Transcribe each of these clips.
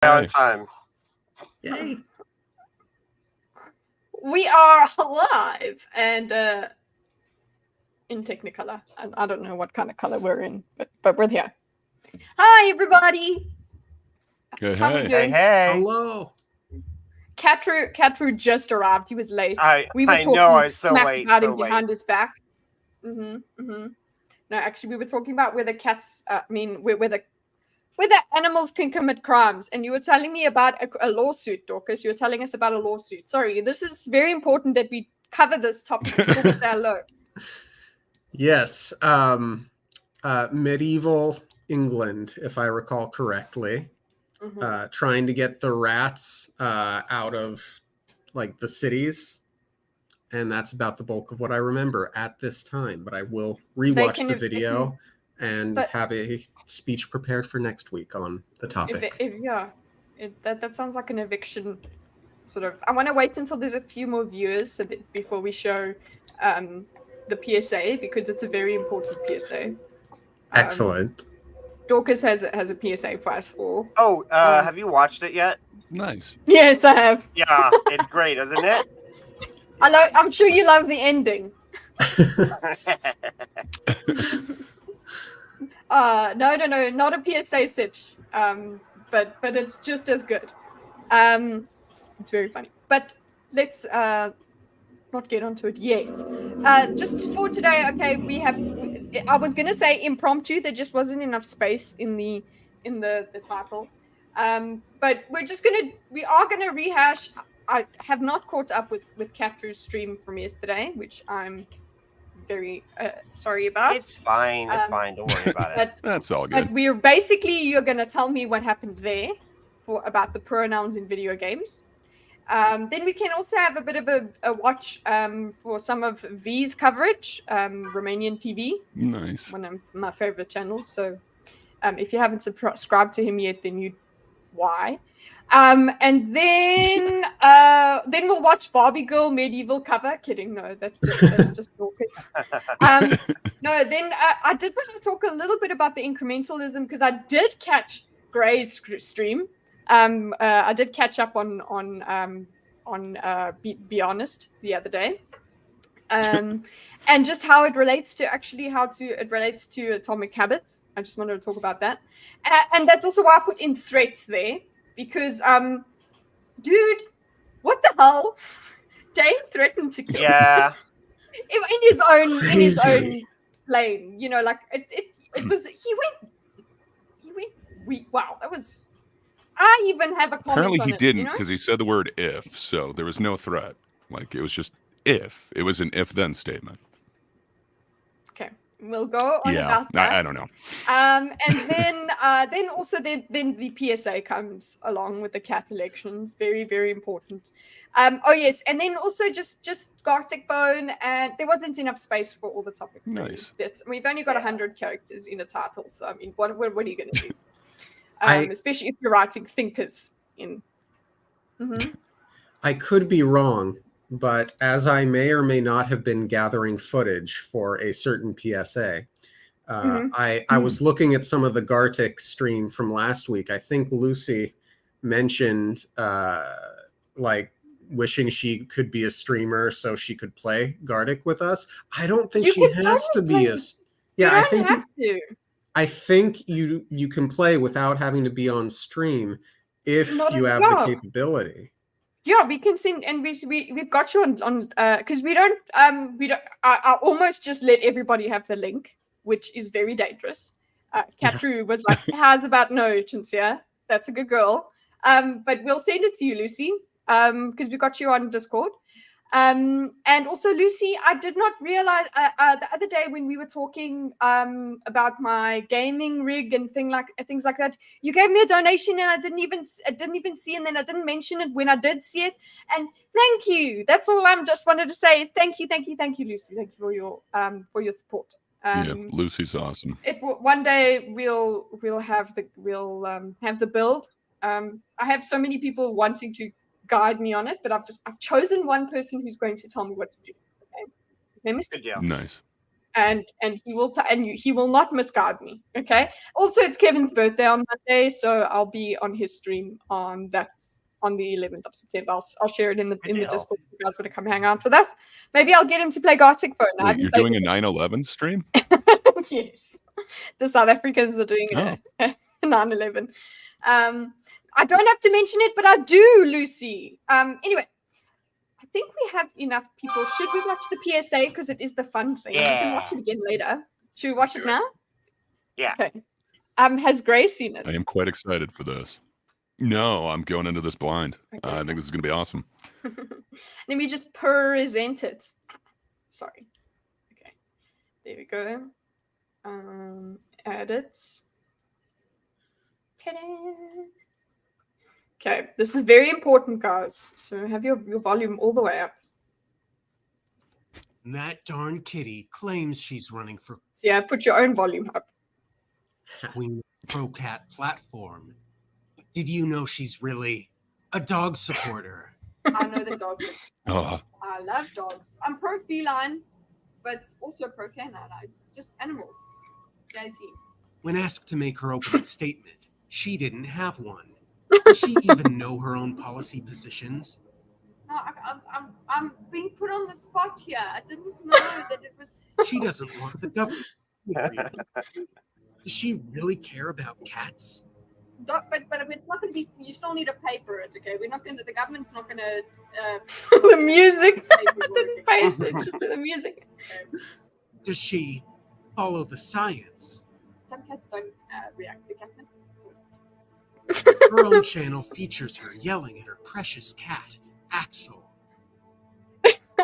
On time. Yay. We are live and in Technicolor. And I don't know what kind of color we're in, but we're here. Hi, everybody. Hey, How we hey. doing? Hey. Hello. Catru just arrived. He was late. We were I talking know, I was so smack late, about so him behind his back. No, actually, we were talking about whether cats. Whether animals can commit crimes, and you were telling me about a lawsuit, Dorcas. You were telling us about a lawsuit. Sorry, this is very important that we cover this topic before we say hello. Yes. Medieval England, if I recall correctly, trying to get the rats out of like the cities. And that's about the bulk of what I remember at this time. But I will rewatch the video and have a speech prepared for next week on the topic. That sounds like an eviction sort of. I want to wait until there's a few more viewers so that before we show the PSA, because it's a very important PSA. Excellent. Dorcas has a PSA for us all. Oh, have you watched it yet? Nice. Yes, I have. Yeah, it's great, isn't it? I'm sure you love the ending. No, not a PSA sitch. But it's just as good. It's very funny. But let's not get onto it yet. Just for today, okay, I was gonna say impromptu, there just wasn't enough space in the title. But we are gonna rehash. I have not caught up with Catru's stream from yesterday, which I'm very sorry about. It's fine. Don't worry about it. That's all good. But you're going to tell me what happened there about the pronouns in video games. Then we can also have a bit of a watch for some of V's coverage, Romanian TV. Nice. One of my favorite channels. So if you haven't subscribed to him yet, then why? And then we'll watch Barbie Girl Medieval cover. Kidding, no, that's just Dorcas. No, then I did want to talk a little bit about the incrementalism because I did catch Gray's stream. I did catch up on Be Honest the other day. And just how it relates to Atomic Habits. I just wanted to talk about that. And that's also why I put in threats there. Because, dude, what the hell? Dane threatened to kill him. in his own lane. You know, like it was. He went. Wow, that was. I even have a comment. Apparently, he on didn't it, because he said the word "if," so there was no threat. Like it was just if. It was an if-then statement. Okay. We'll go on about that. I don't know. And then also the PSA comes along with the cat elections. Very, very important. Oh yes, and then also just Gartic Phone, and there wasn't enough space for all the topics. Nice. We've only got 100 characters in a title, so I mean, what are you going to do? Especially if you're writing thinkers in. Mm-hmm. I could be wrong, but as I may or may not have been gathering footage for a certain PSA, I was looking at some of the Gartic stream from last week. I think Lucy mentioned like wishing she could be a streamer so she could play Gartic with us. I don't think she has to be a. Yeah, I think you can play without having to be on stream if you have the capability. Yeah, we can send, and we've got you on because we don't I almost just let everybody have the link, which is very dangerous. Catru was like, "How's about no urgency? That's a good girl." But we'll send it to you, Lucy, because we got you on Discord. And also, Lucy, I did not realize the other day when we were talking about my gaming rig and things like that, you gave me a donation and I didn't even see, and then I didn't mention it when I did see it. And thank you. That's all I'm just wanted to say is thank you, Lucy. Thank you for your support. Yeah, Lucy's awesome. One day we'll have the build. I have so many people wanting to guide me on it, but I've chosen one person who's going to tell me what to do. Okay? His name is Nice. and he will he will not misguide me. Okay. Also, it's Kevin's birthday on Monday, so I'll be on his stream on the 11th of September. I'll share it in the deal. Discord. If you guys want to come hang out with us, maybe I'll get him to play Gartic Phone. Wait, you're doing a 9/11 stream? Yes, the South Africans are doing a 9/11. I don't have to mention it, but I do, Lucy. Anyway, I think we have enough people. Should we watch the PSA because it is the fun thing? We can watch it again later. Should we watch it now? Yeah. Okay. Has Grace seen it? I am quite excited for this. No, I'm going into this blind. Okay. I think this is going to be awesome. Let me just present it. Sorry. Okay. There we go. Edit. Ta-da! Okay, this is very important, guys. So have your volume all the way up. That darn kitty claims she's running for So yeah, put your own volume up. Queen Pro-Cat platform. Did you know she's really a dog supporter? I know the dog. Oh, I love dogs. I'm pro feline, but also pro canine. It's just animals. Guaranteed. When asked to make her opening statement, she didn't have one. Does she even know her own policy positions? No, I'm being put on the spot here. I didn't know that it was. She doesn't want the government. Does she really care about cats? But it's not going to be. You still need to pay for it, okay? We're not going to. The government's not going to. The music. I didn't pay attention to the music. Does she follow the science? Some cats don't react to catnip. Her own channel features her yelling at her precious cat, Axel.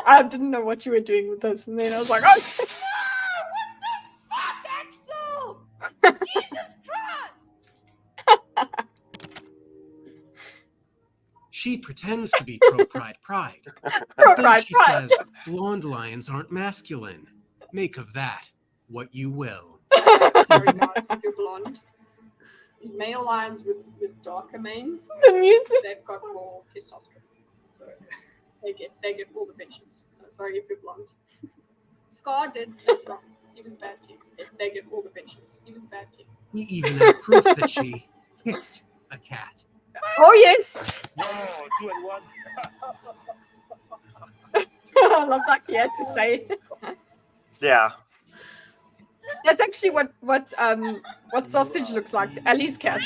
I didn't know what you were doing with this, and then I was like, "Oh shit! No, what the fuck, Axel? Jesus Christ!" She pretends to be pro-pride pride. Pro Then pride she pride. says blonde lions aren't masculine. Make of that what you will. Sorry, guys, if you're blonde. Male lions with darker manes. The music. They've got more testosterone, so they get all the benches. So sorry if you're blonde. Scar did stuff wrong. He was a bad kid. They get all the benches. He was a bad kid. We even have proof that she kicked a cat. Oh yes. Oh, 2 and 1. I love that he had to say. Yeah. That's actually what sausage looks like. Ellie's cat.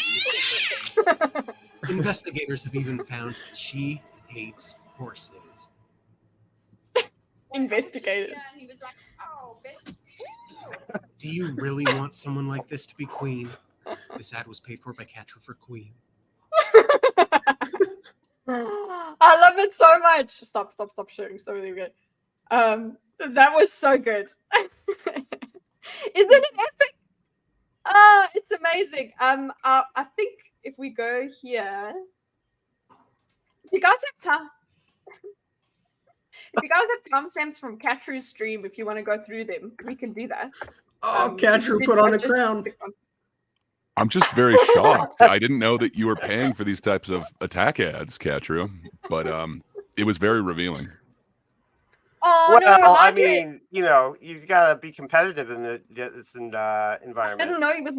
Investigators have even found that she hates horses. Investigators. He was like, oh, bitch. Do you really want someone like this to be queen? This ad was paid for by Catcher for Queen. I love it so much. Stop sharing. So there we go. That was so good. Isn't it epic? It's amazing. I think if we go here, if you guys have time, if you guys have timestamps from Catru's stream, if you want to go through them, we can do that. Oh, Catru put on a crown. I'm just very shocked. I didn't know that you were paying for these types of attack ads, Catru, but it was very revealing. Oh, Well, no, I Andre. mean, you've got to be competitive in this I environment. didn't know he was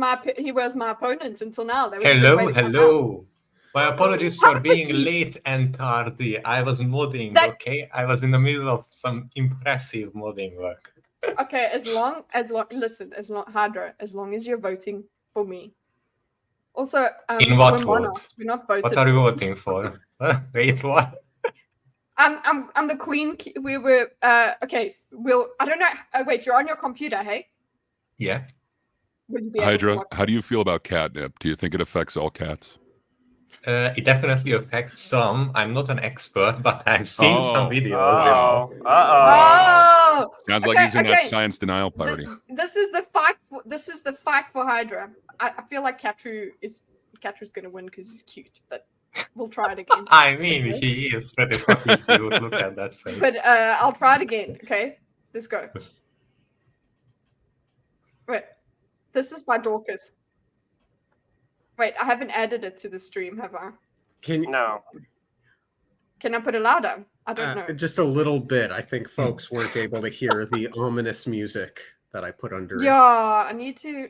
my opponent until now. That was a good Hello, way to come out. hello. My apologies for being Purposely. late and tardy. I was modding, That- okay? I was in the middle of some impressive modding work. Okay, as long Hydra, as long as you're voting for me. Also, In what we're vote? monarchs, we're not voted. What are you voting for? Wait, what? I'm the queen. We were okay. I don't know. Wait, you're on your computer, hey? Yeah. Will you be able to Hydra, watch? how do you feel about catnip? Do you think it affects all cats? It definitely affects some. I'm not an expert, but I've seen some videos. Uh-oh. Oh, Sounds like Okay, he's in okay. that science denial party. this is the fight. This is the fight for Hydra. I feel like Catru's going to win because he's cute, but we'll try it again. I mean, he is pretty fucking cute. Look at that face. But I'll try it again. Okay, let's go. Wait, this is by Dorcas. Wait, I haven't added it to the stream, have I? No. Can I put it louder? I don't know. Just a little bit. I think folks weren't able to hear the ominous music that I put under it. Yeah, I need to.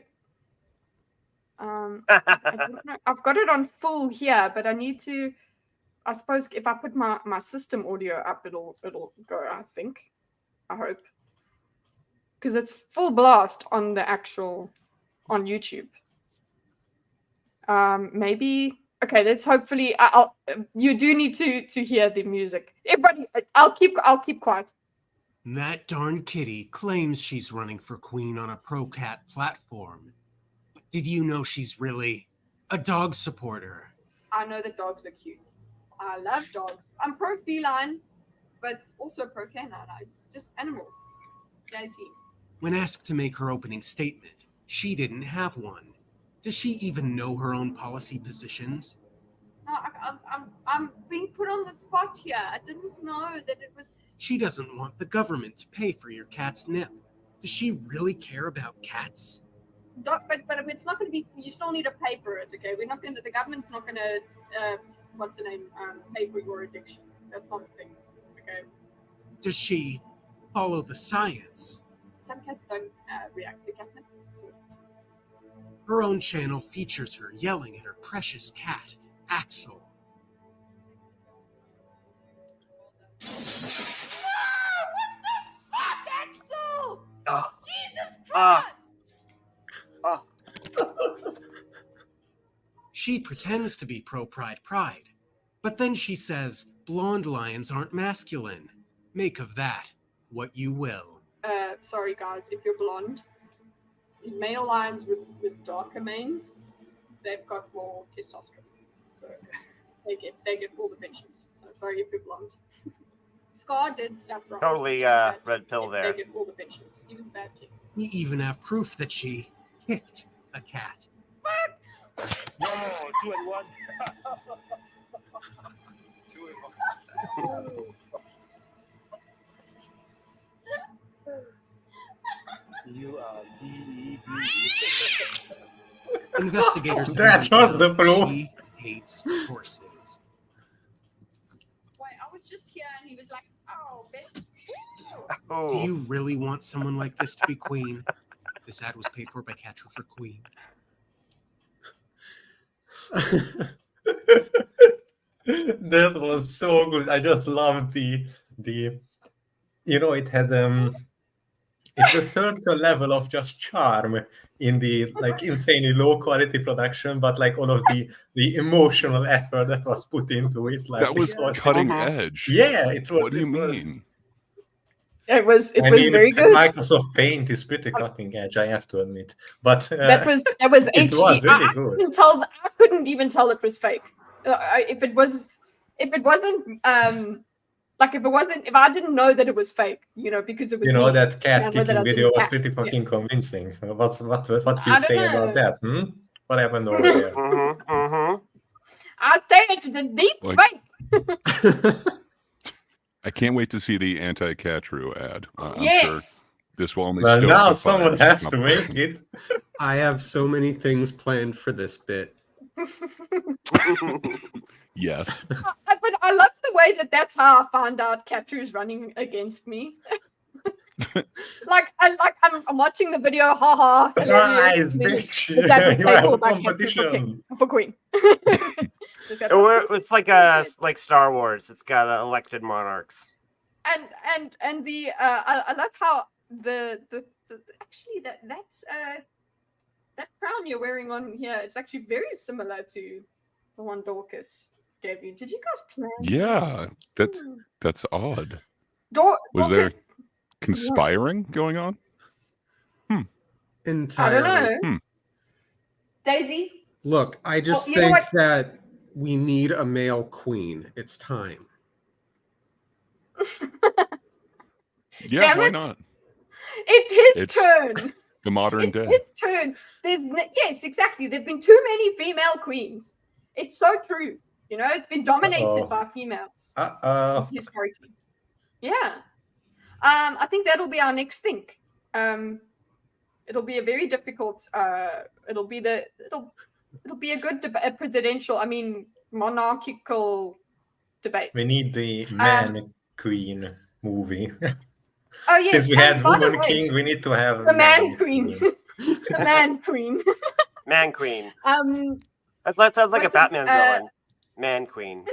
I don't know. I've got it on full here, but I need to. I suppose if I put my system audio up, it'll go. I think. I hope. Because it's full blast on the actual on YouTube. Maybe. Okay, let's hopefully. I'll. You do need to hear the music. Everybody, I'll keep quiet. That darn kitty claims she's running for queen on a pro-cat platform. But did you know she's really a dog supporter? I know that dogs are cute. I love dogs. I'm pro feline, but also pro canine. Just animals. Guaranteed. When asked to make her opening statement, she didn't have one. Does she even know her own policy positions? No, I'm being put on the spot here. I didn't know that it was. She doesn't want the government to pay for your cat's nip. Does she really care about cats? But it's not going to be. You still need to pay for it. Okay, we're not going to. The government's not going to. What's the name? Pay for your addiction. That's not the thing. Okay. Does she follow the science? Some cats don't react to catnip. So. Her own channel features her yelling at her precious cat, Axel. Axel! Oh. Jesus Ah. Christ! She pretends to be pro-pride, but then she says blonde lions aren't masculine. Make of that what you will. Sorry guys, if you're blonde, male lions with darker manes, they've got more testosterone, so they get all the bitches. So sorry if you're blonde. Scar did stuff wrong. Totally red pill They there. get all the bitches. He was a bad kid. We even have proof that she kicked a cat. No, 2 and 1. 2 and 1. You are DED. Investigators That believe was the proof. she hates horses. Wait, I was just here and he was like, oh, bitch. Do Oh. you really want someone like this to be queen? This ad was paid for by Catcher for Queen. That was so good. I just loved the it had it's a certain level of just charm in the like insanely low quality production, but like all of the emotional effort that was put into it, like That was it was cutting Uh-huh. edge. yeah, it was. What do you it was- mean? It was I mean, very good. Microsoft Paint is pretty cutting edge, I have to admit. But That was it HD. was really I good. couldn't even tell it was fake. If it wasn't if I didn't know that it was fake, because it was me. That cat Yeah, whether kicking that's video a was cat. pretty fucking convincing. What you I don't say know. about that? What happened over there? Mm-hmm, mm-hmm. I say it's the deep Like- fake. I can't wait to see the anti-Catru ad. I'm sure Yes. this will only Well, stoke now the someone fires. has to make it. I have so many things planned for this bit. Yes. But I love the way that's how I found out Catru's running against me. I'm watching the video, haha, hilarious. Nice, and then bitch. this ad was You paid have for a by Catru competition. for Queen. This ad was- It's like Star Wars. It's got elected monarchs. and the I love how the actually that's that crown you're wearing on here, it's actually very similar to the one Dorcas gave you. Did you guys plan Yeah, this? that's odd. Dorcas, Was there conspiring going on? I Entirely. don't know. Hmm. Daisy? Look, I just you know think what? that we need a male queen. It's time. Yeah, Damn why it. not? It's his It's turn. The modern It's day. his turn. Yes, exactly. There've been too many female queens. It's so true. It's been dominated Uh-oh. by females Uh-oh. historically. Yeah. I think that'll be our next thing. It'll be a very difficult. It'll be a good presidential. monarchical debate. We need the man queen movie. Oh yes, Since we had by the Woman way, King, we need to have the man queen. The man queen. Man Queen. Um, That sounds like a what's it, Batman villain. Man Queen.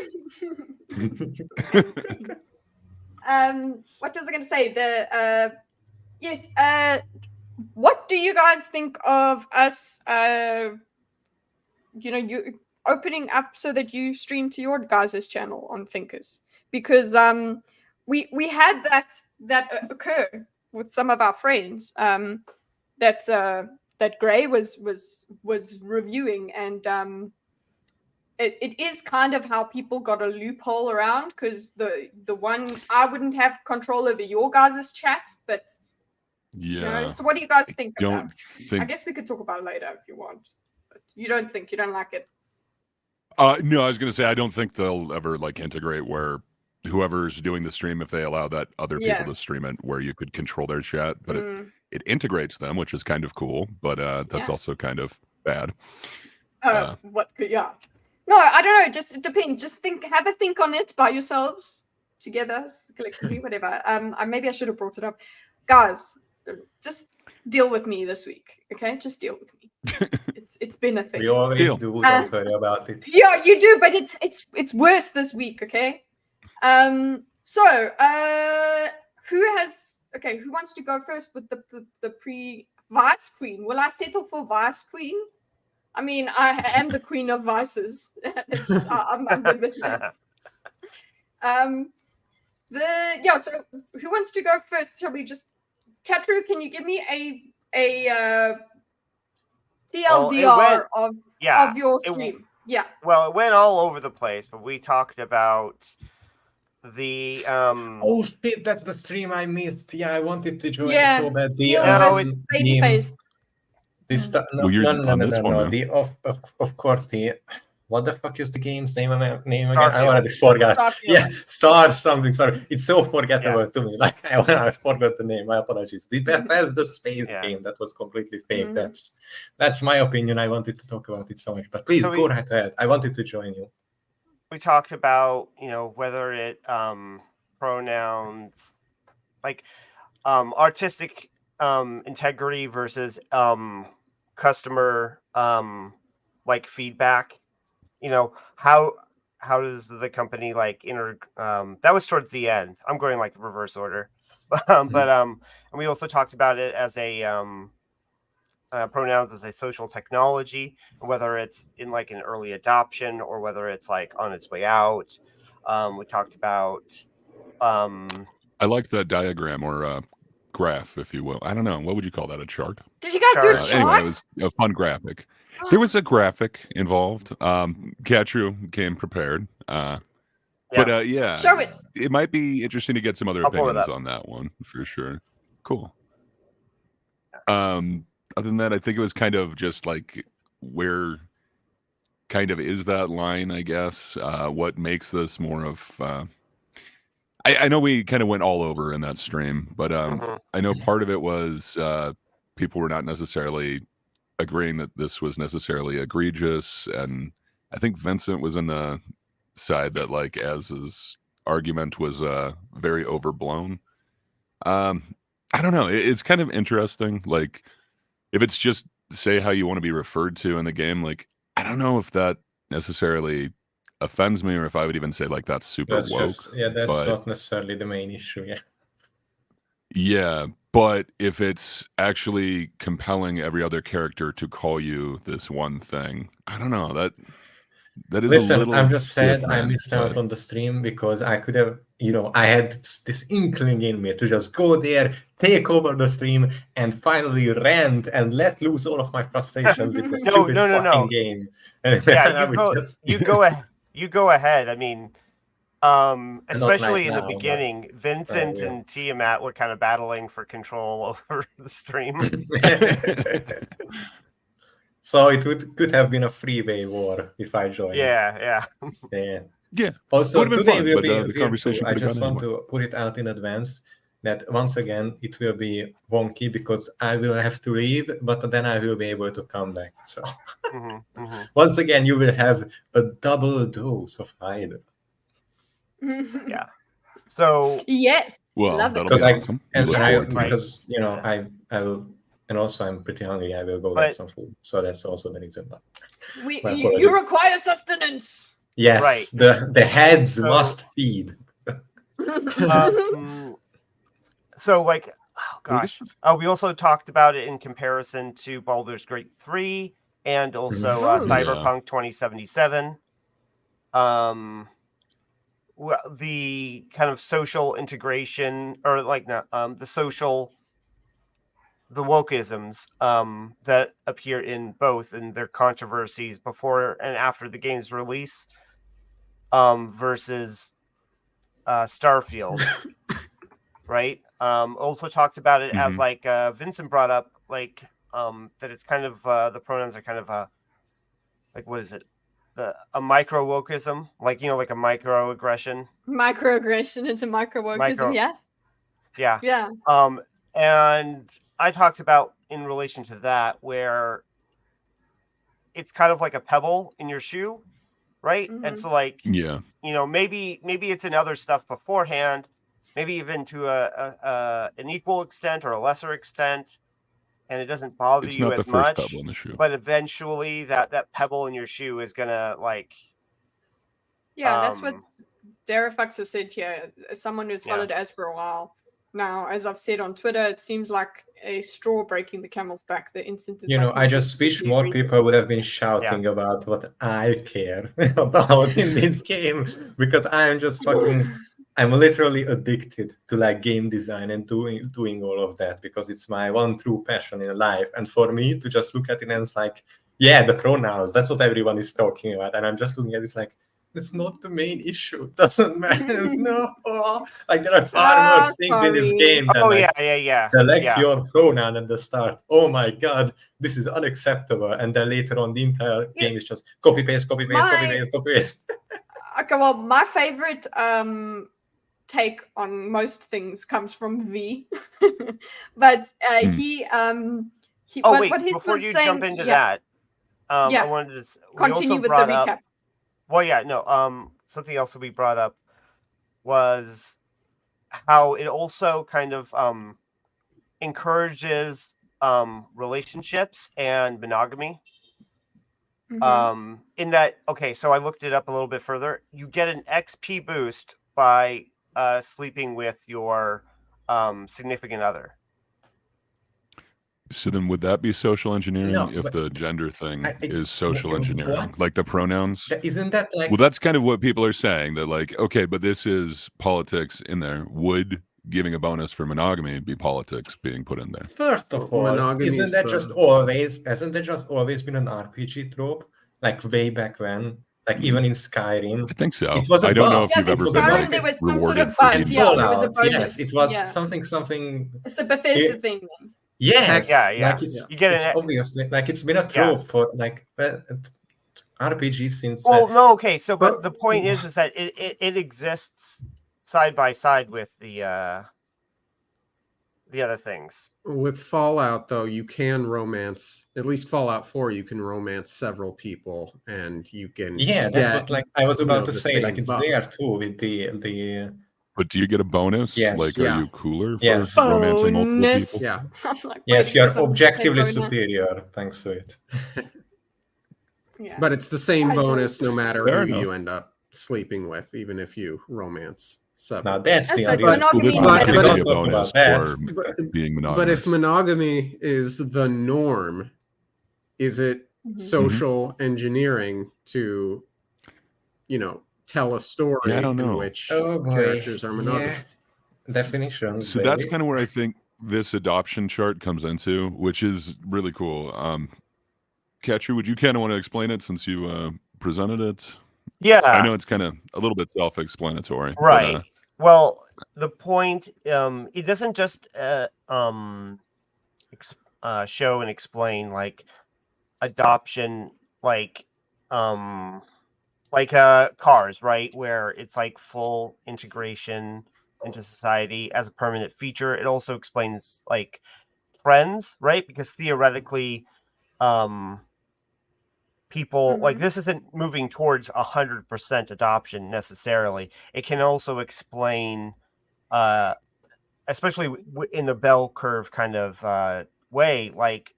what was I going to say? Yes. What do you guys think of us? You opening up so that you stream to your guys' channel on Thinkers, because we had that occur with some of our friends. That Gray was reviewing, and it is kind of how people got a loophole around, because the one I wouldn't have control over your guys' chat, but Yeah. so what do you guys think Don't about? think. I guess we could talk about it later if you want. But you don't like it. No, I was gonna say I don't think they'll ever like integrate where whoever's doing the stream, if they allow that other people to stream it, where you could control their chat, but it integrates them, which is kind of cool, but that's also kind of bad. No, I don't know. Just it depends. Just have a think on it by yourselves, together, collectively, whatever. Maybe I should have brought it up, guys. Just deal with me this week, okay? Just deal with me. It's been a thing. We always do. Don't worry about it. Yeah, you do, but it's worse this week, okay? So who wants to go first with the vice queen? Will I settle for vice queen? I mean, I am the queen of vices. I'm good with that. So who wants to go first? Shall we just, Katru, can you give me a TLDR of your stream? Well, it went all over the place, but we talked about the Oh shit, that's the stream I missed. Yeah, I wanted to join so bad. Of course, what the fuck is the game's name again? I already forgot. Starfield. Yeah, Star something. Sorry, it's so forgettable to me. Like I forgot the name. My apologies. The Bethesda space game that was completely fake. That's my opinion. I wanted to talk about it so much, but please go right ahead. I wanted to join you. We talked about whether it pronouns like artistic integrity versus customer like feedback. How does the company like that was towards the end. I'm going like reverse order. And we also talked about it as a pronouns as a social technology, whether it's in like an early adoption or whether it's like on its way out. We talked about I like that diagram or graph, if you will. I don't know. What would you call that? A chart? Did you guys do a chart? Anyway, it was a fun graphic. There was a graphic involved. Katru came prepared. But yeah. Show it. It might be interesting to get some other opinions on that one for sure. Cool. Other than that, I think it was kind of just like where kind of is that line, I guess. What makes this more of I know we kind of went all over in that stream, but I know part of it was people were not necessarily agreeing that this was necessarily egregious, and I think Vincent was in the side that like his argument was very overblown. I don't know. It's kind of interesting. Like if it's just say how you want to be referred to in the game, like I don't know if that necessarily offends me or if I would even say like that's super woke. That's not necessarily the main issue. Yeah, but if it's actually compelling every other character to call you this one thing, I don't know. That is Listen, a little I'm just sad I different, missed out on the stream because I could have, I had this inkling in me to just go there, take over the stream, and finally rant and let loose all of my frustration with the stupid fucking game. And you go ahead. I mean, especially in the beginning, Vincent and Tiamat were kind of battling for control over the stream. So it could have been a freeway war if I joined. Yeah. Also, today will be the conversation. I just want to put it out in advance that once again it will be wonky because I will have to leave, but then I will be able to come back. So once again, you will have a double dose of either. Yeah. So Yes, Well, love it. that'll be Because awesome. We look I forward to it. because I will, and also I'm pretty hungry. I will go But- get some food. So that's also the reason. But You apologies. require sustenance. yes, Right. the heads So- must feed. So like, oh gosh, we also talked about it in comparison to Baldur's Gate 3 and also Mhm. Cyberpunk 2077. The kind of social integration, or like the wokeisms that appear in both, and their controversies before and after the game's release, versus Starfield. Right. Also talked about it as Mhm. like Vincent brought up, like that it's kind of the pronouns are kind of like, what is it? A micro wokeism, like, like a microaggression. Microaggression into microwokeism, yeah. Yeah. Yeah. And I talked about in relation to that where it's kind of like a pebble in your shoe, right? And so like, Yeah. maybe it's in other stuff beforehand, maybe even to an equal extent or a lesser extent, and it doesn't bother It's you not the as first much. pebble in the shoe. But eventually, that pebble in your shoe is gonna like. Yeah, that's what Um, Zarafaxa said here. As someone who's Yeah. followed Az for a while now, as I've said on Twitter, it seems like a straw breaking the camel's back the instant it's I just wish more people would have been shouting about what I care about in this game, because I'm just I'm literally addicted to like game design and doing all of that, because it's my one true passion in life. And for me to just look at it and it's like, yeah, the pronouns, that's what everyone is talking about. And I'm just looking at it like, it's not the main issue. It doesn't matter. No. Like there are far worse things in this game than select your pronoun at the start. Oh my god, this is unacceptable. And then later on the entire game is just copy paste, copy paste, copy paste, copy paste. Okay, well, my favorite take on most things comes from V. But he what he before was you saying, jump into that, I wanted to continue with the recap. Something else that we brought up was how it also kind of encourages relationships and monogamy. In that, okay, so I looked it up a little bit further. You get an XP boost by sleeping with your significant other. So then would that be social engineering if but the gender thing is social engineering? what? Like the pronouns? Isn't that like... Well, that's kind of what people are saying. That like, okay, but this is politics in there. Would giving a bonus for monogamy be politics being put in there? First of all, Monogamy hasn't is that just always been an RPG trope? Like way back when? Like even in Skyrim? I think so. It was a I don't know buff. if you've It ever was a been buff. like there was some sort rewarded of for buff, being yeah, there was a Fallout, bonus. yes, it was Yeah. something. It's a Bethesda thing then. Yes, Yeah. like it's You get it's an- obviously like it's been a trope for like RPGs since. Well, no, okay. So, but the point is that it exists side by side with the other things. With Fallout, though, you can romance, at least Fallout 4, you can romance several people, and you can that's get, what like I was about to the say. Like same it's buff. there too with the. But do you get a bonus? Yes. Like, Yeah. are you cooler for Yes. romancing multiple Bonus. people? Yeah. I'm like, Yes, waiting you're for someone to say objectively bonus. superior thanks to it. Yeah. But it's the same I don't- bonus no matter Fair who you enough. end up sleeping with, even if you romance several. Now that's the So unreal. monogamy Well, But- this but could if- be a Don't talk bonus about for that. being monogamous. But if monogamy is the norm, is it social engineering to, tell a story Yeah, I don't in know. which Oh boy. characters are monogamous? Definitions. So that's kind of where I think this adoption chart comes into, which is really cool. Catcher, would you kind of want to explain it since you presented it? Yeah. I know it's kind of a little bit self-explanatory. Right. But, Well, the point, it doesn't just show and explain like adoption, like cars, right? Where it's like full integration into society as a permanent feature. It also explains like friends, right? Because theoretically, people like this isn't moving towards 100% adoption necessarily. It can also explain, especially in the bell curve kind of way, like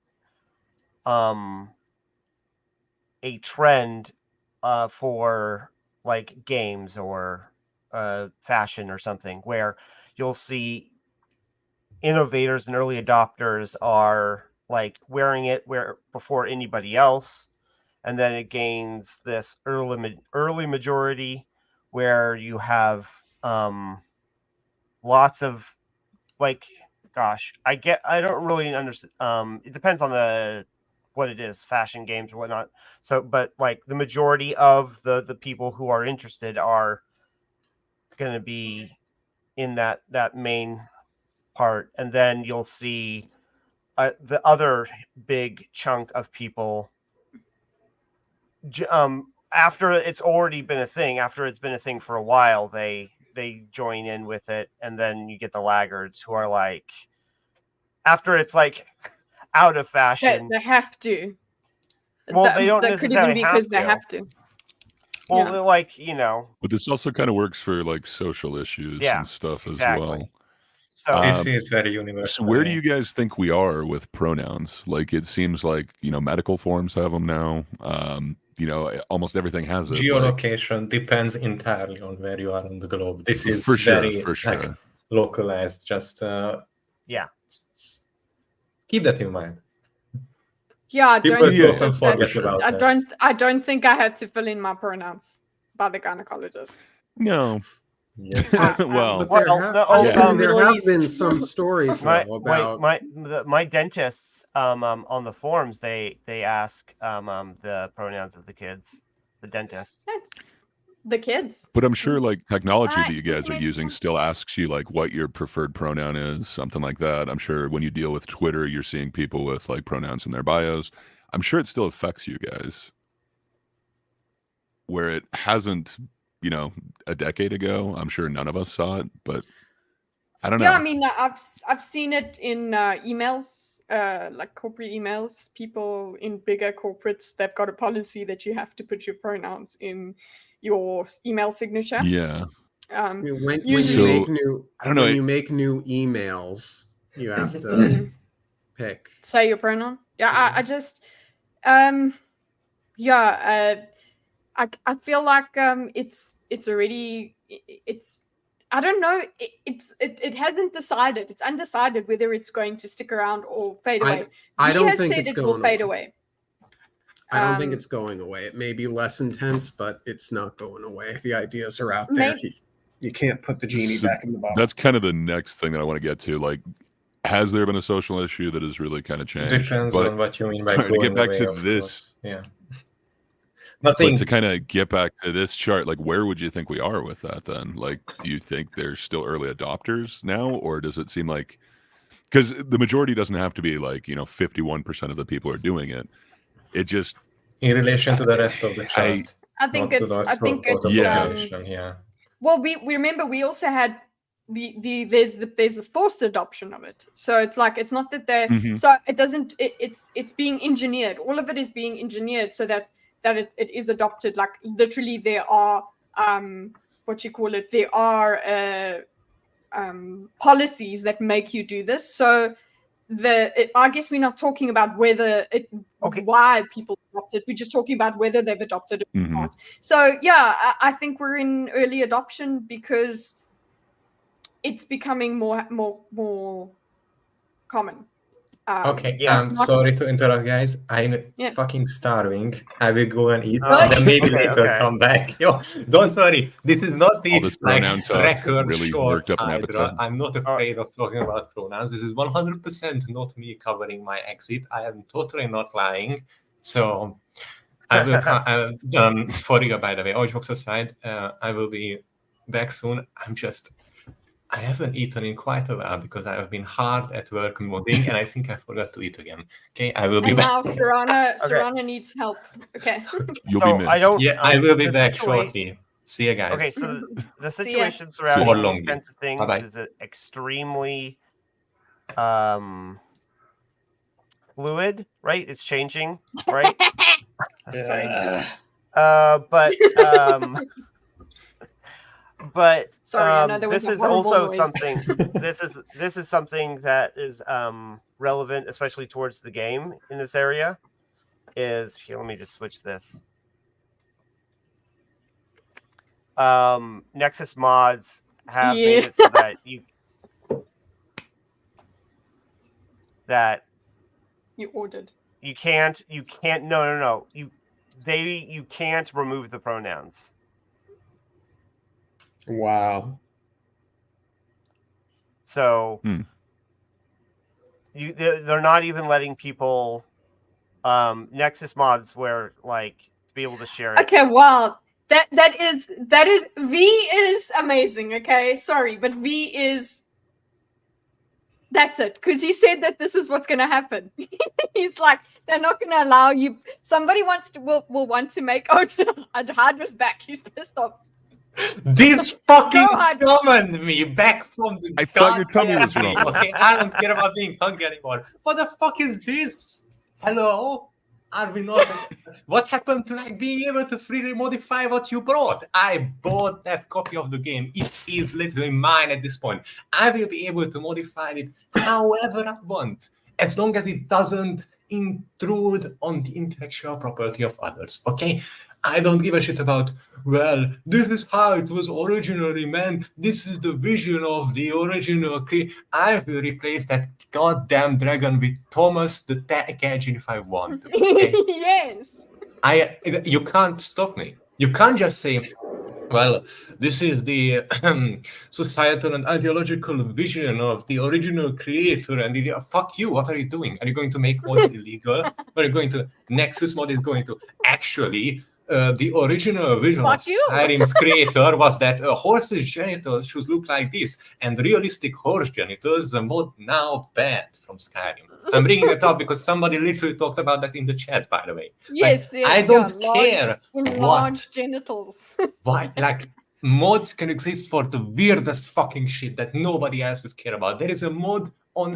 a trend for like games or fashion or something, where you'll see innovators and early adopters are like wearing it before anybody else, and then it gains this early majority where you have lots of like, gosh, I don't really understand. It depends on what it is, fashion, games or whatnot. So, but like the majority of the people who are interested are going to be in that main part, and then you'll see the other big chunk of people after it's already been a thing, after it's been a thing for a while, they join in with it, and then you get the laggards who are like, after it's like out of fashion, They have to. Well, they don't that could even necessarily be have because they to. have to. Well, Yeah. like, you know, But this also kind of works for like social issues Yeah, and stuff exactly. as well. So This is very universal. So where do you guys think we are with pronouns? Like, it seems like, you know, medical forms have them now. You know, almost everything has it. Like, Geolocation depends entirely on where you are on the globe. This is for sure, very for like sure. localized. Just yeah, keep that in mind. Yeah, People don't Yeah, often that- forget sure. about I that. don't think I had to fill in my pronouns by the gynecologist. No. Yeah. Well, But Well, there, no, Middle there have East. been some stories my though about my dentists on the forums, they ask the pronouns of the kids, the dentist. The kids. but I'm sure like technology Alright, that you guys are intimate using stuff. still asks you like what your preferred pronoun is, something like that. I'm sure when you deal with Twitter, you're seeing people with like pronouns in their bios. I'm sure it still affects you guys. Where it hasn't, you know, a decade ago, I'm sure none of us saw it, but I don't know. Yeah, I mean, I've seen it in emails, like corporate emails. People in bigger corporates, they've got a policy that you have to put your pronouns in your email signature. Yeah. when you Usually- make new I don't know. when you make new emails, you have to Mhm. pick. Say your pronoun. Yeah, I just, I feel like it's already it's. I don't know. It hasn't decided. It's undecided whether it's going to stick around or fade away. I He don't has think said it's it will going fade away. away. I don't think Um, it's going away. It may be less intense, but it's not going away. The ideas are out May- there. You can't put the genie So back in the bottle. that's kind of the next thing that I want to get to. Like, has there been a social issue that has really kind of changed? Depends But on what you mean by sorry, to going get back away, to of this, course. Yeah. but Nothing. to kind of get back to this chart, like, where would you think we are with that then? Like, do you think there's still early adopters now, or does it seem like, because the majority doesn't have to be like, you know, 51% of the people are doing it. It just, in relation to the rest of the chart. I think not to it's. the I think total it's. Yeah. population, yeah. Well, we remember we also had there's a forced adoption of it. So it's like it's not that they're Mhm. so it doesn't it's being engineered. All of it is being engineered so that it is adopted. Like literally there are what you call it, there are policies that make you do this. So I guess we're not talking about whether why people adopt it. We're just talking about whether they've adopted it or Mhm. not. So yeah, I think we're in early adoption because it's becoming more common. Okay, yeah. I'm sorry to interrupt, guys. I'm Yeah. fucking starving. I will go and eat, Oh, and then maybe okay, later okay. come back. Yo, don't worry. This is not All the this like pronoun talk record really short worked up an Hydra. appetite. I'm not afraid of talking about pronouns. This is 100% not me covering my exit. I am totally not lying. So I will. For you, by the way, all jokes aside, I will be back soon. I haven't eaten in quite a while because I have been hard at work modding, and I think I forgot to eat again. Okay, I will be And back. now Serana needs help. Okay. You'll So be missed. I don't. Yeah, I will be the back situa- shortly. See you guys. Okay, so the See ya. situation So surrounding long. these kinds of things Bye-bye. is extremely fluid, right? It's changing, right? Sorry. But Sorry, I know there was this a is horrible also noise. something. This is something that is relevant, especially towards the game in this area. Is here? Let me just switch this. Nexus mods have made it so that you ordered. you can't no you can't remove the pronouns. Wow. So they're not even letting people Nexus mods where like to be able to share it. Okay, wow. That is V is amazing, okay? Sorry, but V is that's it. Because he said that this is what's gonna happen. He's like, they're not gonna allow you. Somebody will want to make Hydra's back. He's pissed off. This fucking Go on. summoned me back from the I thought your tummy goddamn was wrong. dream, okay? I don't care about being hungry anymore. What the fuck is this? Hello? Are we not? What happened to like being able to freely modify what you brought? I bought that copy of the game. It is literally mine at this point. I will be able to modify it however I want, as long as it doesn't intrude on the intellectual property of others. Okay? I don't give a shit about, well, this is how it was originally meant. This is the vision of the original I will replace that goddamn dragon with Thomas the Tank Engine if I want to. Okay? Yes. You can't stop me. You can't just say, well, this is the societal and ideological vision of the original creator, and fuck you, what are you doing? Are you going to make mods illegal? Are you going to, Nexus mod is going to actually, the original vision Fuck of you. Skyrim's creator was that horses' genitals should look like this, and realistic horse genitals are mod now banned from Skyrim. I'm bringing it up because somebody literally talked about that in the chat, by the way. Yes, Like, I don't care enlarged genitals. why, like, mods can exist for the weirdest fucking shit that nobody else would care about. There is a mod on,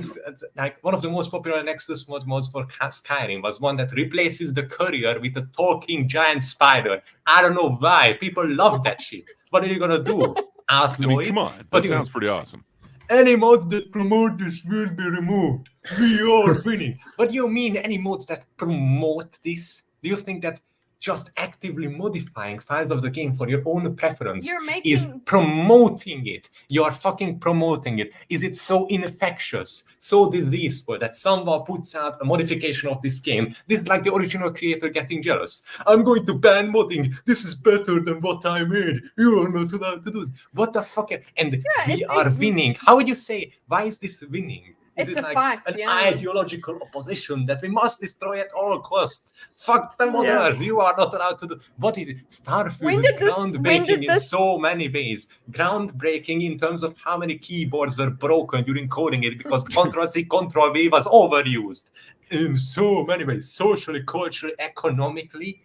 like, one of the most popular Nexus mods for Skyrim was one that replaces the courier with a talking giant spider. I don't know why. People love that shit. What are you gonna do? Outlaw it? Come on, But that sounds pretty awesome. any mods that promote this will be removed. We are winning. What do you mean, any mods that promote this? Do you think that just actively modifying files of the game for your own preference is promoting it? You're fucking promoting it. Is it so infectious, so diseaseful that someone puts out a modification of this game? This is like the original creator getting jealous. I'm going to ban modding. This is better than what I made. You are not allowed to do this. What the fuck? And we are winning. How would you say, why is this winning? Is It's it a like fact, an yeah. ideological opposition that we must destroy at all costs? Fuck the modders, you are not allowed to do. What is it? Starfield is groundbreaking in so many ways. Groundbreaking in terms of how many keyboards were broken during coding it because Ctrl-C, Ctrl-V was overused. In so many ways, socially, culturally, economically,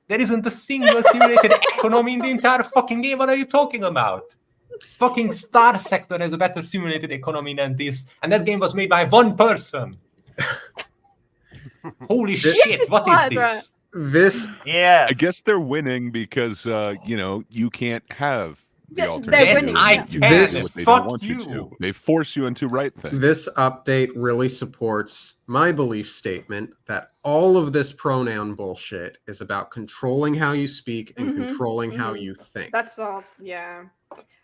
there isn't a single simulated economy in the entire fucking game. What are you talking about? Fucking Star Sector has a better simulated economy than this, and that game was made by one person. Holy shit, what is this? I guess they're winning because you can't have the alternative. winning. I You can. do what they Fuck don't want you you. to. They force you into right things. This update really supports my belief statement that all of this pronoun bullshit is about controlling how you speak and controlling how you think. That's all, yeah.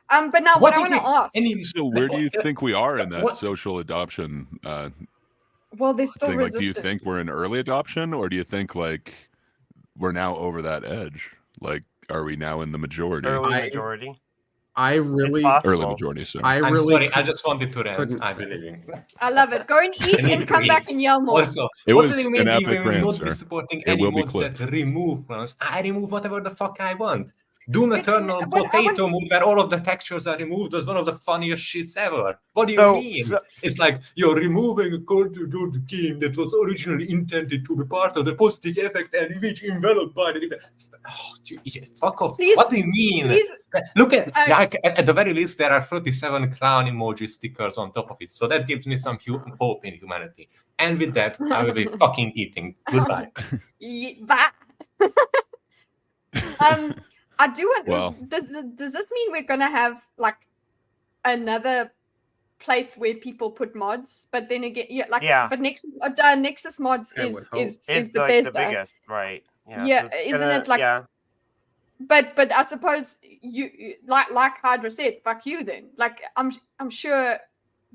But now what I want to ask. So where do you think we are in that social adoption Well, there's still thing? Like, resistance. do you think we're in early adoption, or do you think like we're now over that edge? Like, are we now in the majority? Early majority. I really early majority. Sorry. I'm sorry. I just wanted to rant. couldn't I say. believe in. I love it. Go and eat need and to come eat. back and yell more. Also, It what was do you an mean epic we will rant, not be sir. supporting It any will be mods that clipped. remove pronouns? I remove whatever the fuck I want. Doom But Eternal what I want- Potato Mode, where all of the textures are removed, was one of the funniest shits ever. What do you mean? It's like you're removing a code to do the game that was originally intended to be part of the posting effect and which enveloped by the. Oh, fuck off. Please- What do you mean? please, Look at the very least, there are 37 clown emoji stickers on top of it. So that gives me some hope in humanity. And with that, I will be fucking eating. Goodbye. Bye. I do want. Well. Does this mean we're gonna have like another place where people put mods? But then again, Yeah. But Nexus mods I would is hope. is Is Bethesda. the biggest, right? Yeah, so it's isn't it like- Yeah. But I suppose you like Hydra said, fuck you then. Like I'm sure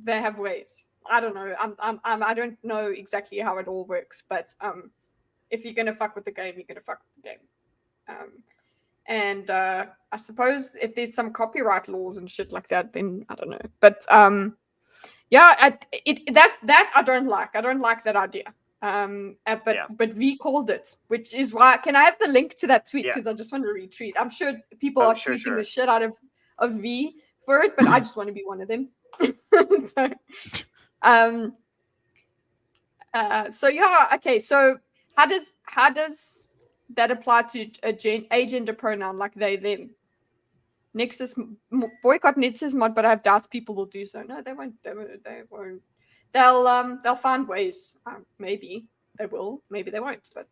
they have ways. I don't know. I don't know exactly how it all works, but if you're gonna fuck with the game, you're gonna fuck with the game. And I suppose if there's some copyright laws and shit like that, then I don't know. But yeah, that I don't like. I don't like that idea. But we called it, which is why. Can I have the link to that tweet? Yeah. Because I just want to retweet. I'm sure people Oh, are sure, tweeting sure. the shit out of V for it, but I just want to be one of them. So yeah, okay. So how does that apply to a agender pronoun like they them? Nexus boycott Nexus mod, but I have doubts people will do so. No, they won't. They won't. They'll find ways. Maybe they will. Maybe they won't. But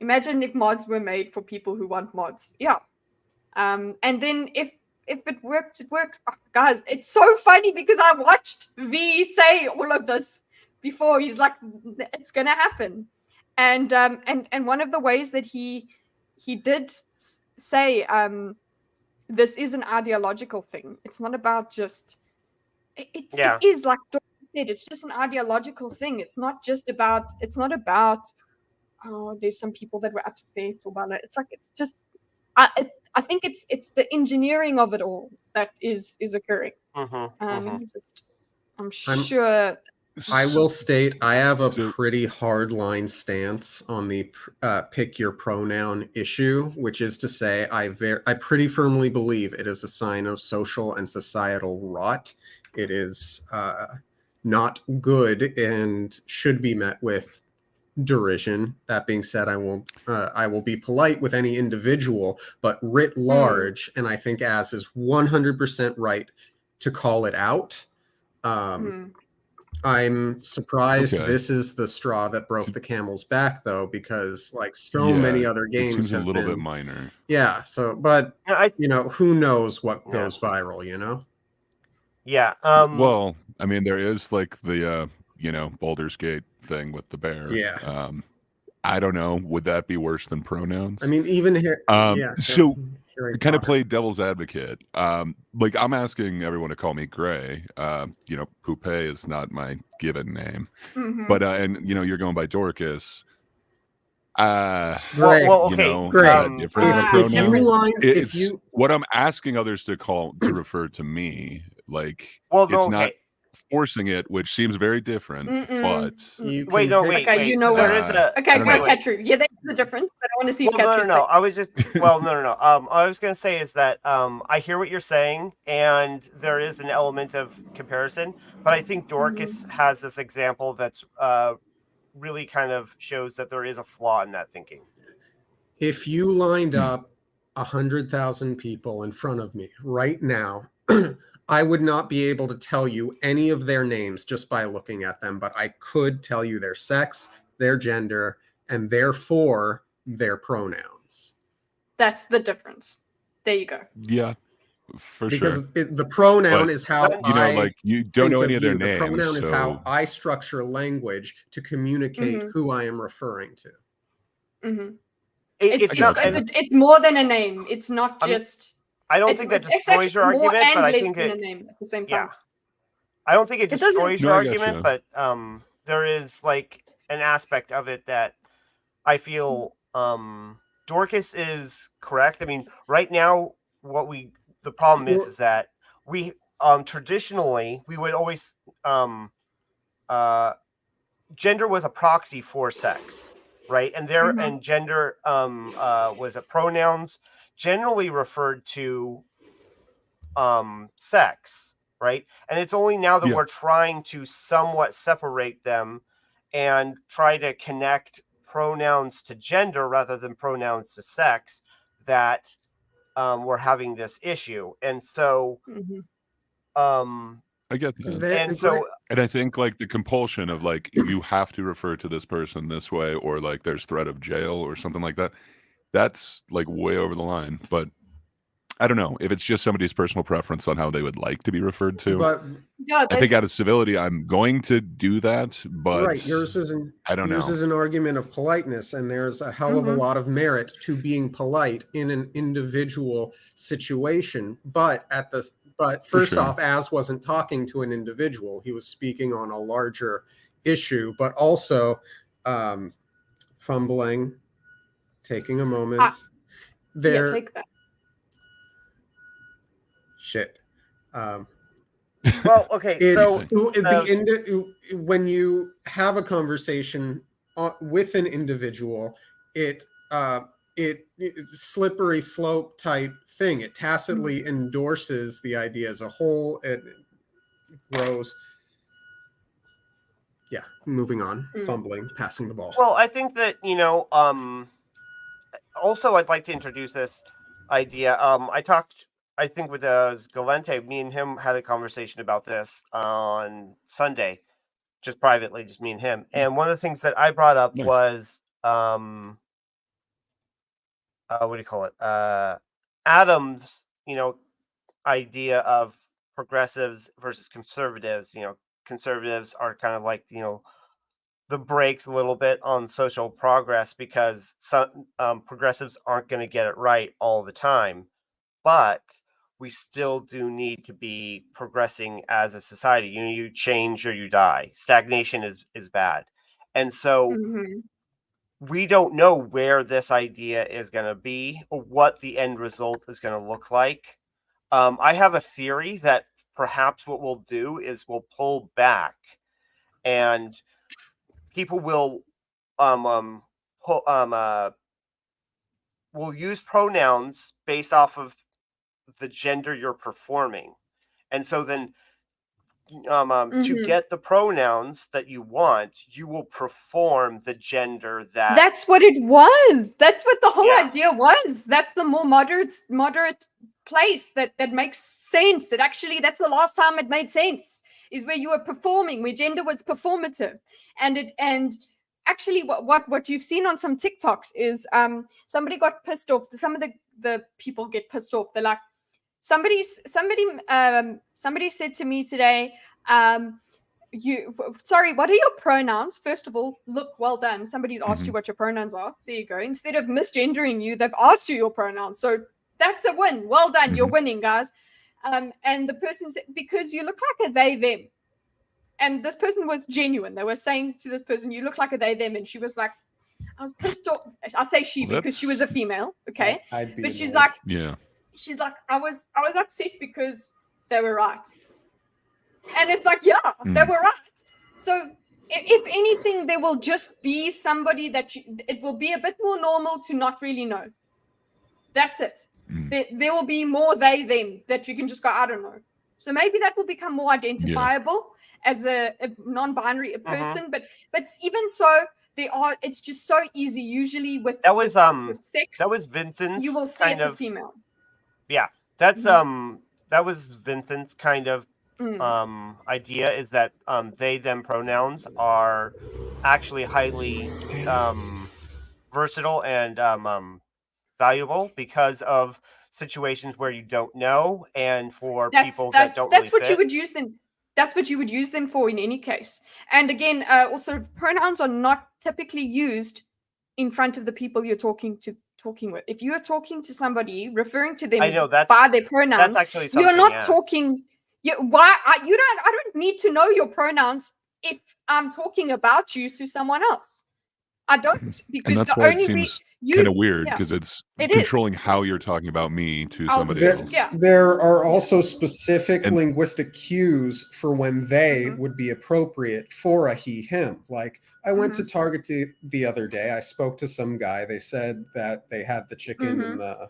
imagine if mods were made for people who want mods. Yeah. And then if it worked, it worked. Oh, guys, it's so funny because I watched V say all of this before. He's like, it's gonna happen. And one of the ways that he did say this is an ideological thing. It's not about just it is like Doin said, it's just an ideological thing. It's not about oh, there's some people that were upset about it. It's like it's just I think it's the engineering of it all that is occurring. I'm sure. I will state I have a pretty hard line stance on the pick your pronoun issue, which is to say I pretty firmly believe it is a sign of social and societal rot. It is not good and should be met with derision. That being said, I will be polite with any individual, but writ large, and I think Az is 100% right to call it out. I'm surprised this is the straw that broke the camel's back, though, because like many other games it seems have a little been, bit minor. Yeah. So, but who knows what goes viral? Yeah. Well, I mean, there is like the Baldur's Gate thing with the bear. Yeah. I don't know. Would that be worse than pronouns? I mean, even here. So kind of play devil's advocate. Like I'm asking everyone to call me Gray. Poupe is not my given name, but and you're going by Dorcas. Gray. What I'm asking others to refer to me, like it's not forcing it, which seems very different. But wait. Okay, you know what? There is a go Katru. Yeah, there's the difference, but I want to see if Katru. No. I was just no. I was gonna say is that I hear what you're saying, and there is an element of comparison, but I think Dorcas has this example that's really kind of shows that there is a flaw in that thinking. If you lined up 100,000 people in front of me right now, I would not be able to tell you any of their names just by looking at them, but I could tell you their sex, their gender, and therefore their pronouns. That's the difference. There you go. Yeah, for because sure. The pronoun is how you don't know any of their names. The pronoun is how I structure language to communicate who I am referring to. It's more than a name. It's not just. I don't think that destroys your argument, but I think a name at the same time. Yeah. I don't think it destroys your argument, but there is like an aspect of it that I feel Dorcas is correct. I mean, right now, the problem is that we traditionally we would always gender was a proxy for sex, right? And and gender was a pronouns generally referred to sex, right? And it's only now that Yeah. we're trying to somewhat separate them and try to connect pronouns to gender rather than pronouns to sex that we're having this issue. And so I get that. and so And I think like the compulsion of like you have to refer to this person this way, or like there's threat of jail or something like that. That's like way over the line. But I don't know if it's just somebody's personal preference on how they would like to be referred to. But Yeah, I think out of that's civility, I'm going to do that. But right, yours is an I don't yours know. is an argument of politeness, and there's a hell of a lot of merit to being polite in an individual situation. But first sure. off, Az wasn't talking to an individual; he was speaking on a larger issue. But also, fumbling, taking a moment. yeah, There, take that. shit. well, okay, so When you have a conversation with an individual, it's slippery slope type thing. It tacitly endorses the idea as a whole. It grows. Yeah, moving on, fumbling, passing the ball. well, I think that also I'd like to introduce this idea. I think with Galente, me and him had a conversation about this on Sunday, just privately, just me and him. And one of the things that I brought up Nice. was what do you call it? Adam's, idea of progressives versus conservatives. Conservatives are kind of like, the brakes a little bit on social progress because some progressives aren't going to get it right all the time. But we still do need to be progressing as a society. You change or you die. Stagnation is bad. And so we don't know where this idea is going to be or what the end result is going to look like. I have a theory that perhaps what we'll do is we'll pull back and people will will use pronouns based off of the gender you're performing. And so then to get the pronouns that you want, you will perform the gender that That's what it was. That's what the whole Yeah. idea was. That's the more moderate place that makes sense. That's the last time it made sense, is where you were performing, where gender was performative. And actually what you've seen on some TikToks is somebody got pissed off. Some of the people get pissed off. They're like, somebody said to me today, what are your pronouns? First of all, look, well done. Somebody's asked you what your pronouns are. There you go. Instead of misgendering you, they've asked you your pronouns. So that's a win. Well done. You're winning, guys. And the person said, because you look like a they, them. And this person was genuine. They were saying to this person, you look like a they, them. And she was like, I was pissed off. I say she because she was a female. Okay. But she's like, she's like, I was upset because they were right. And it's like, yeah, they were right. So if anything, there will just be somebody that it will be a bit more normal to not really know. That's it. There will be more they, them that you can just go, I don't know. So maybe that will become more identifiable as a non-binary person. But even so, it's just so easy usually with with sex. That was Vincent's. You will see it's a female. Yeah, that's that was Vincent's kind of idea, is that they them pronouns are actually highly versatile and valuable because of situations where you don't know, and for people that don't that's really what you would use them. That's what you would use them for in any case. And again, also pronouns are not typically used in front of the people you're talking with. If you're talking to somebody, referring to them by their pronouns, that's actually you're not talking. I don't need to know your pronouns if I'm talking about you to someone else. I don't, because and that's the why only it seems kind of weird, because it's controlling how you're talking about me to somebody else. There are also specific linguistic cues for when they would be appropriate for a he, him. Like, I went to Target the other day. I spoke to some guy. They said that they had the chicken in the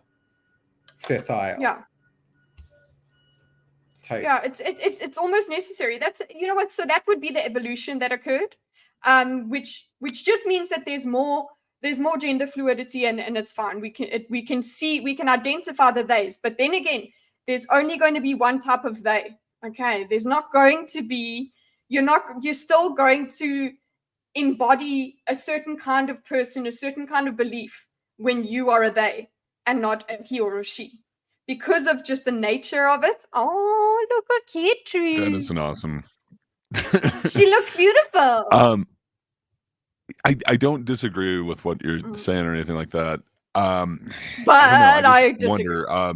fifth aisle. Yeah. Type. Yeah, it's almost necessary. That's, you know what? So that would be the evolution that occurred, which just means that there's more gender fluidity, and it's fine. We can identify the theys, but then again, there's only going to be one type of they. Okay, there's not going to be. You're still going to embody a certain kind of person, a certain kind of belief when you are a they and not a he or a she. Because of just the nature of it. Oh, look at Kitri. That is an awesome. She looked beautiful. I don't disagree with what you're saying or anything like that. But I disagree. wonder.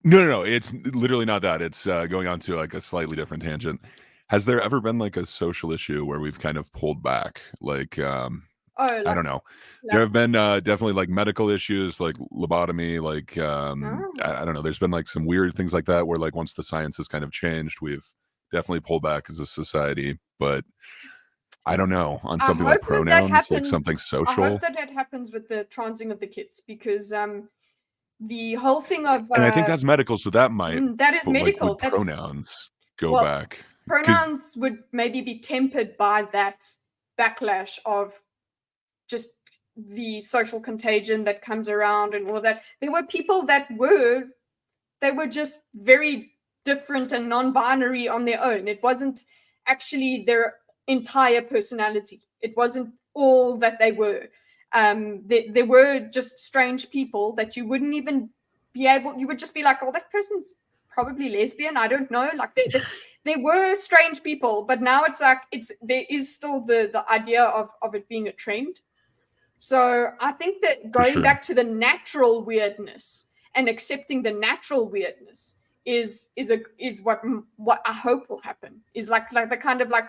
No, it's literally not that. It's going on to like a slightly different tangent. Has there ever been like a social issue where we've kind of pulled back? Like, I don't know. There have been definitely like medical issues, like lobotomy, like I don't know. There's been like some weird things like that where like once the science has kind of changed, we've definitely pulled back as a society. But I don't know, on something like pronouns, like something social. I hope that happens with the transing of the kids, because the whole thing of and I think that's medical, so that might that is medical. Like, would pronouns go back? Pronouns would maybe be tempered by that backlash of just the social contagion that comes around and all of that. There were people that were just very different and non-binary on their own. It wasn't actually their entire personality. It wasn't all that they were. There were just strange people that you wouldn't even be able, you would just be like, oh, that person's probably lesbian. I don't know. Like they were strange people, but now it's like, there is still the idea of it being a trend. So I think that going back to the natural weirdness and accepting the natural weirdness is what I hope will happen. Is like the kind of like,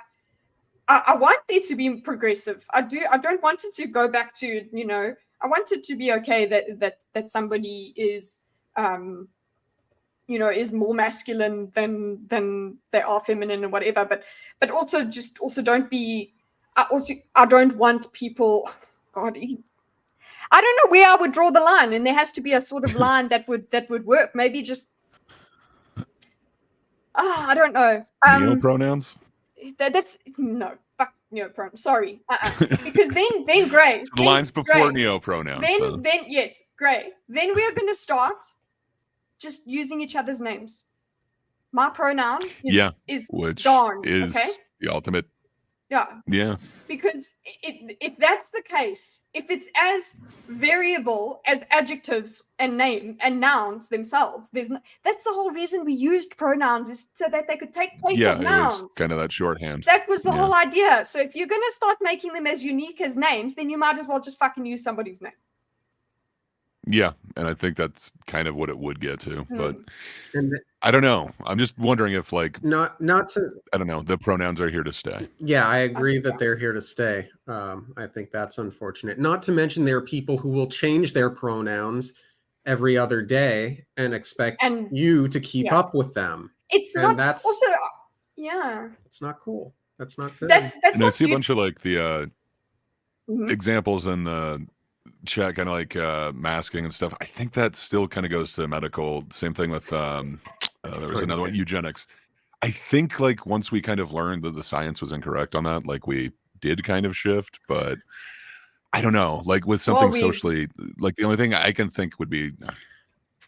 I want there to be progressive. I don't want it to go back to, you know, I want it to be okay that somebody is you know, is more masculine than they are feminine and whatever, but also don't be, I don't want people, God, I don't know where I would draw the line, and there has to be a sort of line that would work. Maybe just I don't know. Neo-pronouns? That's no, fuck neo-pronouns. Sorry, because then Gray. So the lines before neo-pronouns. Then yes, Gray. Then we're going to start just using each other's names. My pronoun is which Dawn. Is okay? the ultimate. Yeah. Because if that's the case, if it's as variable as adjectives and name and nouns themselves, that's the whole reason we used pronouns, is so that they could take place of nouns. It was kind of that shorthand. That was the whole idea. So if you're going to start making them as unique as names, then you might as well just fucking use somebody's name. Yeah, and I think that's kind of what it would get to, but I don't know. I'm just wondering if, like, not to. I don't know. The pronouns are here to stay. Yeah, I agree that they're here to stay. I think that's unfortunate. Not to mention there are people who will change their pronouns every other day and expect you to keep up with them. It's and not. That's also, yeah. It's not cool. That's not good. That's and I see a bunch of like the examples in the chat, kind of like masking and stuff. I think that still kind of goes to medical. Same thing with there was another one, eugenics. I think like once we kind of learned that the science was incorrect on that, like we did kind of shift, but I don't know, like with something socially, like the only thing I can think would be,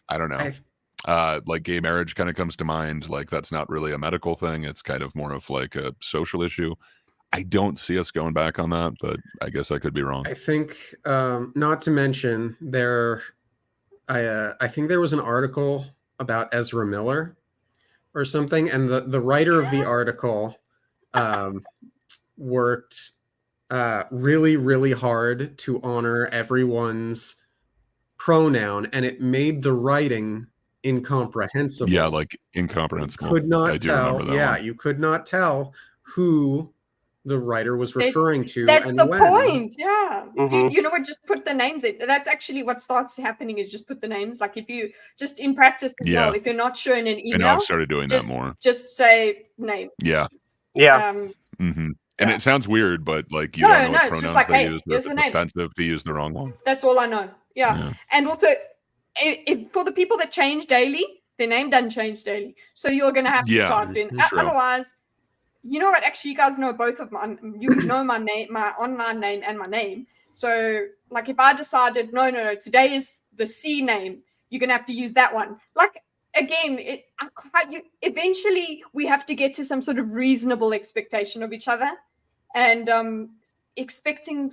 I don't know, like gay marriage kind of comes to mind. Like that's not really a medical thing. It's kind of more of like a social issue. I don't see us going back on that, but I guess I could be wrong. I think, not to mention I think there was an article about Ezra Miller or something, and the writer of the article worked really, really hard to honor everyone's pronoun, and it made the writing incomprehensible. Yeah, like incomprehensible. You could not I do tell. remember that one. You could not tell who the writer was referring to. That's and the when. point. Yeah. You know what? Just put the names in. That's actually what starts happening, is just put the names. Like if you just in practice as well, if you're not sure in an email, and now I've started doing that more. Just say name. Yeah. And it sounds weird, but like you don't know what pronouns they use. It's offensive to use the wrong one. That's all I know. Yeah. And also, if for the people that change daily, their name doesn't change daily. So you're gonna have to Yeah, start doing. true. Otherwise, you know what? Actually, you guys know both of my. You know my name, my online name, and my name. So, like, if I decided, no, today is the C name, you're gonna have to use that one. Like, again, eventually we have to get to some sort of reasonable expectation of each other, and expecting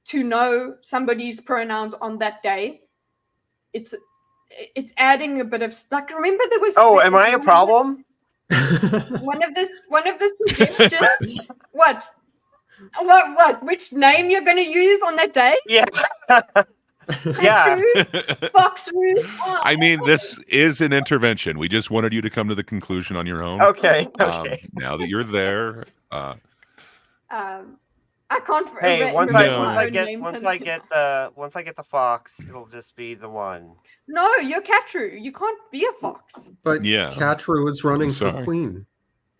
to know somebody's pronouns on that day. It's adding a bit of like. Remember there was. Oh, am I a problem? One of the suggestions. What? Which name you're going to use on that day? Yeah. Yeah. Foxroo. I mean, this is an intervention. We just wanted you to come to the conclusion on your own. Okay. Okay. Now that you're there, I can't. Hey, once remember I my own get names once and- I get the fox, it'll just be the one. No, you're Catru. You can't be a fox. But Yeah. Catru is running I'm for sorry. queen.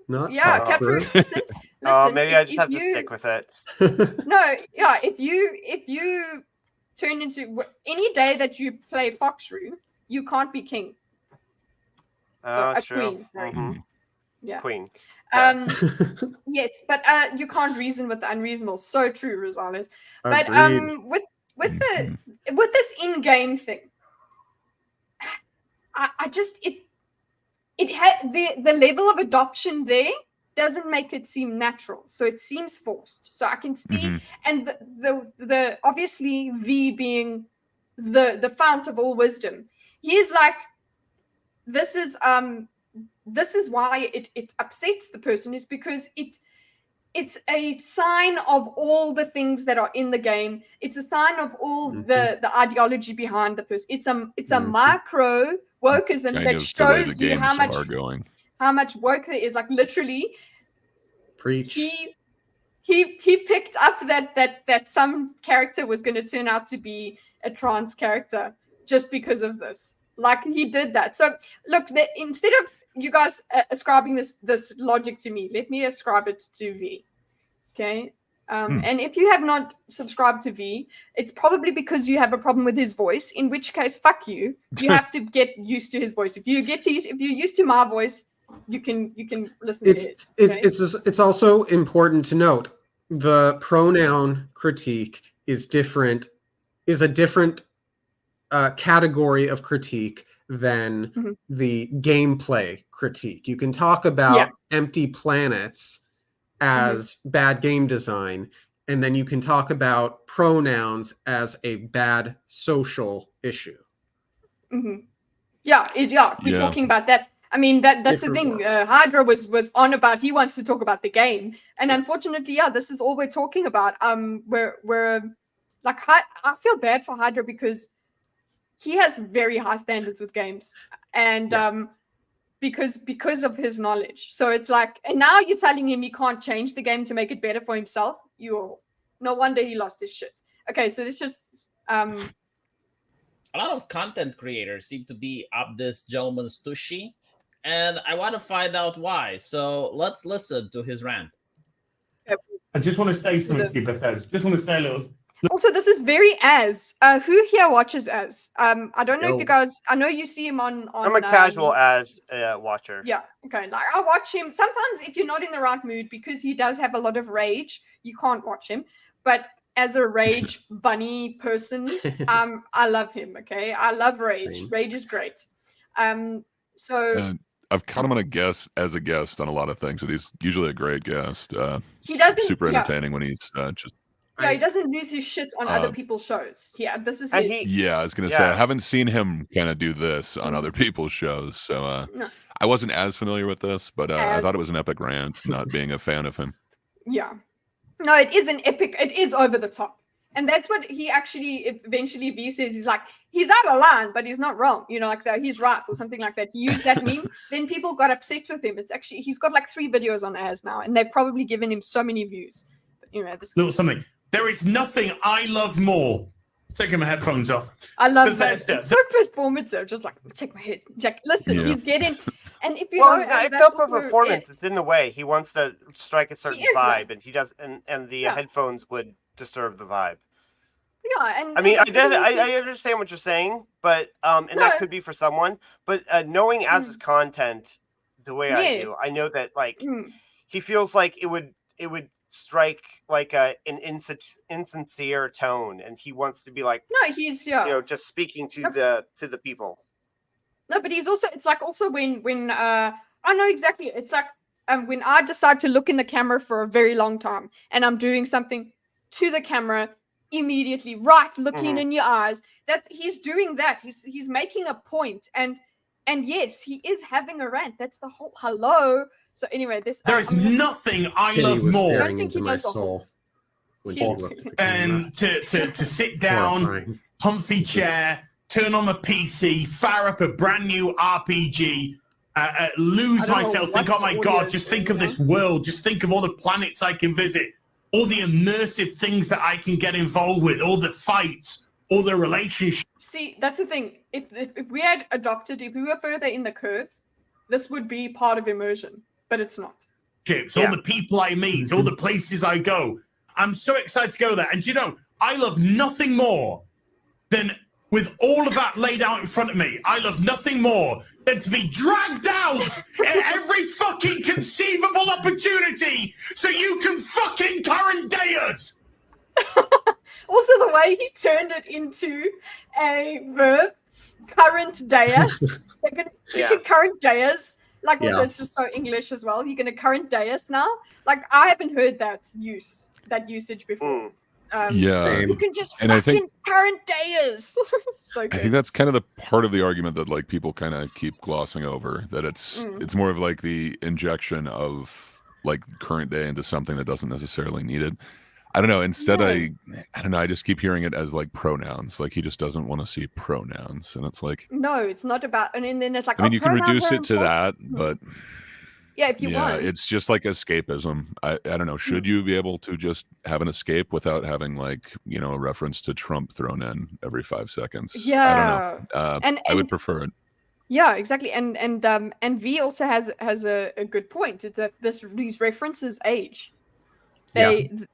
Not Yeah, Foxroo. Catru. Listen, Oh, maybe I if just have to you- stick with it. No, yeah. If you turn into any day that you play Foxroo, you can't be king. Oh, a true. queen. Sorry. Mhm. Yeah. Queen. Yes, but you can't reason with the unreasonable. So true, Rosales. But Agreed. with this in-game thing, I just it had the level of adoption there doesn't make it seem natural. So it seems forced. So I can see, and the obviously V being the fount of all wisdom, he's like, this is why it upsets the person, is because it's a sign of all the things that are in the game. It's a sign of all the ideology behind the person. It's a micro wokeism kind that of the way the shows you games how much are going. woke there is. Like, literally, Preach. he picked up that some character was going to turn out to be a trans character just because of this. Like, he did that. So look, instead of you guys ascribing this logic to me, let me ascribe it to V. Okay. And if you have not subscribed to V, it's probably because you have a problem with his voice, in which case, fuck you. You have to get used to his voice. If you're used to my voice, you can listen to his. Okay? It's also important to note the pronoun critique is a different category of critique than the gameplay critique. You can talk about empty planets as bad game design, and then you can talk about pronouns as a bad social issue. Yeah, we're talking about that. I mean, that's the thing. Hydra was on about. He wants to talk about the game, and unfortunately, this is all we're talking about. We're like, I feel bad for Hydra because he has very high standards with games, and because of his knowledge. So it's like, and now you're telling him he can't change the game to make it better for himself. No wonder he lost his shit. Okay, so it's just a lot of content creators seem to be up this gentleman's tushy, and I want to find out why. So let's listen to his rant. I just want to say something to you, Bethesda. Just want to say a little. Also, this is very Az. Who here watches Az? I don't know if you guys. I know you see him on. I'm a casual Az watcher. Yeah. Okay. Like, I watch him sometimes if you're not in the right mood, because he does have a lot of rage. You can't watch him, but as a rage bunny person, I love him. Okay, I love rage. Same. Rage is great. So I've caught him on a guest on a lot of things, and he's usually a great guest. he doesn't Super entertaining when he's just. Yeah, he doesn't lose his shit on other people's shows. Yeah, this is his. Yeah, I was gonna say I haven't seen him kind of do this on other people's shows, so I wasn't as familiar with this, but I thought it was an epic rant, not being a fan of him. Yeah, no, it is an epic. It is over the top, and that's what he actually eventually V says. He's like, he's out of line, but he's not wrong. You know, like he's right or something like that. He used that meme. Then people got upset with him. It's actually, he's got like 3 videos on Az now, and they've probably given him so many views. But, you know, this Little something. There is nothing I love more. Taking my headphones off. I love Bethesda. that. It's so performative. Just like, check my head. Jack, listen, he's getting. And if you Well, know, it's that's not for also performance. it. It's in the way he wants to strike a certain is, vibe, and he does, and the headphones would disturb the vibe. Yeah, and I mean, and I understand what you're saying, but and No. that could be for someone. But knowing as his content the way I Yes. do, I know that like Mm. he feels like it would strike like an insincere tone, and he wants to be like No, he's just speaking to Yep. the people. No, but he's also, it's like also when I know exactly, it's like when I decide to look in the camera for a very long time and I'm doing something to the camera immediately, right, looking Mhm. in your eyes, that he's doing that. He's making a point, and yes, he is having a rant. That's the whole hello. So anyway, this There is nothing I Kitty love was more staring think into he my does the whole- soul when she He's- looked at the camera. than to sit down, Horrifying. comfy chair, turn on the PC, fire up a brand new RPG, lose I don't know myself, think, what oh my the god, audio's just think doing of now. this world, just think of all the planets I can visit, all the immersive things that I can get involved with, all the fights, all the relationships. See, that's the thing. If we had adopted, if we were further in the curve, this would be part of immersion, but it's not. All the people I meet, all the places I go. I'm so excited to go there. And you know, I love nothing more than, with all of that laid out in front of me, I love nothing more than to be dragged out at every fucking conceivable opportunity so you can fucking current day us. Also, the way he turned it into a verb, current deus. You can current deus. Like, also, Yeah. it's just so English as well. You're going to current deus now. Like, I haven't heard that usage before. Yeah. You can just And I fucking think- current deus. So good. I think that's kind of the part of the argument that like people kind of keep glossing over, that it's more of like the injection of like current day into something that doesn't necessarily need it. I don't know. Instead, I don't know. I just keep hearing it as like pronouns. Like he just doesn't want to see pronouns, and it's like, No, it's not about. And then it's like, I mean, you can pronouns reduce are it to that, important. but Yeah, if you want. it's just like escapism. I don't know. Should you be able to just have an escape without having like a reference to Trump thrown in every 5 seconds? I don't know. And I would prefer it. Yeah, exactly. And V also has a good point. It's that these references age.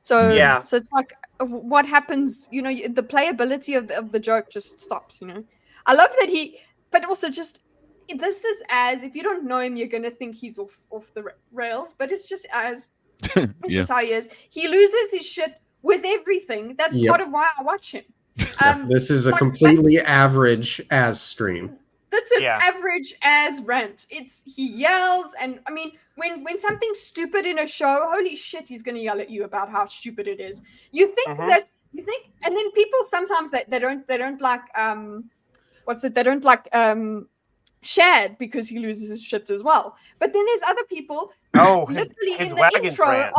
So it's like what happens, the playability of the joke just stops, I love that but also just, this is as, if you don't know him, you're gonna think he's off the rails, but it's just as it's just how he is. He loses his shit with everything. That's part of why I watch him. This is a completely average as stream. This is average as rant. He yells, and I mean, when something's stupid in a show, holy shit, he's gonna yell at you about how stupid it is. You think and then people sometimes they don't like they don't like Shad because he loses his shit as well. But then there's other people literally his in the wagons intro ran.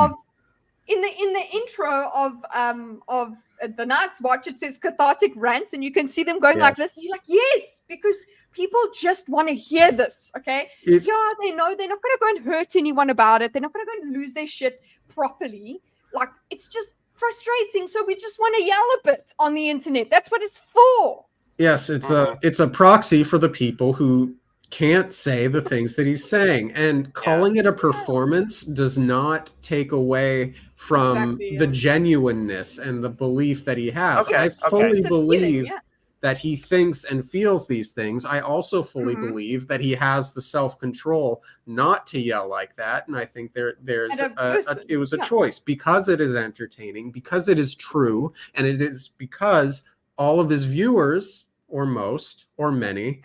of the Night's Watch, it says cathartic rants, and you can see them going like this. And you're like, yes, because people just want to hear this, okay? They know they're not going to go and hurt anyone about it. They're not going to go and lose their shit properly. Like, it's just frustrating. So we just want to yell a bit on the internet. That's what it's for. Yes, it's a proxy for the people who can't say the things that he's saying, and calling it a performance does not take away from the genuineness and the belief that he has. I fully believe that he thinks and feels these things. I also fully believe that he has the self-control not to yell like that, and I think it was a choice because it is entertaining, because it is true, and it is because all of his viewers, or most, or many,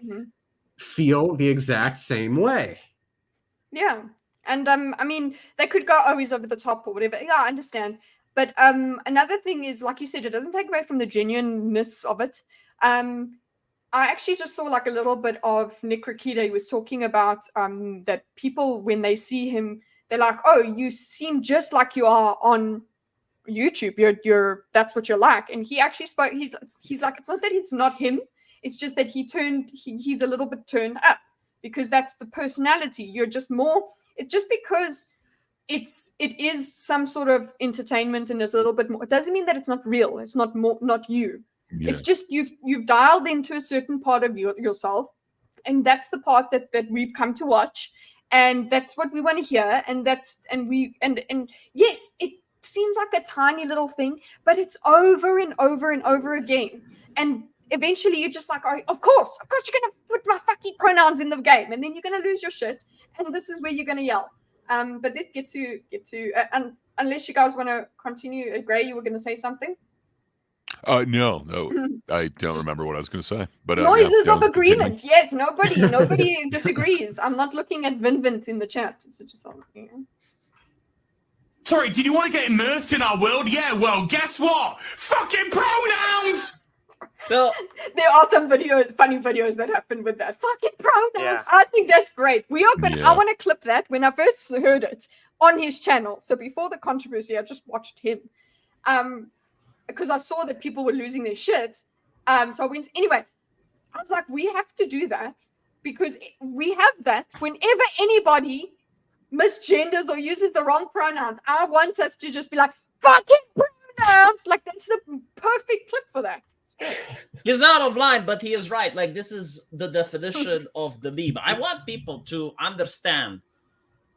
feel the exact same way. Yeah. And I mean, they could go, oh, he's over the top or whatever. Yeah, I understand. But another thing is, like you said, it doesn't take away from the genuineness of it. I actually just saw like a little bit of Nick Rakita. He was talking about that people, when they see him, they're like, oh, you seem just like you are on YouTube. You're that's what you're like. And he actually spoke, he's like, it's not that it's not him. It's just that he's a little bit turned up, because that's the personality. You're just more, it's just because it is some sort of entertainment and it's a little bit more. It doesn't mean that it's not real. It's not you. Yeah. It's just you've dialed into a certain part of yourself, and that's the part that we've come to watch, and that's what we want to hear, and yes, seems like a tiny little thing, but it's over and over and over again. And eventually you're just like, oh, of course you're going to put my fucking pronouns in the game. And then you're going to lose your shit. And this is where you're going to yell. But let's get to unless you guys want to continue. Gray, you were going to say something? No, I don't remember what I was going to say. But noises yeah, of agreement. continue. Yes, nobody disagrees. I'm not looking at Vinvint in the chat. So just Sorry, did you want to get immersed in our world? Yeah, well, guess what? Fucking pronouns! So there are some funny videos that happen with that. Fucking pronouns. Yeah. I think that's great. We are gonna. Yeah. I want to clip that when I first heard it on his channel. So before the controversy, I just watched him, because I saw that people were losing their shit. So I went anyway. I was like, we have to do that because we have that whenever anybody misgenders or uses the wrong pronouns. I want us to just be like, fucking pronouns. Like, that's the perfect clip for that. he's out of line, but he is right. Like, this is the definition of the meme. I want people to understand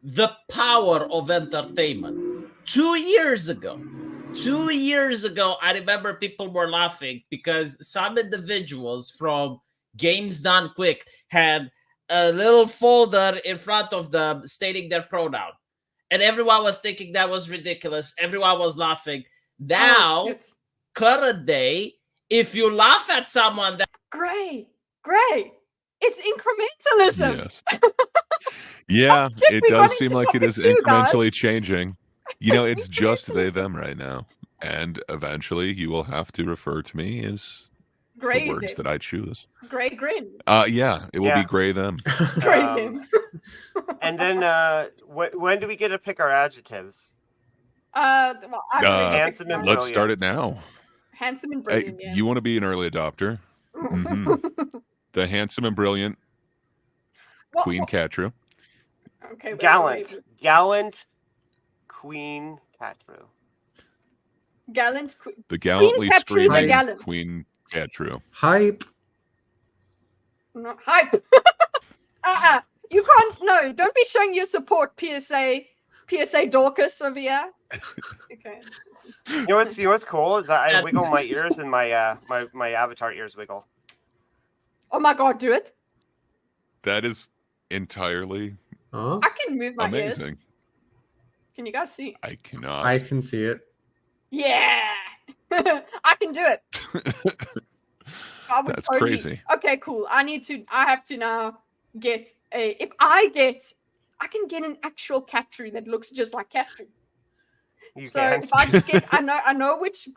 the power of entertainment. 2 years ago, I remember people were laughing because some individuals from Games Done Quick had a little folder in front of them stating their pronoun. And everyone was thinking that was ridiculous. Everyone was laughing. Now, current day, if you laugh at someone that... Great. It's incrementalism. Yes. Yeah, it does seem like it is incrementally changing. You know, it's just they, them right now. And eventually you will have to refer to me as Gray the words them. that I choose. Gray grin. Yeah, it will be gray them. Gray them. And then when do we get to pick our adjectives? Well, handsome and let's start it now. Handsome and brilliant. Yeah. You want to be an early adopter? Mm-hmm. The handsome and brilliant Queen Catru. Okay. Gallant Queen Catru. Gallant The gallantly Queen screaming Queen Catru. Hype. No, hype. You can't. No, don't be showing your support, PSA Dorcas over here. Okay. You know what's cool is that I wiggle my ears and my my avatar ears wiggle. Oh my god, do it. That is entirely I can move my amazing. ears. Can you guys see? I cannot. I can see it. Yeah. I can do it. So I would That's totally... crazy. Okay, cool. I have to now get I can get an actual Catru that looks just like Catru. So if I just get, I know which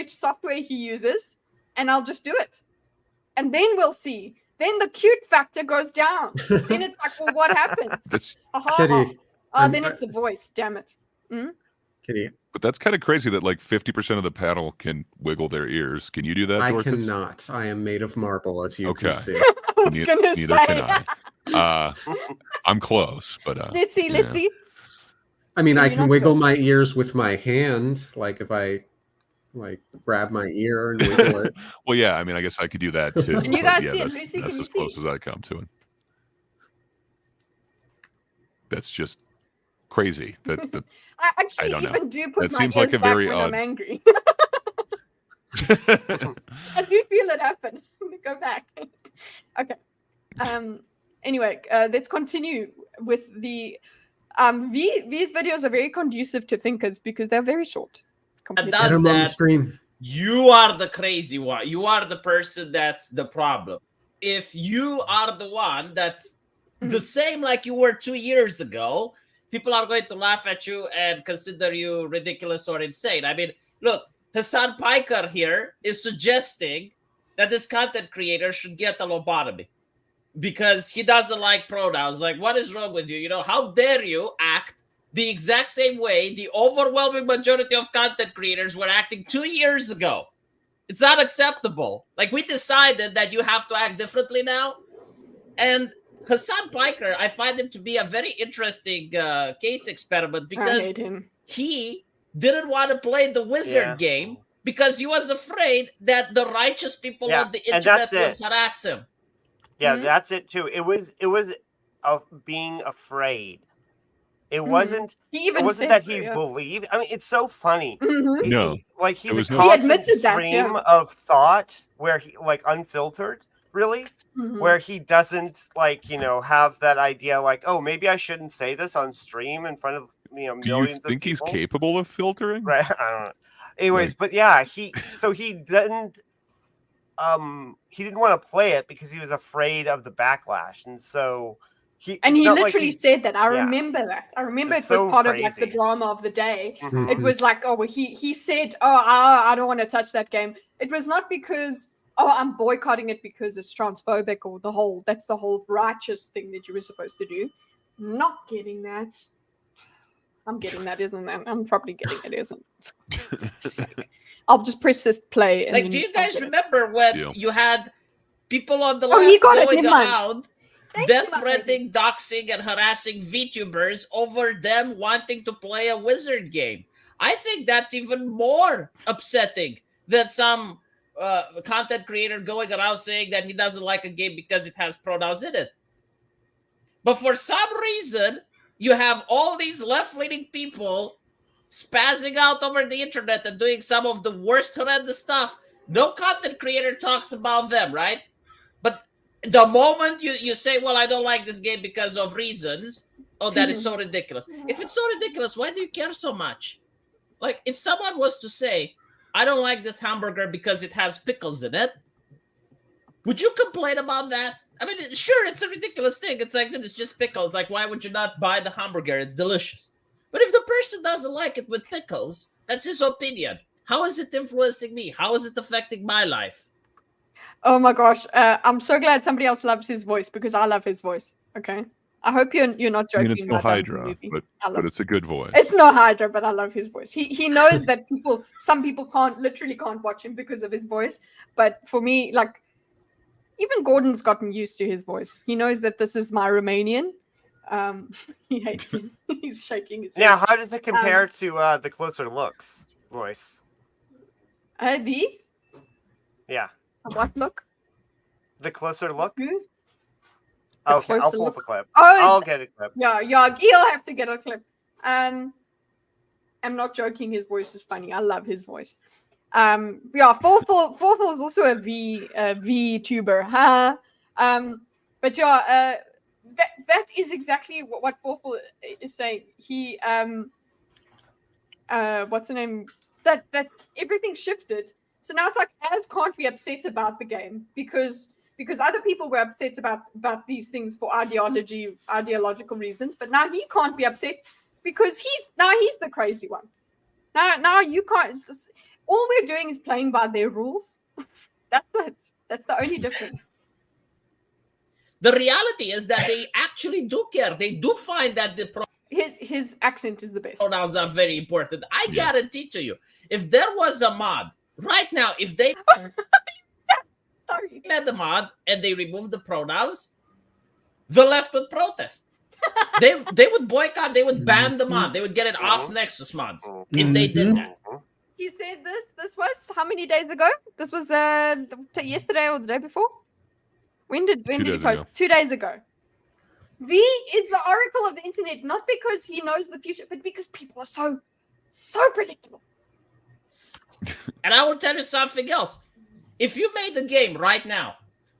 software he uses, and I'll just do it, and then we'll see. Then the cute factor goes down. Then it's like, well, what happened? Kitty, then it's the voice. Damn it. Kitty. But that's kind of crazy that like 50% of the panel can wiggle their ears. Can you do that, I Dorcas? cannot. I am made of marble, as you can see. I was gonna Neither say. can I. I'm close, but Let's see. I mean, I You're can not wiggle close. my ears with my hand, like if I grab my ear and wiggle it. Well, yeah. I mean, I guess I could do that too. Can you but guys yeah, see it? that's, Lucy, that's can you as close see? as I come to it. That's just crazy. That I actually don't know. even do put That my seems ears like a back very when odd. I'm angry. I do feel it happen. Go back. Okay. Anyway, let's continue with the these videos are very conducive to thinkers because they're very short. And Get does 'em on the that, stream. you are the crazy one. You are the person that's the problem. If you are the one that's the same like you were 2 years ago, people are going to laugh at you and consider you ridiculous or insane. I mean, look, Hassan Piker here is suggesting that this content creator should get a lobotomy because he doesn't like pronouns. Like, what is wrong with you? You know, how dare you act the exact same way the overwhelming majority of content creators were acting 2 years ago? It's not acceptable. Like, we decided that you have to act differently now. And Hassan Piker, I find him to be a very interesting case experiment because he didn't want to play the wizard game because he was afraid that the righteous people on the internet would harass him. Yeah, that's it too. It was being afraid. It wasn't. He even It wasn't said that so, he yeah. believed. I mean, it's so funny. Mhm. No, Like he's there a was no- He constant admitted that, stream yeah. of thought where he like unfiltered, really, Mhm. where he doesn't like have that idea like, oh, maybe I shouldn't say this on stream in front of Do you millions of think he's people. capable of filtering? Right? I don't know. Anyways, Like- but yeah, he didn't want to play it because he was afraid of the backlash, and so And it's he not like literally said that. I yeah. remember that. I remember It's it was so part of like the crazy. drama of the day. Mhm. It was like, oh, well, he said, oh, I don't want to touch that game. It was not because, oh, I'm boycotting it because it's transphobic or that's the whole righteous thing that you were supposed to do. Not getting that. I'm getting that, isn't it? I'm probably getting it, isn't it? Sick. I'll just press this play. And Like, then do you I'll guys get it. remember when Deal. you had people on the Oh, he left got it, going never mind. around Thank death you, my threatening, doxing, and harassing VTubers over them wanting to play a wizard game? I think that's even more upsetting than some content creator going around saying that he doesn't like a game because it has pronouns in it. But for some reason, you have all these left-leaning people spazzing out over the internet and doing some of the worst horrendous stuff. No content creator talks about them, right? But the moment you say, well, I don't like this game because of reasons, oh, that is so ridiculous. If it's so ridiculous, why do you care so much? Like, if someone was to say, I don't like this hamburger because it has pickles in it, would you complain about that? I mean, sure, it's a ridiculous thing. It's like, it's just pickles. Like, why would you not buy the hamburger? It's delicious. But if the person doesn't like it with pickles, that's his opinion. How is it influencing me? How is it affecting my life? Oh my gosh. I'm so glad somebody else loves his voice because I love his voice. Okay. I hope you're not I joking. mean, it's no my Duncan Hydra, movie. but I love it's a good voice. It's no Hydra, but I love his voice. He knows that some people literally can't watch him because of his voice. But for me, like, even Gordon's gotten used to his voice. He knows that this is my Romanian. He hates him. He's shaking his head. Now, how does it compare to the Closer Looks voice? The Yeah, what look? the Closer Look. Who? Okay, I'll Closer pull up Look? a clip. Oh, I'll get a clip. Yeah, he'll have to get a clip. I'm not joking. His voice is funny. I love his voice. Yeah, Forful is also a VTuber. Huh? But yeah, that is exactly what Forful is saying. He what's the name? That everything shifted. So now it's like Az can't be upset about the game because other people were upset about these things for ideological reasons, but now he can't be upset because he's the crazy one. Now you can't. All we're doing is playing by their rules. That's it. That's the only difference. The reality is that they actually do care. They do find that the his accent is the best. Pronouns are very important. I guarantee to you, if there was a mod right now, if they made the mod and they removed the pronouns, the left would protest. They would boycott. They would ban the mod. They would get it off Nexus mods if they did that. He said this was how many days ago? This was yesterday or the day before? When did he post? 2 days ago. V is the oracle of the internet, not because he knows the future, but because people are so predictable. And I will tell you something else. If you made the game right now,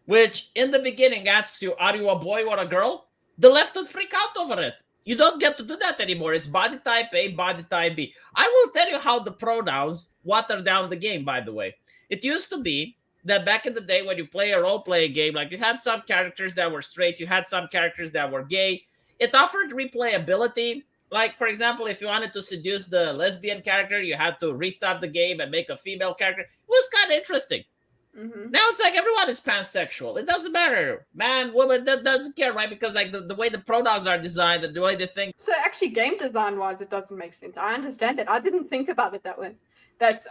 which in the beginning asks you, are you a boy or a girl? The left would freak out over it. You don't get to do that anymore. It's body type A, body type B. I will tell you how the pronouns water down the game, by the way. It used to be that back in the day when you play a role-playing game, like you had some characters that were straight, you had some characters that were gay. It offered replayability. Like, for example, if you wanted to seduce the lesbian character, you had to restart the game and make a female character. It was kind of interesting. Mm-hmm. Now it's like everyone is pansexual. It doesn't matter. Man, woman, that doesn't care, right? Because like the way the pronouns are designed and the way they think. So actually game design wise, it doesn't make sense. I understand that. I didn't think about it that way. That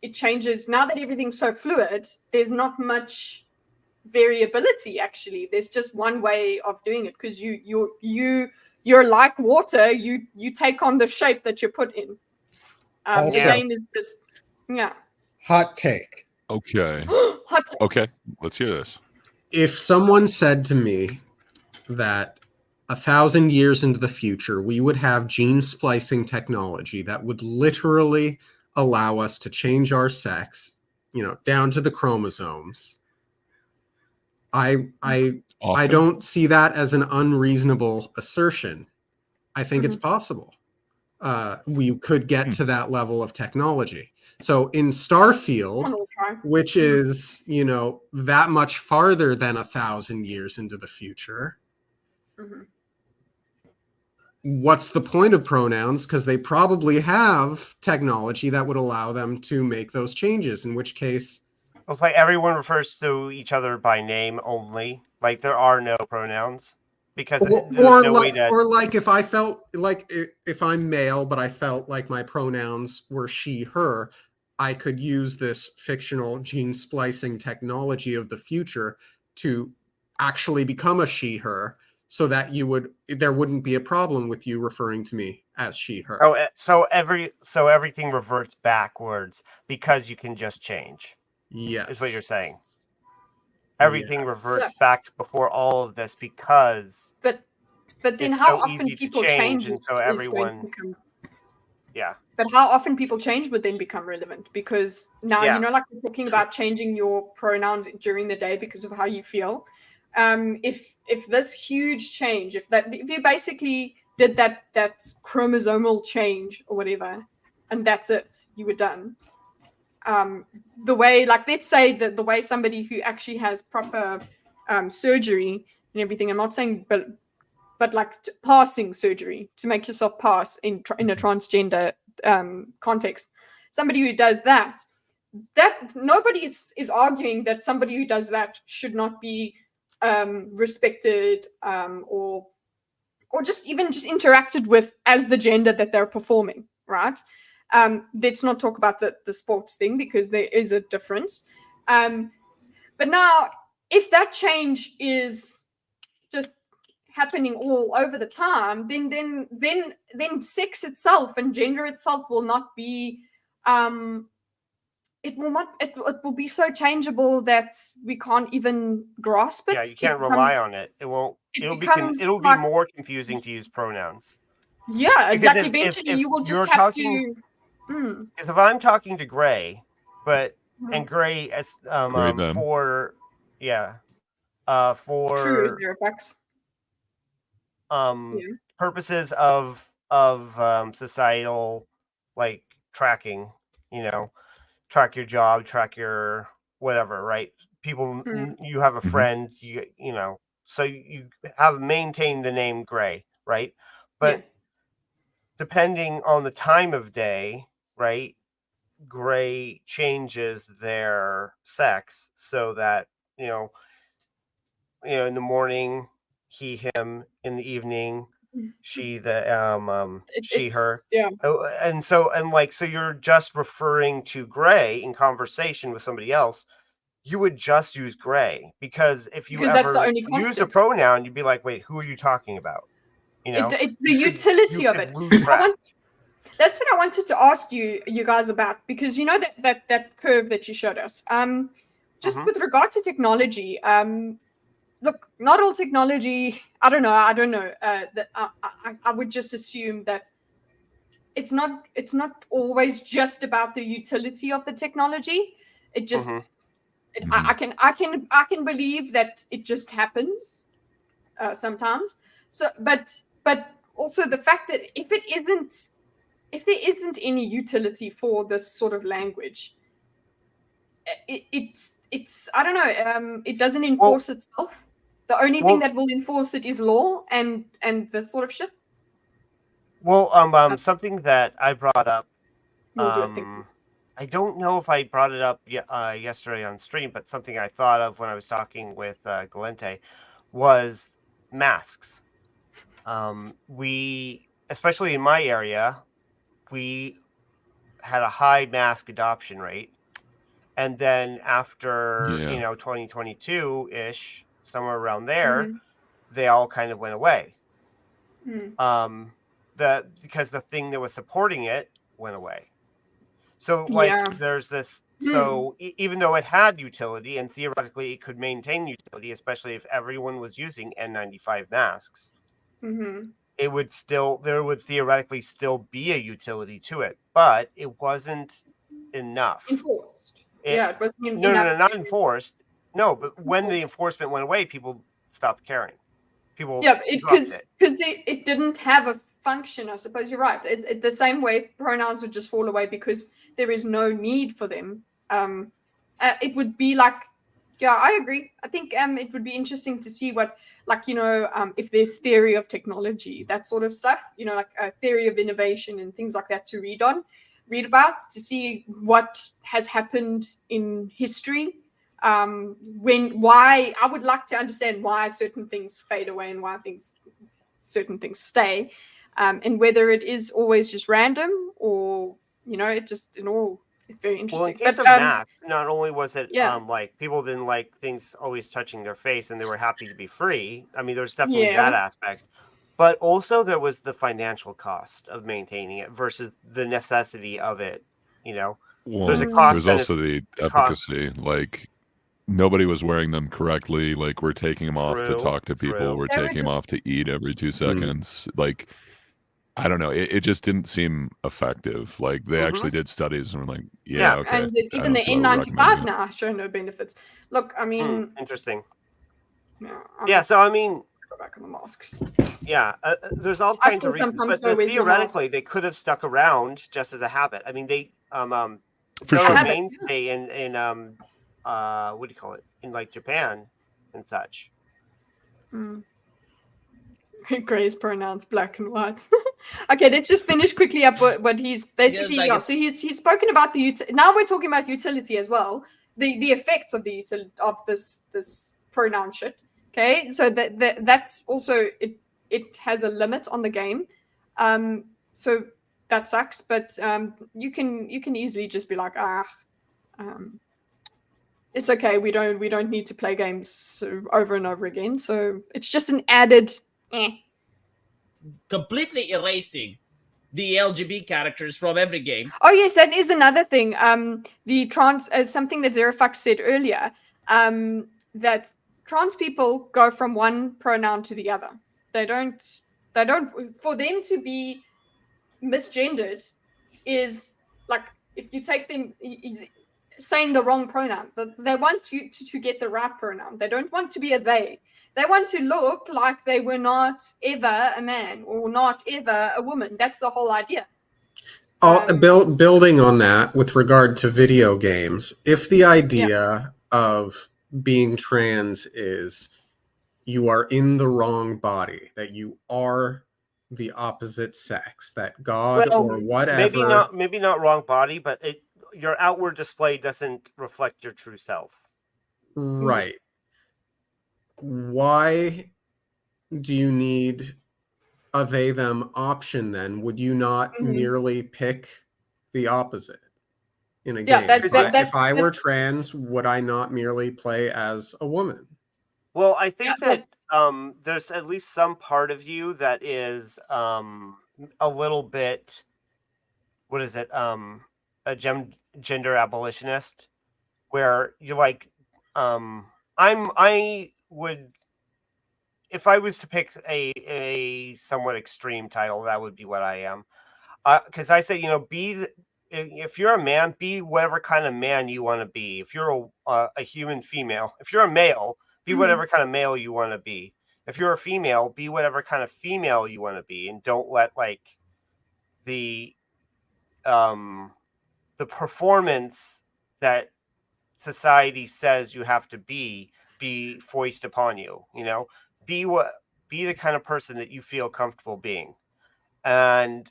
it changes now that everything's so fluid, there's not much variability actually. There's just one way of doing it because you're like water, you take on the shape that you put in. The game is just Hot take. Okay. Hot take. Okay. Let's hear this. If someone said to me that 1,000 years into the future, we would have gene splicing technology that would literally allow us to change our sex, down to the chromosomes. I Often. don't see that as an unreasonable assertion. I think it's possible. We could get to that level of technology. So in Starfield, which is, that much farther than 1,000 years into the future, what's the point of pronouns? Because they probably have technology that would allow them to make those changes, in which case... It's like everyone refers to each other by name only. Like there are no pronouns. Because there's no way to... Or like if I felt like if I'm male, but I felt like my pronouns were she, her, I could use this fictional gene splicing technology of the future to actually become a she, her, so that there wouldn't be a problem with you referring to me as she, her. Oh, so everything reverts backwards because you can just change. Yes. Is what you're saying. Everything reverts back to before all of this because but then it's how so often easy people to change, and is so going to everyone become... Yeah. But how often people change would then become relevant, because now like we're talking about changing your pronouns during the day because of how you feel. If this huge change, if you basically did that chromosomal change or whatever, and that's it, you were done. The way, like, let's say that the way somebody who actually has proper surgery and everything, I'm not saying, but like passing surgery to make yourself pass in a transgender context, somebody who does that nobody is arguing that somebody who does that should not be respected or just interacted with as the gender that they're performing, right? Let's not talk about the sports thing because there is a difference. But now, if that change is just happening all over the time, then sex itself and gender itself will not be it will be so changeable that we can't even grasp it. Yeah, you can't rely on it. It won't. It'll be more confusing to use pronouns. Yeah, because like eventually if you will you're just have talking, to. Because if I'm talking to Gray, and Gray as Gray them. for True is their effects. Purposes of societal like tracking, track your job, track your whatever, right? People, you have a friend, so you have maintained the name Gray, right? But depending on the time of day, right, Gray changes their sex so that, in the morning, he, him, in the evening, she, the she, her. Yeah. So you're just referring to Gray in conversation with somebody else. You would just use Gray because if you that's the ever only used a constant. pronoun, you'd be like, wait, who are you talking about? The utility of it. That's what I wanted to ask you guys about, because that curve that you showed us. Just with regard to technology, look, not all technology. I don't know. That I would just assume that it's not always just about the utility of the technology. It just I can believe that it just happens sometimes. So, but also the fact that if there isn't any utility for this sort of language, it's I don't know. It doesn't enforce itself. The only thing that will enforce it is law and this sort of shit. Well, something that I brought up. I don't know if I brought it up yesterday on stream, but something I thought of when I was talking with Galente was masks. We, especially in my area, we had a high mask adoption rate. And then after, 2022-ish, somewhere around there, they all kind of went away. Because the thing that was supporting it went away. So, there's this... So, even though it had utility, and theoretically it could maintain utility, especially if everyone was using N95 masks, Mm-hmm. there would theoretically still be a utility to it, but it wasn't enough. Enforced. It, Yeah, it wasn't no, enough. not enforced. No, but when the Enforced. enforcement went away, people stopped caring. People Yeah, dropped it. because it didn't have a function. I suppose you're right. The same way pronouns would just fall away because there is no need for them. It would be like, yeah, I agree. I think it would be interesting to see what, like, if there's theory of technology, that sort of stuff, like a theory of innovation and things like that to read about, to see what has happened in history. Why I would like to understand why certain things fade away and why certain things stay, and whether it is always just random or it's very interesting. Well, in case of masks, not only was it yeah. like people didn't like things always touching their face and they were happy to be free. I mean, there's definitely Yeah. that aspect. But also there was the financial cost of maintaining it versus the necessity of it, Well, There's a cost there's also the efficacy. Like, nobody was wearing them correctly. Like, we're taking them off to True, talk to people. true. We're They were taking them just- off to eat every 2 seconds. Like, I don't know. It just didn't seem effective. Like, they actually did studies and were like, yeah, Yeah, okay. And there's I even don't the feel like we're N95 recommending it. now show no benefits. Look, I mean, Interesting. yeah, Yeah, so I mean, go back on the masks. yeah, there's all I kinds still of reasons, sometimes but go, "Where's my theoretically they could have stuck around just as a habit. I mean, they For they're sure. a mainstay in what do you call it, in like Japan and such. Gray's pronouns black and white. Okay, let's just finish quickly up what he's basically. like Yeah, it's- so he's spoken about the now we're talking about utility as well. The effects of the utility of this pronoun shit. Okay, so that's also it has a limit on the game. So that sucks, but you can easily just be like, it's okay. We don't need to play games over and over again. So it's just an added. Completely erasing the LGB characters from every game. Oh yes, that is another thing. The trans, something that Zerafux said earlier, that trans people go from one pronoun to the other. They don't. For them to be misgendered is like if you take them saying the wrong pronoun. They want you to get the right pronoun. They don't want to be a they. They want to look like they were not ever a man or not ever a woman. That's the whole idea. Building on that with regard to video games, if the idea of being trans is you are in the wrong body, that you are the opposite sex, that God or whatever. Maybe not wrong body, but your outward display doesn't reflect your true self. Right. Why do you need a they them option then? Would you not merely pick the opposite in a game? If I were trans, would I not merely play as a woman? Well, I think that there's at least some part of you that is a little bit, what is it, a gender abolitionist, where you're like, I would, if I was to pick a somewhat extreme title, that would be what I am. Because I say, if you're a man, be whatever kind of man you want to be. If you're a human female, if you're a male, be whatever kind of male you want to be. If you're a female, be whatever kind of female you want to be, and don't let like the performance that society says you have to be foisted upon you. Be the kind of person that you feel comfortable being, and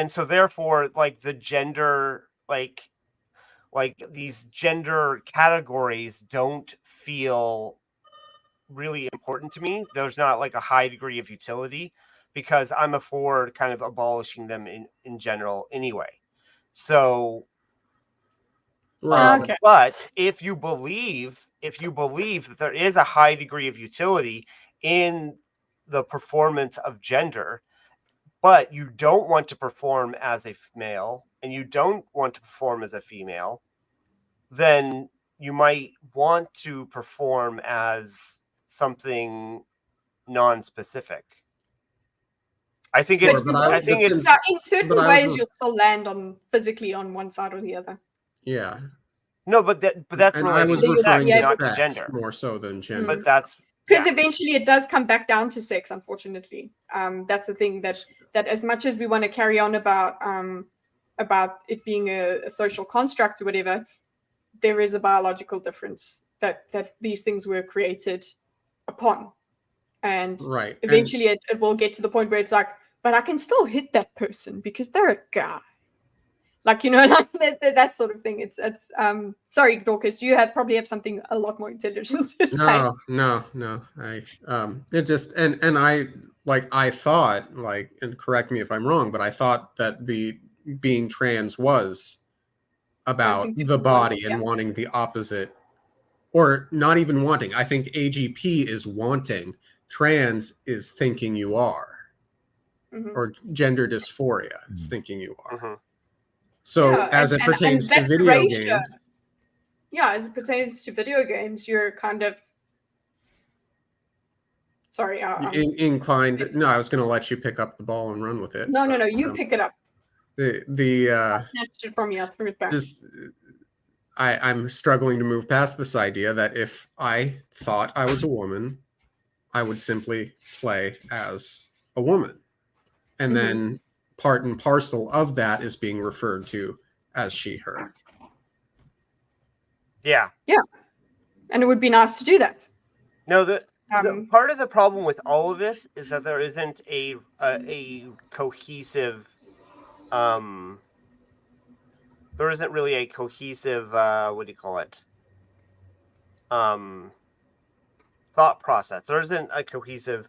so therefore, like the gender, like these gender categories don't feel really important to me. There's not like a high degree of utility because I'm for kind of abolishing them in general anyway. So, but if you believe that there is a high degree of utility in the performance of gender, but you don't want to perform as a male and you don't want to perform as a female, then you might want to perform as something non-specific. I think Sure, it's. but I think it's. in certain but I ways was- you'll still land on physically on one side or the other. Yeah. No, but that's And I related was to referring sex, yeah, to not to sex gender. more so than gender. But that's Because yeah. eventually it does come back down to sex, unfortunately. That's the thing that as much as we want to carry on about it being a social construct or whatever, there is a biological difference that these things were created upon. And Right. And eventually it will get to the point where it's like, but I can still hit that person because they're a guy. Like, like that sort of thing. It's sorry, Dorcas, you probably have something a lot more intelligent to say. No. It just and I thought, and correct me if I'm wrong, but I thought that the being trans was about Wanting to the be body one, and yeah. wanting the opposite, or not even wanting. I think AGP is wanting. Trans is thinking you are, or gender dysphoria is thinking you are. Mhm. So Yeah, as it pertains to that's the video ratio. games, Yeah, as it pertains to video games, you're kind of sorry. inclined. No, I was going to let you pick up the ball and run with it. No, but, you pick it up. The Snatched it from you. I threw it back. just I'm struggling to move past this idea that if I thought I was a woman, I would simply play as a woman, and then part and parcel of that is being referred to as she, her. Yeah. And it would be nice to do that. No, the part of the problem with all of this is that there isn't a cohesive. There isn't really a cohesive. What do you call it? Thought process. There isn't a cohesive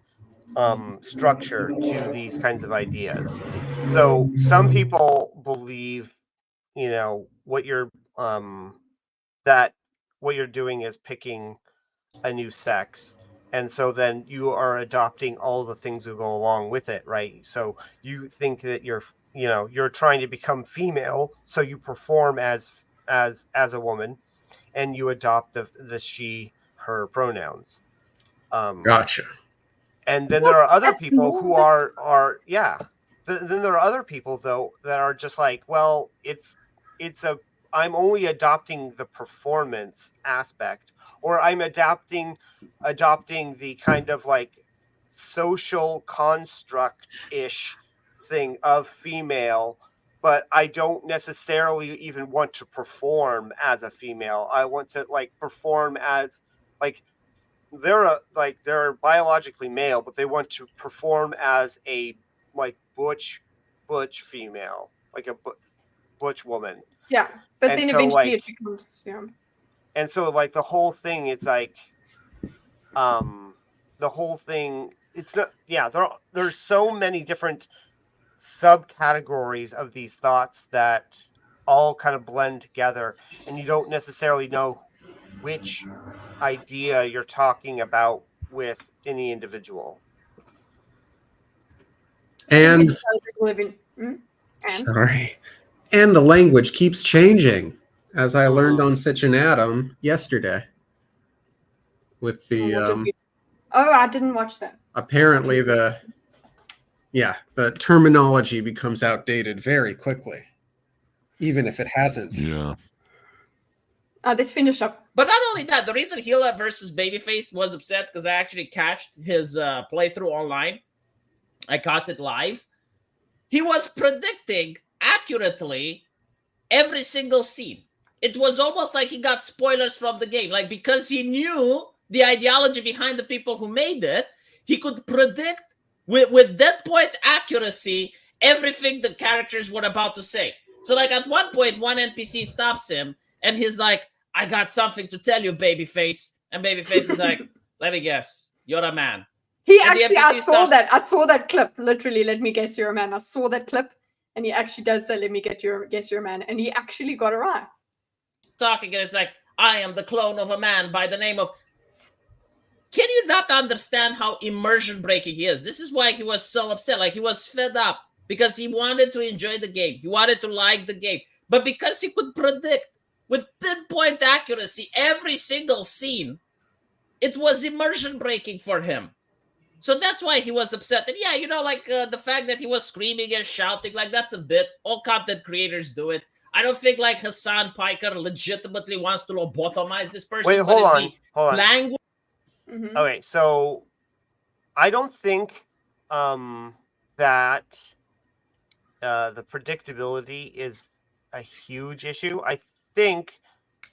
structure to these kinds of ideas. So some people believe, what you're that what you're doing is picking a new sex, and so then you are adopting all the things that go along with it, right? So you think that you're trying to become female, so you perform as a woman, and you adopt the she her pronouns. Gotcha. And then there are other That's people more- who that's- are yeah. Then there are other people though that are just like, well, I'm only adopting the performance aspect, or I'm adopting the kind of like social construct-ish thing of female, but I don't necessarily even want to perform as a female. I want to like perform as like they're biologically male, but they want to perform as a like butch female, like a butch woman. Yeah, but And then so, eventually like- it becomes And so like the whole thing, it's like the whole thing, it's not there's so many different subcategories of these thoughts that all kind of blend together, and you don't necessarily know which idea you're talking about with any individual. And living. And sorry, and the language keeps changing, as I learned on Such an Atom yesterday. With the I didn't watch that. apparently the terminology becomes outdated very quickly, even if it hasn't. Yeah. Let's finish up. But not only that, the reason Hila versus Babyface was upset because I actually catched his playthrough online. I caught it live. He was predicting accurately every single scene. It was almost like he got spoilers from the game. Like, because he knew the ideology behind the people who made it, he could predict with dead point accuracy everything the characters were about to say. So, like, at one point, one NPC stops him, and he's like, I got something to tell you, Babyface. And Babyface is like, let me guess, you're a man. He And the actually, NPC starts- I saw that clip. Literally, let me guess you're a man. I saw that clip, and he actually does say, let me guess you're a man. And he actually got it right. Talking, and it's like, I am the clone of a man by the name of... Can you not understand how immersion breaking he is? This is why he was so upset. Like, he was fed up because he wanted to enjoy the game. He wanted to like the game. But because he could predict with pinpoint accuracy every single scene, it was immersion breaking for him. So that's why he was upset. And yeah, like the fact that he was screaming and shouting, like that's a bit. All content creators do it. I don't think like Hassan Piker legitimately wants to lobotomize this person. Wait, hold on. Language. Okay, so I don't think that the predictability is a huge issue. I think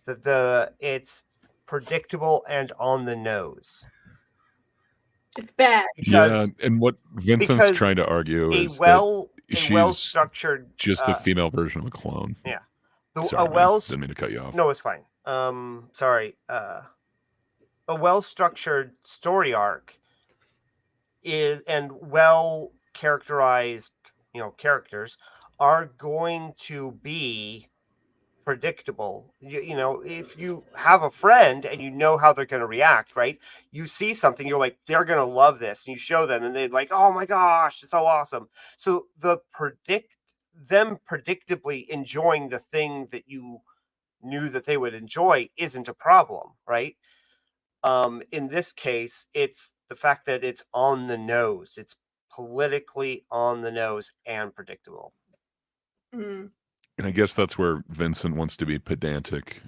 that it's predictable and on the nose. It's bad. Yeah, and what Vincent's trying to argue is that she's well-structured, just a female version of a clone. Yeah. Sorry, man. Didn't mean to cut you off. No, it's fine. Sorry. A well-structured story arc and well-characterized, characters are going to be predictable. If you have a friend and you know how they're going to react, right? You see something, you're like, they're going to love this, and you show them, and they're like, oh my gosh, it's so awesome. So them predictably enjoying the thing that you knew that they would enjoy isn't a problem, right? In this case, it's the fact that it's on the nose. It's politically on the nose and predictable. Mm. And I guess that's where Vincent wants to be pedantic.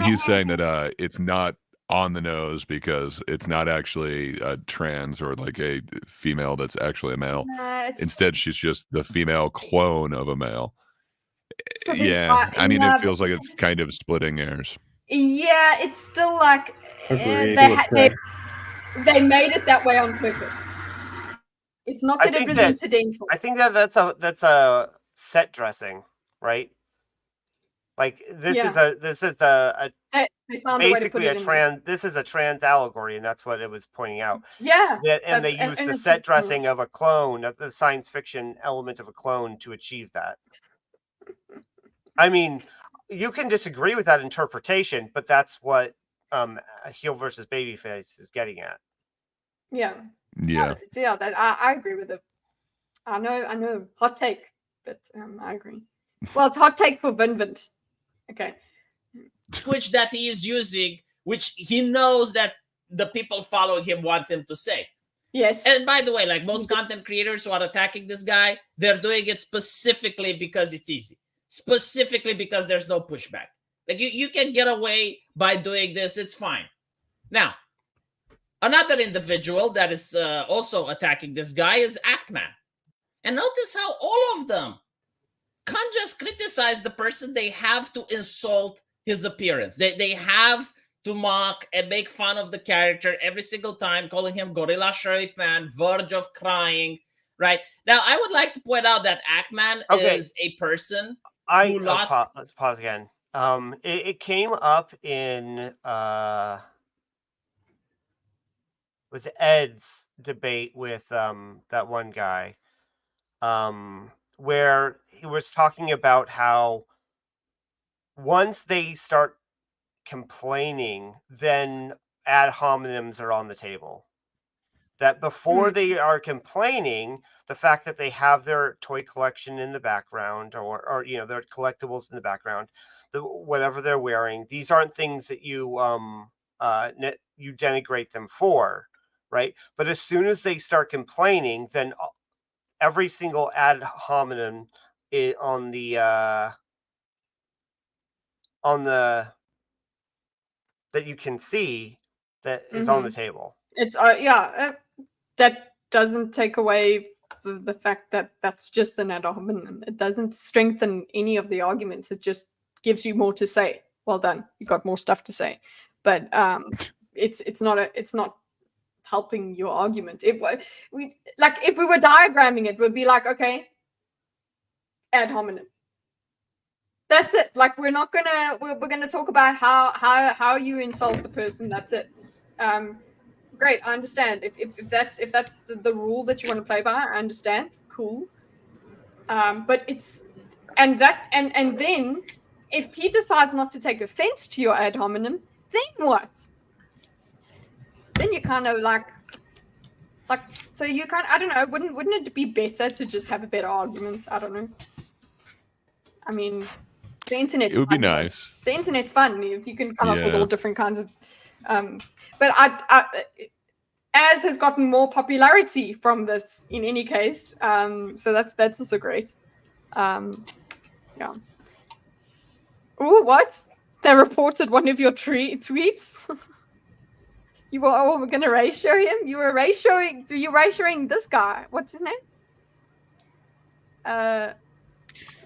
He's saying that it's not on the nose because it's not actually a trans or like a female that's actually a male. Instead, she's just the female clone of a male. Yeah, I mean, it feels like it's kind of splitting hairs. Yeah, it's still like they made it that way on purpose. It's not that it was incidental. I think that's a set dressing, right? Like this is basically a trans. This is a trans allegory, and that's what it was pointing out. Yeah, and they used the set dressing of a clone, the science fiction element of a clone, to achieve that. I mean, you can disagree with that interpretation, but that's what a heel versus babyface is getting at. Yeah. Yeah. That I agree with it. I know. Hot take, but I agree. Well, it's hot take for Vinvint. Okay. Which that he is using, which he knows that the people following him want him to say. Yes. And by the way, like most content creators who are attacking this guy, they're doing it specifically because it's easy. Specifically because there's no pushback. Like you can get away by doing this, it's fine. Now, another individual that is also attacking this guy is Actman. And notice how all of them can't just criticize the person, they have to insult his appearance. They have to mock and make fun of the character every single time, calling him Gorilla Sharif Man, verge of crying, right? Now, I would like to point out that Actman is a person who lost... Let's pause again. It came up in... was Ed's debate with that one guy, where he was talking about how once they start complaining, then ad hominems are on the table. That before they are complaining, the fact that they have their toy collection in the background, or their collectibles in the background, whatever they're wearing, these aren't things that you you denigrate them for, right? But as soon as they start complaining, then every single ad hominem on the that you can see that is on the table. It's that doesn't take away the fact that that's just an ad hominem. It doesn't strengthen any of the arguments. It just gives you more to say. Well done, you got more stuff to say. But it's not helping your argument. If we were diagramming it, we'd be like, okay, ad hominem. That's it. Like we're gonna talk about how you insult the person. That's it. Great, I understand. If that's the rule that you want to play by, I understand. Cool. But it's and then if he decides not to take offense to your ad hominem, then what? Then you kind of like so you kind, I don't know, wouldn't it be better to just have a better argument? I don't know. I mean, the internet. It would be nice. The internet's fun. You can come up with all different kinds of but Az has gotten more popularity from this in any case. So that's also great. Yeah. Oh, what? They reported one of your tweets. You were all gonna ratio him? You were ratioing? Do you ratioing this guy? What's his name?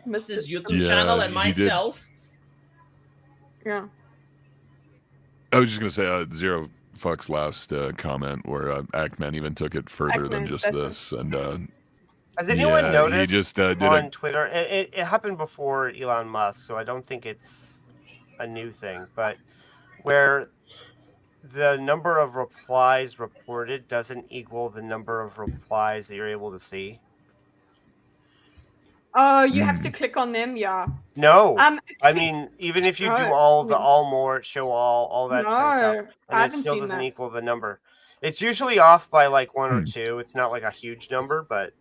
Missed his Mr. YouTube channel and he did. myself. Yeah. I was just gonna say Zero Fuck's last comment where Ackman even took it further than Ackman, just that's this, and Has anyone yeah, noticed he just did on Twitter? It happened before Elon Musk, so I don't think it's a new thing. But where the number of replies reported doesn't equal the number of replies that you're able to see. Oh, you have to click on them, yeah. No, I actually- mean, even if you do No, all I the mean- all more, show all that kind of No, stuff, I and it haven't still seen doesn't that. equal the number. It's usually off by like one or two. It's not like a huge number, but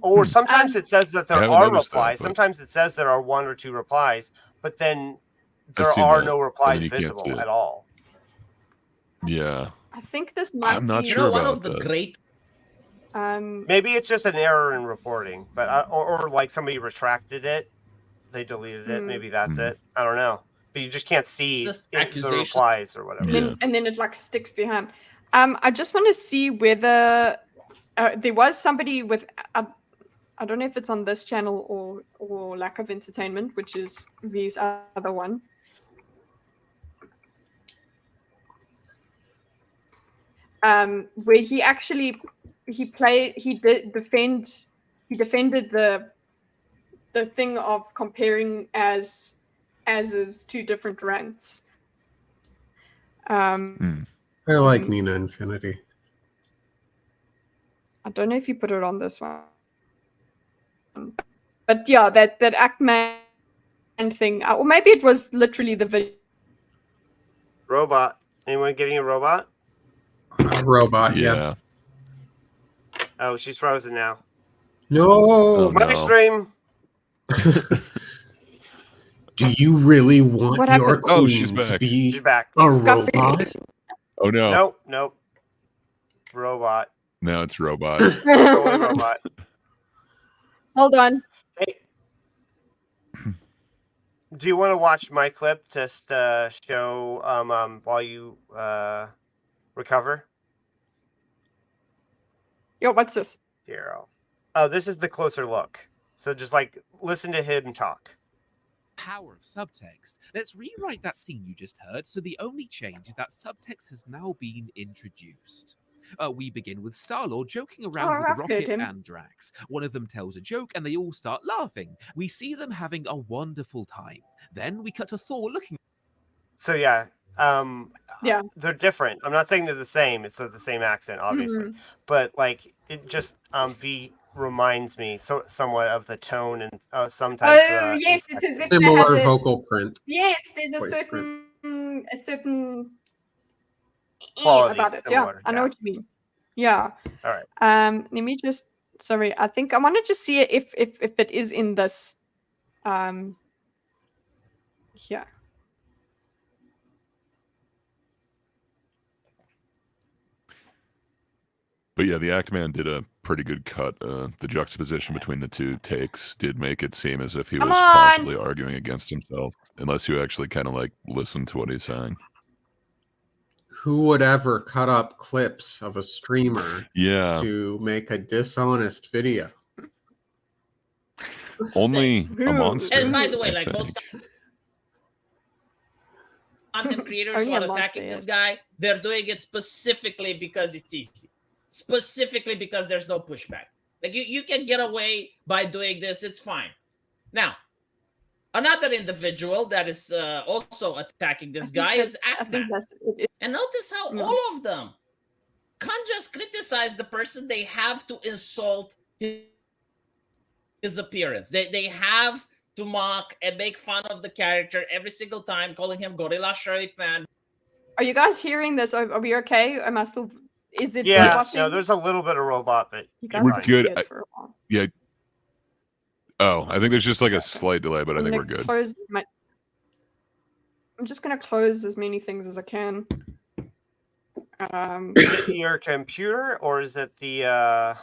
or sometimes it says that I there haven't are noticed that, replies. but- Sometimes it says there are 1 or 2 replies, but then I've there seen are that, no and replies then you can't see visible it. at all. Yeah, I think this might I'm not be... sure one about of the that. great Maybe it's just an error in reporting, but or like somebody retracted it, they deleted it. Maybe that's it. I don't know, but you just can't see Just the accusation. replies or whatever. And then it like sticks behind. I just want to see whether there was somebody with... I don't know if it's on this channel or Lack of Entertainment, which is V's other one. Where he actually defended the thing of comparing as two different rants. I like Nina Infinity. I don't know if you put it on this one, but yeah, that Ackman thing, or maybe it was literally the video. Robot. Anyone getting a robot? Robot, yeah. Oh, she's frozen now. No. Oh, My no. stream. Do you really want What your happened? queen Oh, she's to back. be She's back. a Disgusting. robot? Oh no, Nope. Robot. now it's robot. Totally robot. Hold on. Hey. Do you want to watch my clip just show while you recover? Yo, what's this? Here, oh, this is the closer look. So just like listen to him talk. Power of subtext. Let's rewrite that scene you just heard. So the only change is that subtext has now been introduced. We begin with Star-Lord joking around with I've heard Rocket him. and Drax. One of them tells a joke and they all start laughing. We see them having a wonderful time. Then we cut to Thor looking. So yeah, Yeah. they're different. I'm not saying they're the same. It's the same accent, obviously, but like it just V reminds me somewhat of the tone and sometimes. Oh yes, it is. If Similar they have vocal print. Yes, there's a Voice certain Quality, about it. similar, I know yeah. what you mean. Yeah. All right. Let me just. Sorry, I think I want to just see if it is in this. Here. But yeah, the Act-Man did a pretty good cut. The juxtaposition between the two takes did make it seem as if he was Come on! possibly arguing against himself, unless you actually kind of like listen to what he's saying. Who would ever cut up clips of a streamer Yeah, to make a dishonest video? only a Who? monster. And by the way, I like think. most content creators Only who are a monster, attacking this yes. guy, they're doing it specifically because it's easy. Specifically because there's no pushback. Like you can get away by doing this, it's fine. Now, another individual that is also attacking this guy is I think Ackman. that's it. And notice how all of them can't just criticize the person, they have to insult his appearance. They have to mock and make fun of the character every single time, calling him Gorilla Sharif Man. Are you guys hearing this? Are we okay? Am I still? Is it? Yeah. roboting? No, there's a little bit of robot, but You guys We're disappeared good. for a while. Yeah. Oh, I think there's just like a slight delay, but I I'm think gonna we're good. close I'm just gonna close as many things as I can. Is it your computer or is it the?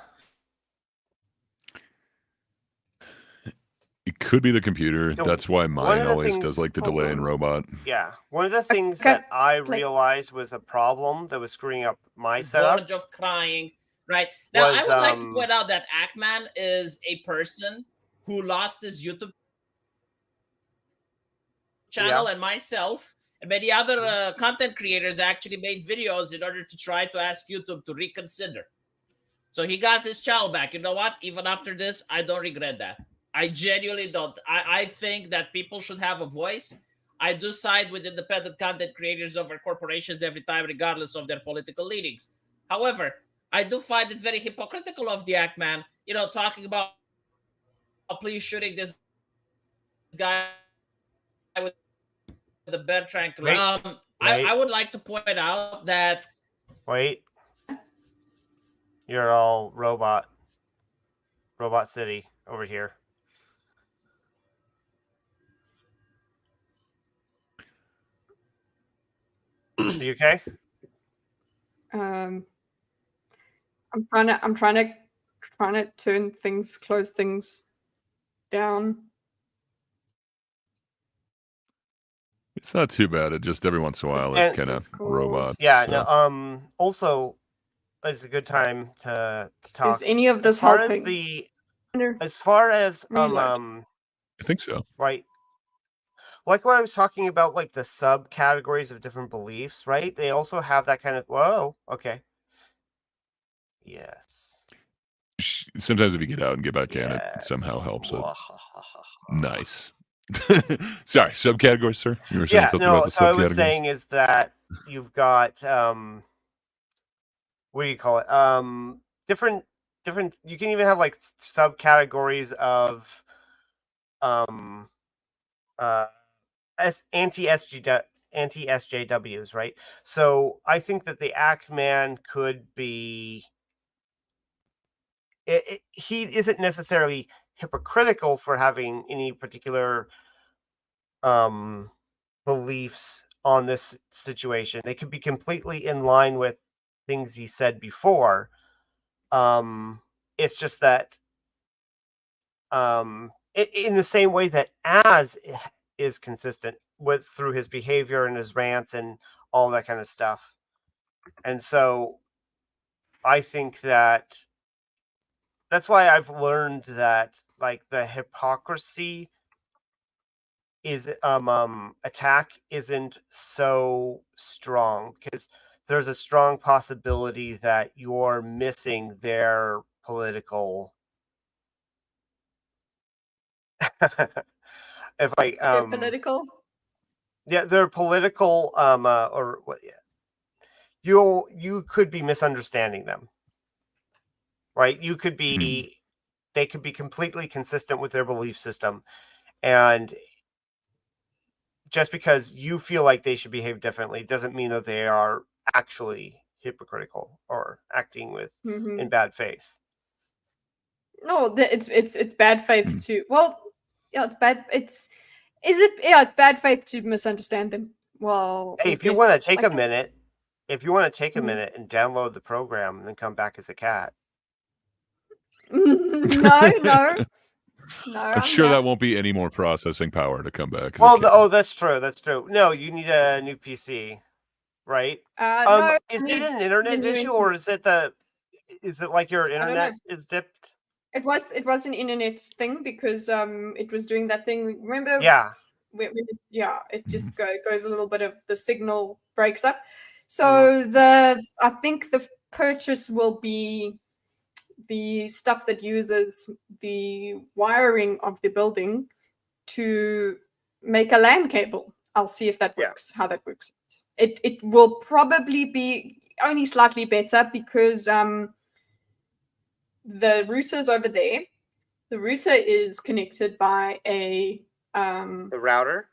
It could be the computer. So That's why one mine of the always does things- like the Hold delay in on. robot. Yeah, one of the things Okay, that I play. realized was a problem that was screwing up my setup. Verge of crying. Right now, I Was, would like to point out that Ackman is a person who lost his YouTube channel, and myself and many other content creators actually made videos in order to try to ask YouTube to reconsider. So he got his channel back. You know what? Even after this, I don't regret that. I genuinely don't. I think that people should have a voice. I do side with independent content creators over corporations every time, regardless of their political leanings. However, I do find it very hypocritical of the Ackman, talking about please shooting this guy with the bed tranquilizer. I would like to point out that. Wait. You're all Robot City over here. Are you okay? I'm trying to close things down. It's not too bad. It just every once in a while it kind of robots. Yeah. so. No. Also, it's a good time to talk. Is any of this as far helping? as far as Reload. I think so. Right. Like what I was talking about, like the subcategories of different beliefs, right? They also have that kind of whoa. Okay. Yes. Sometimes if you get out and get back in, it somehow helps it. Nice. Sorry, subcategories, sir. You were saying something about the so I subcategories. was saying is that you've got what do you call it? Different. You can even have like subcategories of anti-SJWs, right? So I think that the Act Man could be. He isn't necessarily hypocritical for having any particular beliefs on this situation. They could be completely in line with things he said before. It's just that in the same way that Az is consistent through his behavior and his rants and all that kind of stuff. And so I think that's why I've learned that like the hypocrisy is attack isn't so strong because there's a strong possibility that you're missing their political if I They're political. Yeah, they're political or what you could be misunderstanding them. Right? You could be they could be completely consistent with their belief system, and just because you feel like they should behave differently doesn't mean that they are actually hypocritical or acting with in bad faith. No, it's bad faith to it's bad. It's bad faith to misunderstand them. Well, Hey, if you want to take a minute, and download the program and then come back as a cat. No. I'm sure that won't be any more processing power to come back. Well, that's true. That's true. No, you need a new PC, right? No, is it an internet issue or is it like your internet is dipped? It was an internet thing because it was doing that thing. Remember? Yeah. It just goes a little bit of the signal breaks up. So I think the purchase will be the stuff that uses the wiring of the building to make a LAN cable. I'll see if that works, how that works. It will probably be only slightly better because the router's over there. The router is connected by the router?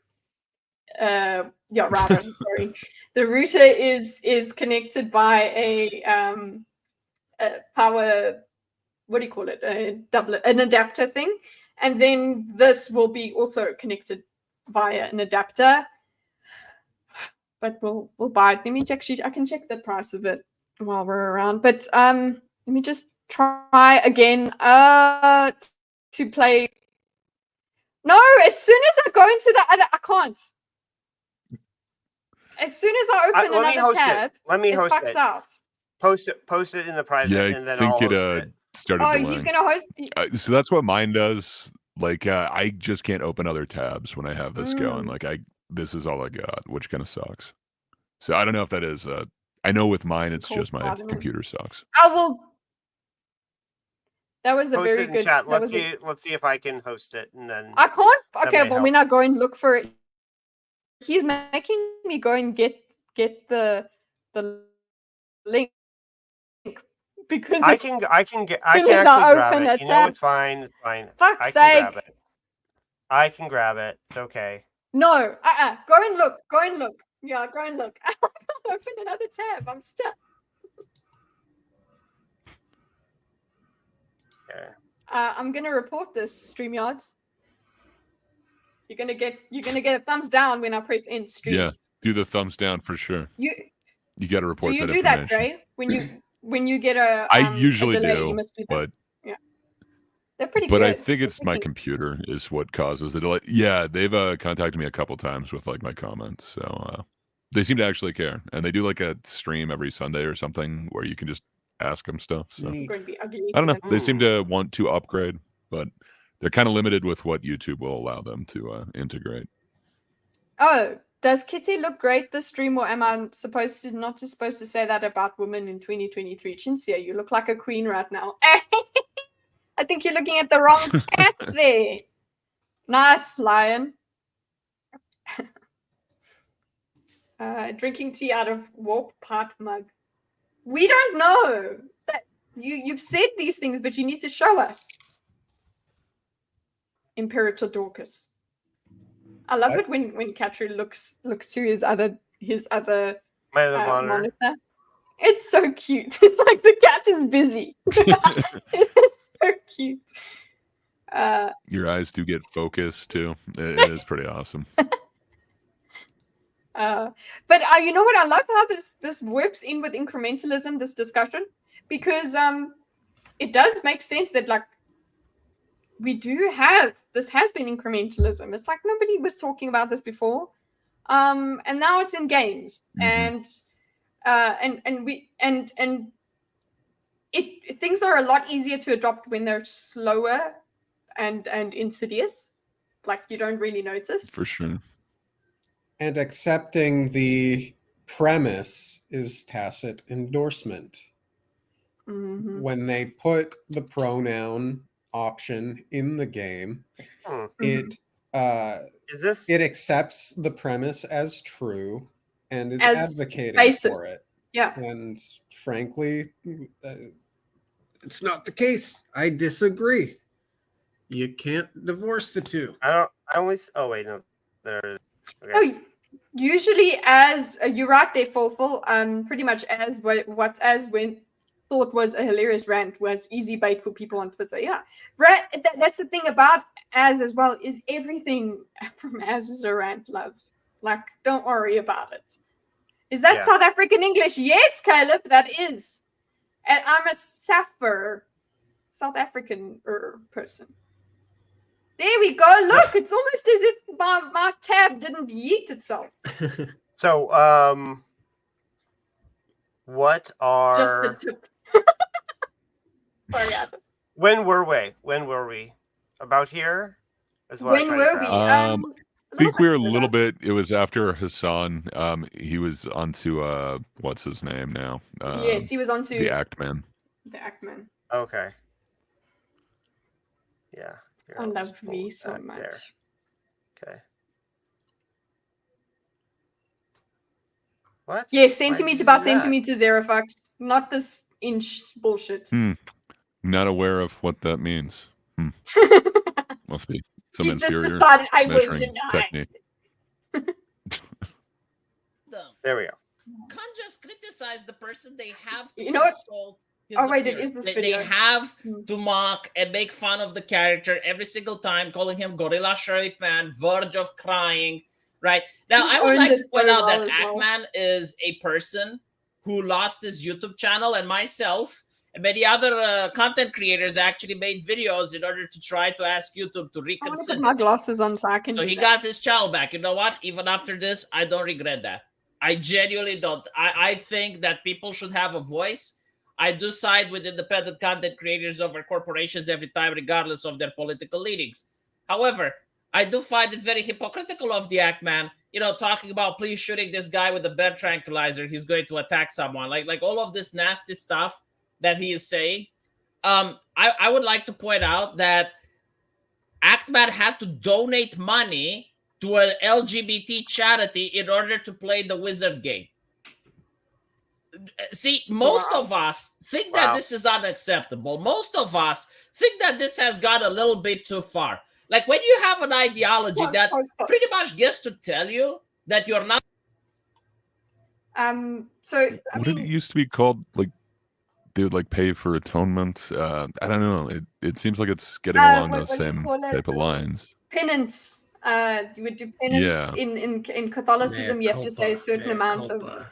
Router, sorry. The router is connected by a power, what do you call it? An adapter thing. And then this will be also connected via an adapter. but we'll buy it. Let me check. I can check the price of it while we're around. But let me just try again. To play. No, as soon as I go into the other, I can't. As soon as I open let me another host tab, Let me it host fucks it. out. Post it in the private, Yeah, and I then think I'll it host it. started Oh, delaying. he's gonna host. So that's what mine does. Like I just can't open other tabs when I have this going. Like this is all I got, which kind of sucks. So I don't know if that is. I know with mine it's Cool, just my Spider-Man. computer sucks. I will. That was a Post very it in good. chat. That Let's was see if I can host it, and then I can't. that Okay, may well, help. when I go and look for it, he's making me go and get the link because I as can soon actually as I grab open it. a You know, tab, it's fine. It's fine. fuck's I can sake. grab it. I can grab it. It's okay. No, go and look. Go and look. Yeah, go and look. I can't open another tab. I'm stuck. Okay. I'm gonna report this, StreamYards. You're gonna get a thumbs down when I press end stream. Yeah, do the thumbs down for sure. You got to do report you that do that, information. Dre? When you get a I a usually delay, do, you must do that. but Yeah, they're pretty but good. I think it's my computer is what causes the delay. Yeah, they've contacted me a couple times with like my comments, so they seem to actually care, and they do like a stream every Sunday or something where you can just ask them stuff. So I'm going to be ugly I don't know. to them. They seem to want to upgrade, but they're kind of limited with what YouTube will allow them to integrate. Oh, does Kitty look great this stream, or am I not supposed to say that about women in 2023? Chinsia, you look like a queen right now. I think you're looking at the wrong cat there. Nice, lion. Drinking tea out of warp pot mug. We don't know that you've said these things, but you need to show us. Imperator Dorcas. I love it when Katrin looks through his other My other monitor. It's so cute. It's like the cat is busy. It's so cute. Your eyes do get focused too. It is pretty awesome. But you know what? I love how this works in with incrementalism, this discussion, because it does make sense that like we do have this has been incrementalism. It's like nobody was talking about this before, and now it's in games, and things are a lot easier to adopt when they're slower and insidious, like you don't really notice. For sure. And accepting the premise is tacit endorsement. Mm-hmm. When they put the pronoun option in the game, it accepts the premise as true and is advocating for it. Yeah. And frankly, it's not the case. I disagree. You can't divorce the two. Oh wait, no. There. Okay. Oh, usually as you're right there, Fulful. Pretty much as what's as when thought was a hilarious rant was easy bait for people on Twitter. Yeah, right. That's the thing about as well is everything from as is a rant. Love, like don't worry about it. Is that South African English? Yes, Caleb, that is. And I'm a Sappher, South African person. There we go. Look, it's almost as if my tab didn't yeet itself. So, what are just the tip? Sorry, Adam. When were we? About here? When were we? I think we were a little bit. It was after Hassan. He was onto what's his name now? Yes, he was onto the Actman. The Actman. Okay. Yeah. I love me so much. There. Okay. What? Yes, centimeter by centimeter, 0 fucks. Not this inch bullshit. Not aware of what that means. Must be some You just inferior decided I would measuring deny. technique. There we go. Can't just criticize the person. They have to You know what? insult his Oh wait, it appearance. is this They video. have to mock and make fun of the character every single time, calling him Gorilla Shape Man, verge of crying, right? Now, He's I would owned like to it point so out well that as well. Ackman is a person who lost his YouTube channel, and myself and many other content creators actually made videos in order to try to ask YouTube to I want to put reconsider. my glasses on so I can. So do he that. got his channel back. You know what? Even after this, I don't regret that. I genuinely don't. I think that people should have a voice. I do side with independent content creators over corporations every time, regardless of their political leanings. However, I do find it very hypocritical of the Ackman, talking about please shooting this guy with a bed tranquilizer. He's going to attack someone. Like all of this nasty stuff that he is saying. I would like to point out that Ackman had to donate money to an LGBT charity in order to play the wizard game. See, most of us think that this is unacceptable. Most of us think that this has gone a little bit too far. Like when you have an ideology that pretty much gets to tell you that you're not. So What did it used to be called? Like, they would like pay for atonement. I don't know. It seems like it's getting along those what do you same call it? type of lines. Penance. You would do penance Yeah. in Catholicism. Mea You have to say a culpa, certain mea amount of. culpa.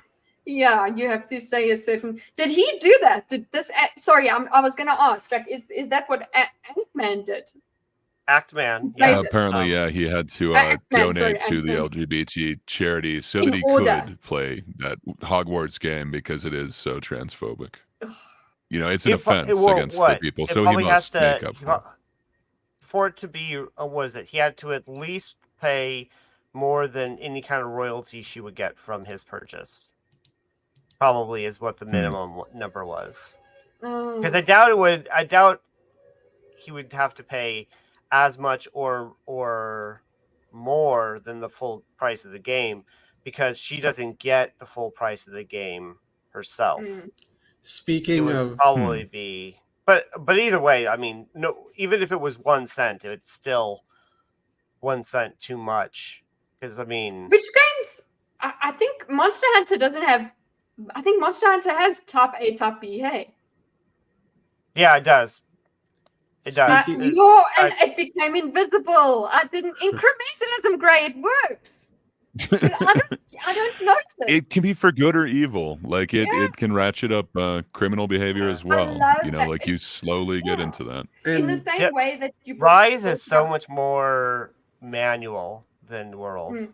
Yeah, you have to say a certain. Did he do that? Did this? Sorry, I was going to ask. Like, is that what Ant-Man did? Actman. Play Yeah. this. Apparently, yeah, he had to Ackman, sorry, donate to the Ackman. LGBT charity so In that he order. could play that Hogwarts game because it is so transphobic. It's an It pro- offense well, against what? the people, It so he probably has must to make up for it. for it to be. Was it? He had to at least pay more than any kind of royalty she would get from his purchase. Probably is what the minimum number was. Because I doubt he would have to pay as much or more than the full price of the game, because she doesn't get the full price of the game herself. It Speaking would of probably be, but either way, I mean, no, even if it was 1 cent, it's still 1 cent too much. Because I mean, Which games? I think Monster Hunter doesn't have. I think Monster Hunter has top A, top B. Hey. yeah, it does. It does. And it became invisible. I didn't. Incrementalism, Gray. It works. I don't notice. It can be for good or evil. Like it can ratchet up criminal behavior as well. love that. Like you slowly get into that. In the same way that you. Rise is so much more manual than World.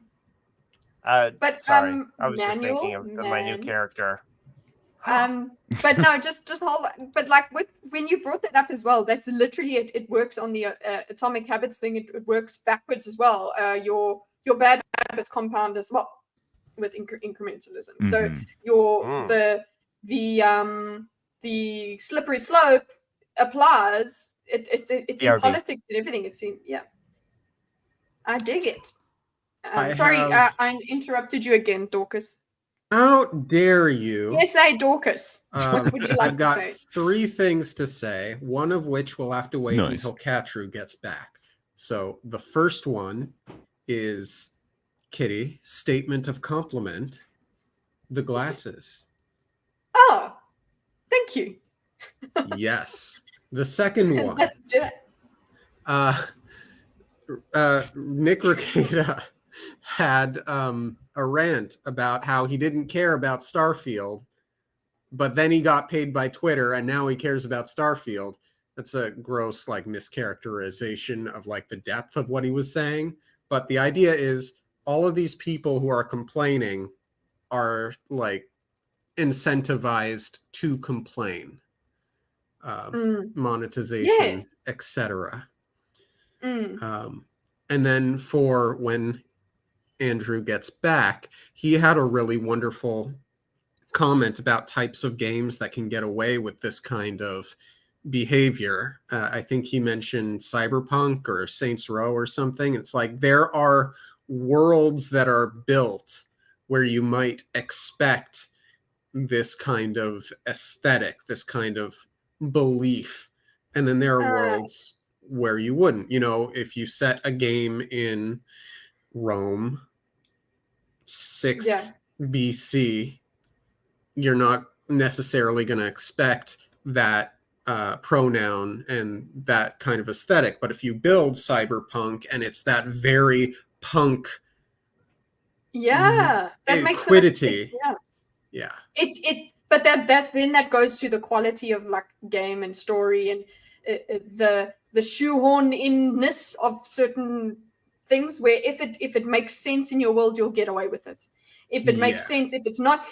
But sorry, I was just thinking of my new character. But no, just hold on. But like when you brought that up as well, that's literally it works on the atomic habits thing. It works backwards as well. Your bad habits compound as well with incrementalism. So the slippery slope applies. It's in politics and everything. It seems. Yeah, I dig it. I interrupted you again, Dorcas. How dare you? Yes, Dorcas. What would you like I've got to say? 3 things to say, one of which will have to wait Nice. until Katru gets back. So the first one is Kitty, statement of compliment, the glasses. Oh, thank you. Yes. The second one, Let's do it. Nick Ricada had a rant about how he didn't care about Starfield, but then he got paid by Twitter and now he cares about Starfield. That's a gross like mischaracterization of like the depth of what he was saying. But the idea is all of these people who are complaining are like incentivized to complain. Monetization, etc. And then for when Andrew gets back, he had a really wonderful comment about types of games that can get away with this kind of behavior. I think he mentioned Cyberpunk or Saints Row or something. It's like there are worlds that are built where you might expect this kind of aesthetic, this kind of belief. And then there are worlds where you wouldn't. If you set a game in Rome 6 BC, you're not necessarily going to expect that pronoun and that kind of aesthetic. But if you build Cyberpunk and it's that very punk Yeah, that makes so much sense. quiddity. Yeah. Yeah. But that goes to the quality of like game and story and the shoehorn inness of certain things, where if it makes sense in your world, you'll get away with it. If it makes sense, if it's not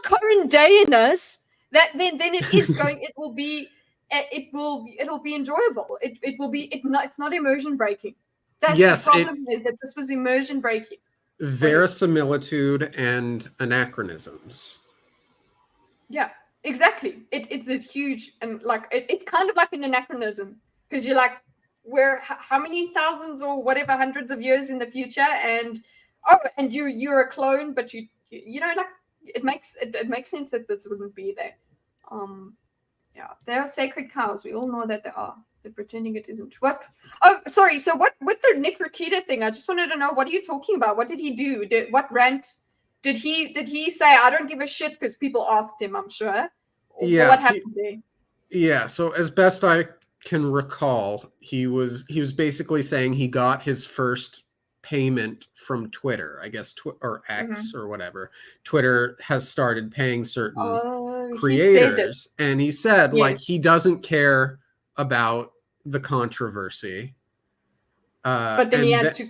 current day-ness, that then it is going. It'll be enjoyable. It's not immersion breaking. That's the problem, is that this was immersion breaking. Verisimilitude and anachronisms. Yeah, exactly. It's a huge, and like it's kind of like an anachronism, because you're like, we're how many thousands or whatever hundreds of years in the future, and you're a clone, but you know, like it makes sense that this wouldn't be there. Yeah, there are sacred cows. We all know that there are. They're pretending it isn't. What? Oh, sorry. So what with the Nick Rakita thing? I just wanted to know, what are you talking about? What did he do? What rant did he say? I don't give a shit, because people asked him, I'm sure. Yeah. What happened there? Yeah. So as best I can recall, he was basically saying he got his first payment from Twitter, I guess, or X or whatever. Twitter has started paying certain creators, and he said like he doesn't care about the controversy. But then he had to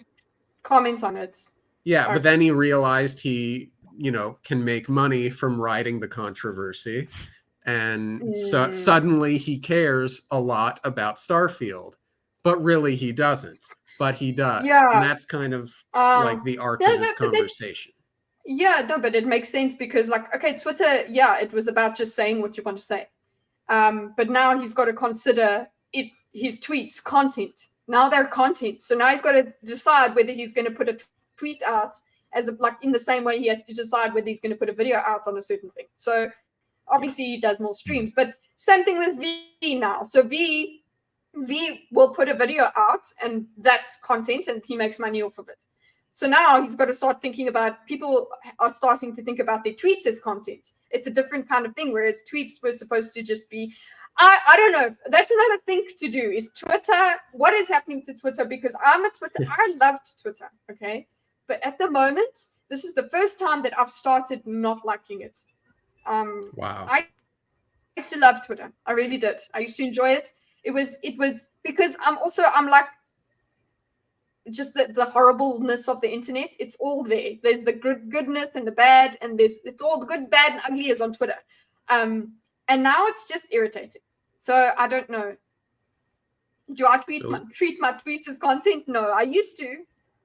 comment on it. Yeah, but then he realized he, can make money from riding the controversy. And so suddenly he cares a lot about Starfield, but really he doesn't. But he does. Yeah. And that's kind of like the arc of this conversation. Yeah, no, but it makes sense, because like, okay, Twitter, yeah, it was about just saying what you want to say. But now he's got to consider his tweets content. Now they're content. So now he's got to decide whether he's going to put a tweet out in the same way he has to decide whether he's going to put a video out on a certain thing. So obviously he does more streams, but same thing with V now. So V will put a video out, and that's content, and he makes money off of it. So now he's got to start thinking about, people are starting to think about their tweets as content. It's a different kind of thing, whereas tweets were supposed to just be, I don't know. That's another thing to do, is Twitter. What is happening to Twitter? Because I'm a Twitter. I loved Twitter, okay? But at the moment, this is the first time that I've started not liking it. Wow. I used to love Twitter. I really did. I used to enjoy it. It was because I'm like, just the horribleness of the internet. It's all there. There's the goodness and the bad, and it's all the good, bad, and ugly is on Twitter. And now it's just irritating. So I don't know. Do I treat my tweets as content? No, I used to.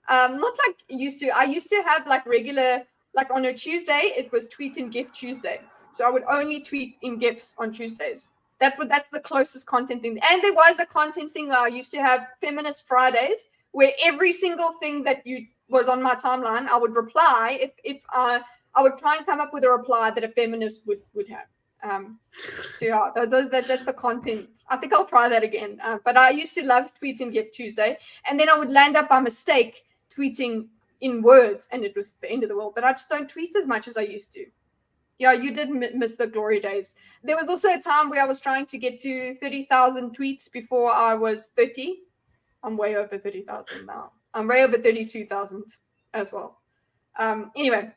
Not like used to. I used to have like regular, like on a Tuesday, it was Tweet and GIF Tuesday. So I would only tweet in GIFs on Tuesdays. That's the closest content thing. And there was a content thing that I used to have, Feminist Fridays, where every single thing that was on my timeline, I would reply. If I would try and come up with a reply that a feminist would have. So yeah, that's the content. I think I'll try that again. But I used to love tweeting GIF Tuesday, and then I would land up by mistake tweeting in words, and it was the end of the world. But I just don't tweet as much as I used to. Yeah, you did miss the glory days. There was also a time where I was trying to get to 30,000 tweets before I was 30. I'm way over 30,000 now. I'm way over 32,000 as well. Anyway,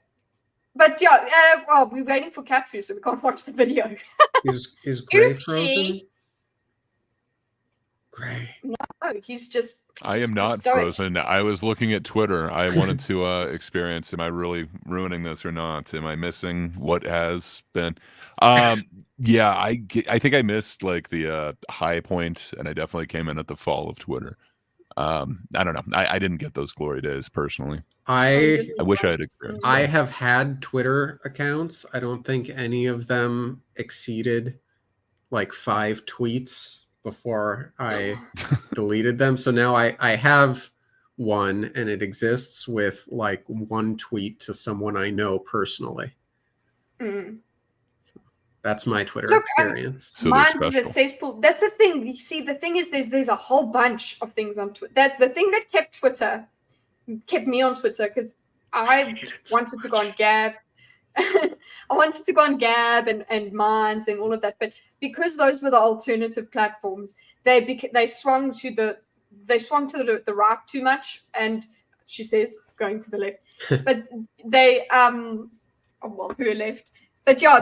but yeah, well, we're waiting for Catru, so we can't watch the video. Is Gray frozen? Gray. No, he's just. I am not frozen. I was looking at Twitter. I wanted to experience, am I really ruining this or not? Am I missing what has been? Yeah, I think I missed like the high point, and I definitely came in at the fall of Twitter. I don't know. I didn't get those glory days personally. I wish I had experienced I that. have had Twitter accounts. I don't think any of them exceeded like 5 tweets before I deleted them. So now I have one, and it exists with like 1 tweet to someone I know personally. Mm. That's my Twitter experience. So mine's is a cesspool. That's the thing. You see, the thing is, there's a whole bunch of things on Twitter. The thing that kept me on Twitter, because I wanted to go on Gab. I wanted to go on Gab and Minds and all of that, but because those were the alternative platforms, they swung to the right too much, and she says, going to the left. But they well, who left? But yeah,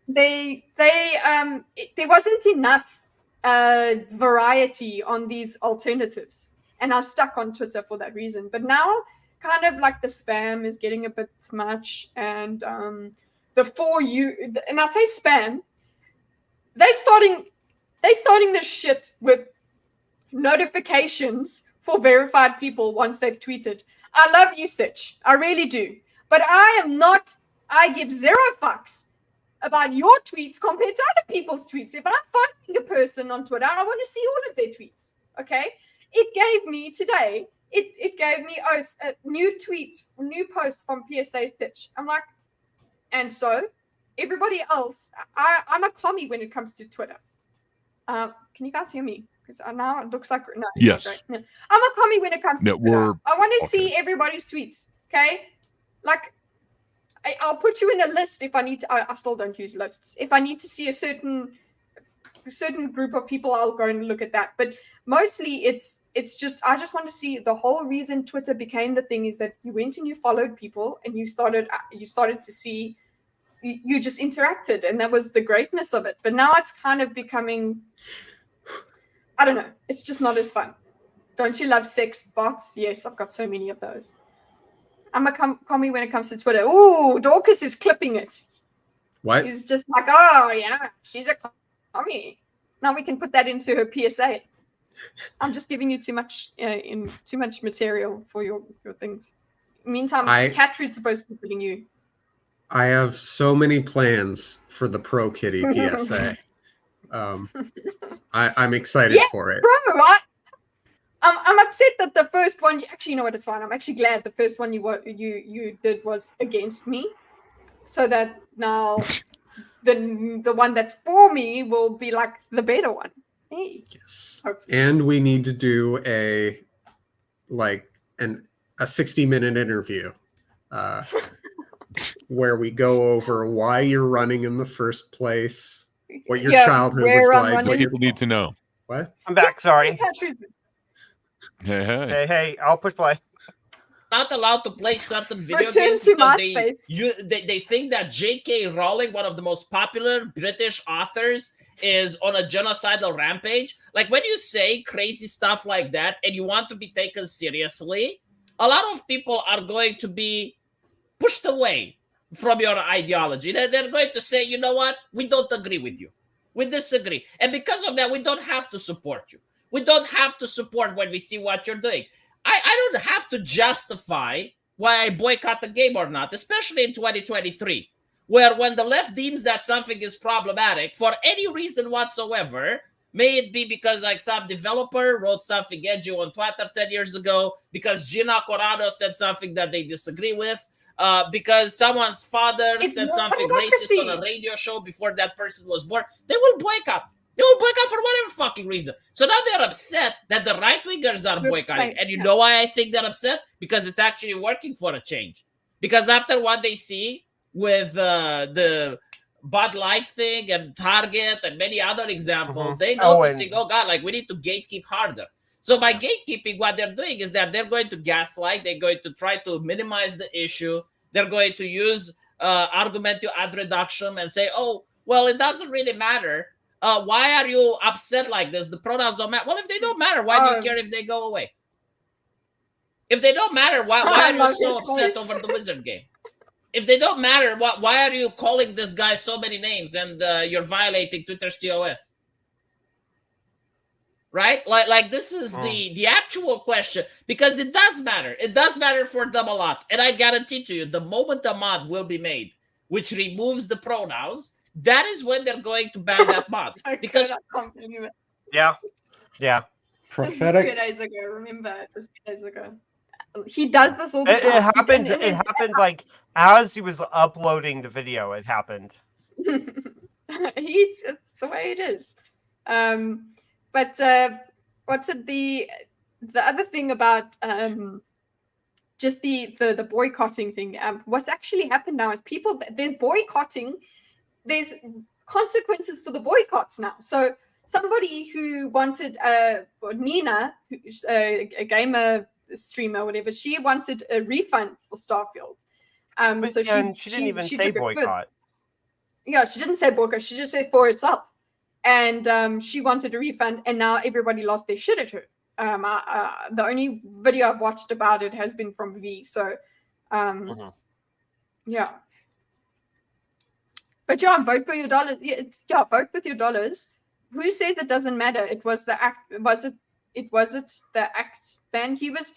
there wasn't enough variety on these alternatives, and I was stuck on Twitter for that reason. But now, kind of like the spam is getting a bit much, and the For You, and I say spam, they starting this shit with notifications for verified people once they've tweeted. I love you, Sitch. I really do. But I give zero fucks about your tweets compared to other people's tweets. If I'm following a person on Twitter, I want to see all of their tweets. Okay? It gave me today, it gave me new tweets, new posts from PSA Stitch. I'm like, and so everybody else, I'm a commie when it comes to Twitter. Can you guys hear me? Because now it looks like no. Yes. Okay, no. I'm a commie when it comes to Twitter. I want to see everybody's tweets. Okay, like I'll put you in a list if I need to. I still don't use lists. If I need to see a certain group of people, I'll go and look at that. But mostly, it's just I just want to see. The whole reason Twitter became the thing is that you went and you followed people, and you started to see. You just interacted, and that was the greatness of it. But now it's kind of becoming, I don't know, it's just not as fun. Don't you love sex bots? Yes, I've got so many of those. I'm a commie when it comes to Twitter. Ooh, Dorcas is clipping it. What? He's just like, oh yeah, she's a commie. Now we can put that into her PSA. I'm just giving you too much material for your things. Meantime, Catherine's supposed to be putting you. I have so many plans for the Pro Kitty PSA. I'm excited for it. Bro, I'm upset that the first one. Actually, you know what? It's fine. I'm actually glad the first one you did was against me, so that now the one that's for me will be like the better one. Hey. Yes. Hopefully. And we need to do a 60-minute interview. Where we go over why you're running in the first place, what your childhood was like. What people need to know. What? I'm back. Sorry. Hey. I'll push play. Not allowed to play certain video Return games to because MySpace. they think that J.K. Rowling, one of the most popular British authors, is on a genocidal rampage. Like when you say crazy stuff like that and you want to be taken seriously, a lot of people are going to be pushed away from your ideology. They're going to say, you know what? We don't agree with you. We disagree. And because of that, we don't have to support you. We don't have to support when we see what you're doing. I don't have to justify why I boycott the game or not, especially in 2023, where when the left deems that something is problematic for any reason whatsoever, may it be because like some developer wrote something edgy on Twitter 10 years ago, because Gina Corrado said something that they disagree with, because someone's father said something racist on a radio show before that person was born, they will boycott. They will boycott for whatever fucking reason. So now they're upset that the right-wingers are boycotting. And you know why I think they're upset? Because it's actually working for a change. Because after what they see with the Bud Light thing and Target and many other examples, they noticing, oh God, like we need to gatekeep harder. So by gatekeeping, what they're doing is that they're going to gaslight. They're going to try to minimize the issue. They're going to use argumentative ad reduction and say, oh, well, it doesn't really matter. Why are you upset like this? The pronouns don't matter. Well, if they don't matter, why do you care if they go away? If they don't matter, why are you so upset over the wizard game? If they don't matter, why are you calling this guy so many names and you're violating Twitter's TOS? Right? Like this is the actual question, because it does matter. It does matter for them a lot. And I guarantee to you, the moment a mod will be made which removes the pronouns, that is when they're going to ban that mod. Because yeah. Prophetic. 2 days ago, remember? It was 2 days ago. He does this all the time. It happened. It happened like as he was uploading the video. It happened. It's the way it is. But what's it? The other thing about just the boycotting thing. What's actually happened now is there's boycotting. There's consequences for the boycotts now. So somebody who wanted Nina, who's a gamer streamer or whatever, she wanted a refund for Starfield. But, So and she didn't even say took it further. boycott. Yeah, she didn't say boycott. She just said for herself, and she wanted a refund, and now everybody lost their shit at her. The only video I've watched about it has been from V. So, yeah. But yeah, vote for your dollars. Yeah, vote with your dollars. Who says it doesn't matter? It was the act. It wasn't the act ban. He was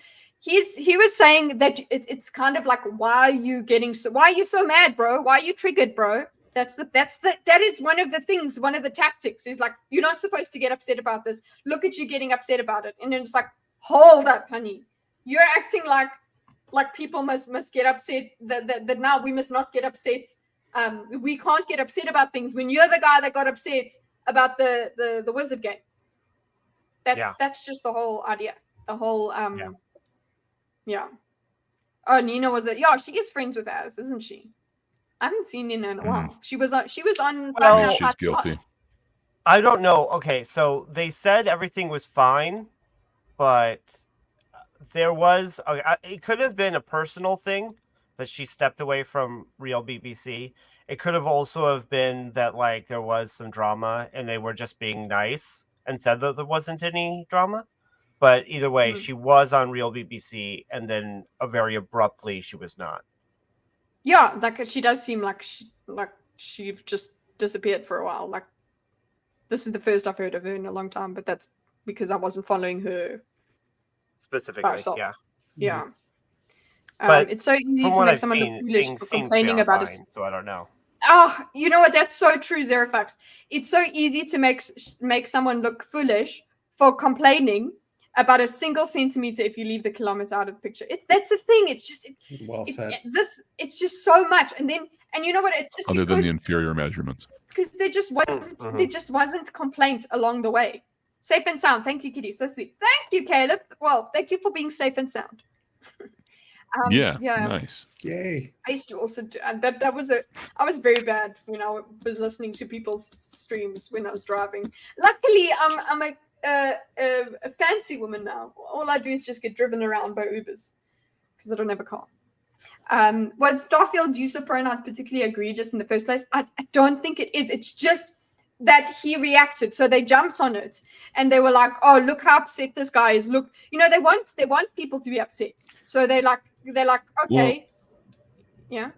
saying that it's kind of like, why are you so mad, bro? Why are you triggered, bro? That is one of the things, one of the tactics is like, you're not supposed to get upset about this. Look at you getting upset about it. And then it's like, hold up, honey. You're acting like people must get upset that now we must not get upset. We can't get upset about things when you're the guy that got upset about the wizard game. That's just the whole idea. The whole yeah. Oh, Nina was it? Yeah, she is friends with Az, isn't she? I haven't seen Nina in a while. She was on. Well, she's guilty. I don't know. Okay, so they said everything was fine, but there was. It could have been a personal thing that she stepped away from Real BBC. It could have also have been that like there was some drama and they were just being nice and said that there wasn't any drama. But either way, she was on Real BBC, and then very abruptly she was not. Yeah, like she does seem like she just disappeared for a while. Like this is the first I've heard of her in a long time, but that's because I wasn't following her specifically. Yeah, yeah. But it's so easy to make someone look foolish for complaining about it. So I don't know. Oh, you know what? That's so true, Zerofax. It's so easy to make someone look foolish for complaining about a single centimeter if you leave the kilometer out of the picture. That's the thing. It's just it's just so much. And you know what? It's just other than the inferior measurements. Because there just wasn't complaint along the way. Safe and sound. Thank you, Kitty. So sweet. Thank you, Caleb. Well, thank you for being safe and sound. Yeah, nice. Yay. I used to also do that. I was very bad when I was listening to people's streams when I was driving. Luckily, I'm a fancy woman now. All I do is just get driven around by Ubers because I don't have a car. Was Starfield use of pronouns particularly egregious in the first place? I don't think it is. It's just that he reacted. So they jumped on it and they were like, oh, look how upset this guy is. Look, they want people to be upset. So they're like, okay. Well, yeah.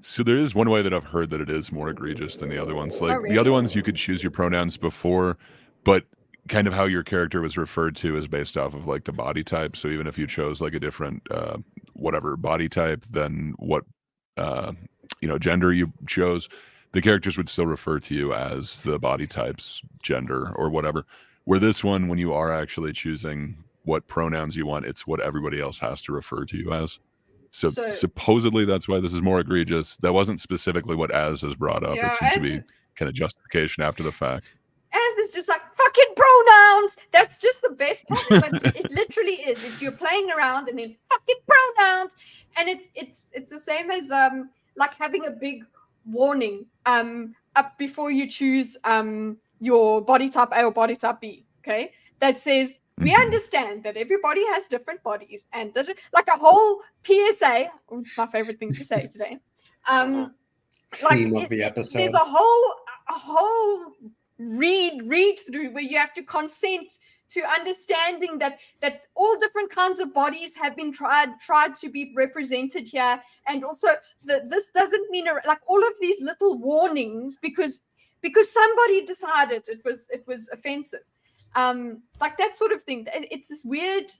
So there is one way that I've heard that it is more egregious than the other ones. Like the other ones, you could choose your pronouns before, but kind of how your character was referred to is based off of like the body type. So even if you chose like a different whatever body type than what gender you chose, the characters would still refer to you as the body type's gender or whatever. Where this one, when you are actually choosing what pronouns you want, it's what everybody else has to refer to you as. So supposedly that's why this is more egregious. That wasn't specifically what Az has brought up. Yeah, it seems to be kind of justification after the fact. Az is just like fucking pronouns. That's just the best part. It literally is. If you're playing around and then fucking pronouns, and it's the same as like having a big warning up before you choose your body type A or body type B. Okay, that says we understand that everybody has different bodies and like a whole PSA. Oh, it's my favorite thing to say today. Theme of the episode. There's a whole read through where you have to consent to understanding that all different kinds of bodies have been tried to be represented here, and also this doesn't mean like all of these little warnings because somebody decided it was offensive, like that sort of thing. It's this weird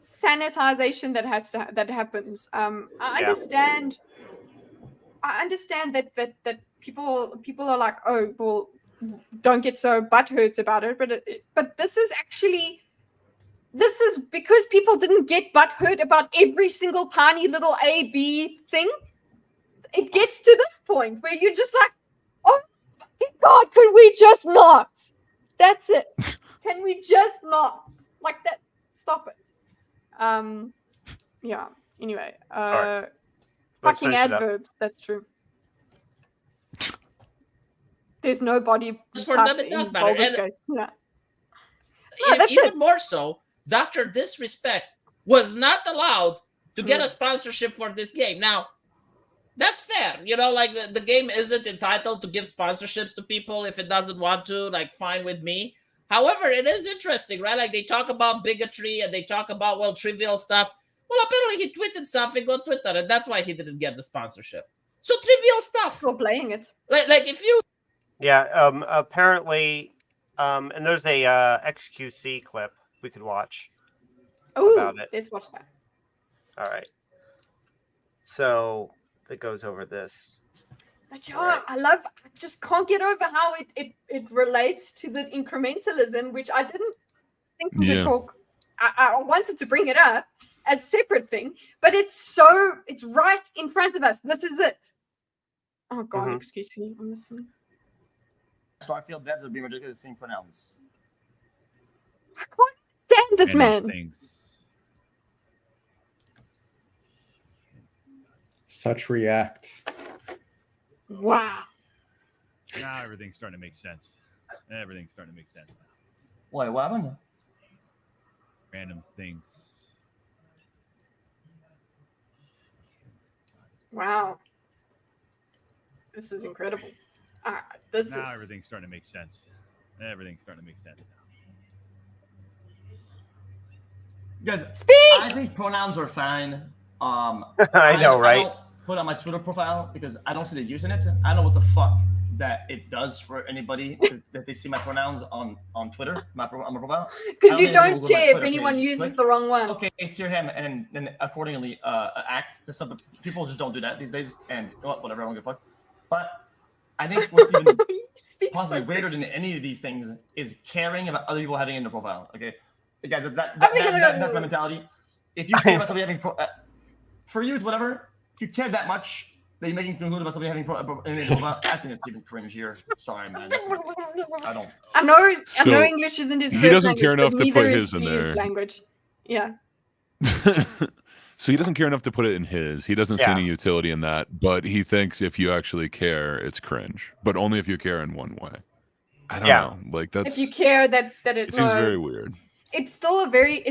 sanitization that happens. I understand that people are like, oh well, don't get so butthurt about it, but this is because people didn't get butthurt about every single tiny little A-B thing. It gets to this point where you're just like, oh God, could we just not? That's it. Can we just not? Like that, stop it. Yeah, anyway. Right. Fucking adverbs, that's true. There's no body for them it does matter. Yeah. Even more so, Dr. Disrespect was not allowed to get a sponsorship for this game. Now, that's fair. You know, like the game isn't entitled to give sponsorships to people if it doesn't want to, like, fine with me. However, it is interesting, right? Like, they talk about bigotry and they talk about, well, trivial stuff. Well, apparently he tweeted something on Twitter, and that's why he didn't get the sponsorship. So trivial stuff. Still playing it. Like if you... Yeah, apparently, and there's a XQC clip we could watch about it. Let's watch that. All right. So it goes over this. But yeah, I just can't get over how it relates to the incrementalism, which I didn't think we could talk. I wanted to bring it up as a separate thing, but it's right in front of us. This is it. Oh God, excuse me, I'm listening. Starfield devs have been ridiculous the same pronouns. I can't stand this man. Such react. Wow. Now everything's starting to make sense. Everything's starting to make sense now. Wait, what happened? Random things. Wow. This is incredible. Now everything's starting to make sense. Everything's starting to make sense now. Guys, speak. I think pronouns are fine. I know, right? I don't put on my Twitter profile because I don't see the use in it. I don't know what the fuck that it does for anybody that they see my pronouns on Twitter, on my profile. Because you don't care if anyone uses the wrong one. Okay, it's your him, and then accordingly act. People just don't do that these days, and whatever, I don't give a fuck. But I think what's even possibly weirder than any of these things is caring about other people having in their profile. Okay, guys, that's my mentality. If you care about somebody having for you, it's whatever. If you care that much that you're making conclude about somebody having in their profile, I think it's even cringier. Sorry, man. I don't. I know English isn't his first language. He doesn't care enough to put his in there. Language. Yeah. So he doesn't care enough to put it in his. He doesn't see any utility in that, but he thinks if you actually care, it's cringe. But only if you care in one way. I don't know. Like that's if you care that it seems very weird. It's still a very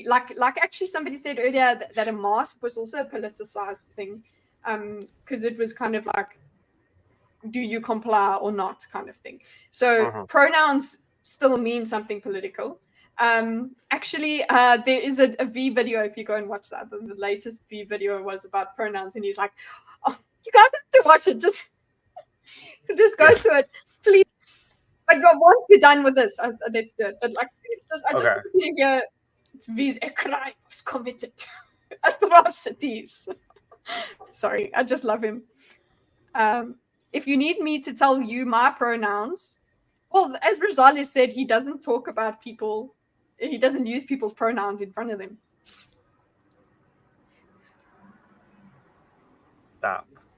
like actually somebody said earlier that a mask was also a politicized thing, because it was kind of like, do you comply or not kind of thing. So pronouns still mean something political. Actually, there is a V video, if you go and watch that. The latest V video was about pronouns, and he's like, oh, you guys have to watch it. Just go to it, please. But once we're done with this, let's do it. But like, I just hear a crime was committed. Atrocities. Sorry, I just love him. If you need me to tell you my pronouns, well, as Rosales said, he doesn't talk about people. He doesn't use people's pronouns in front of them.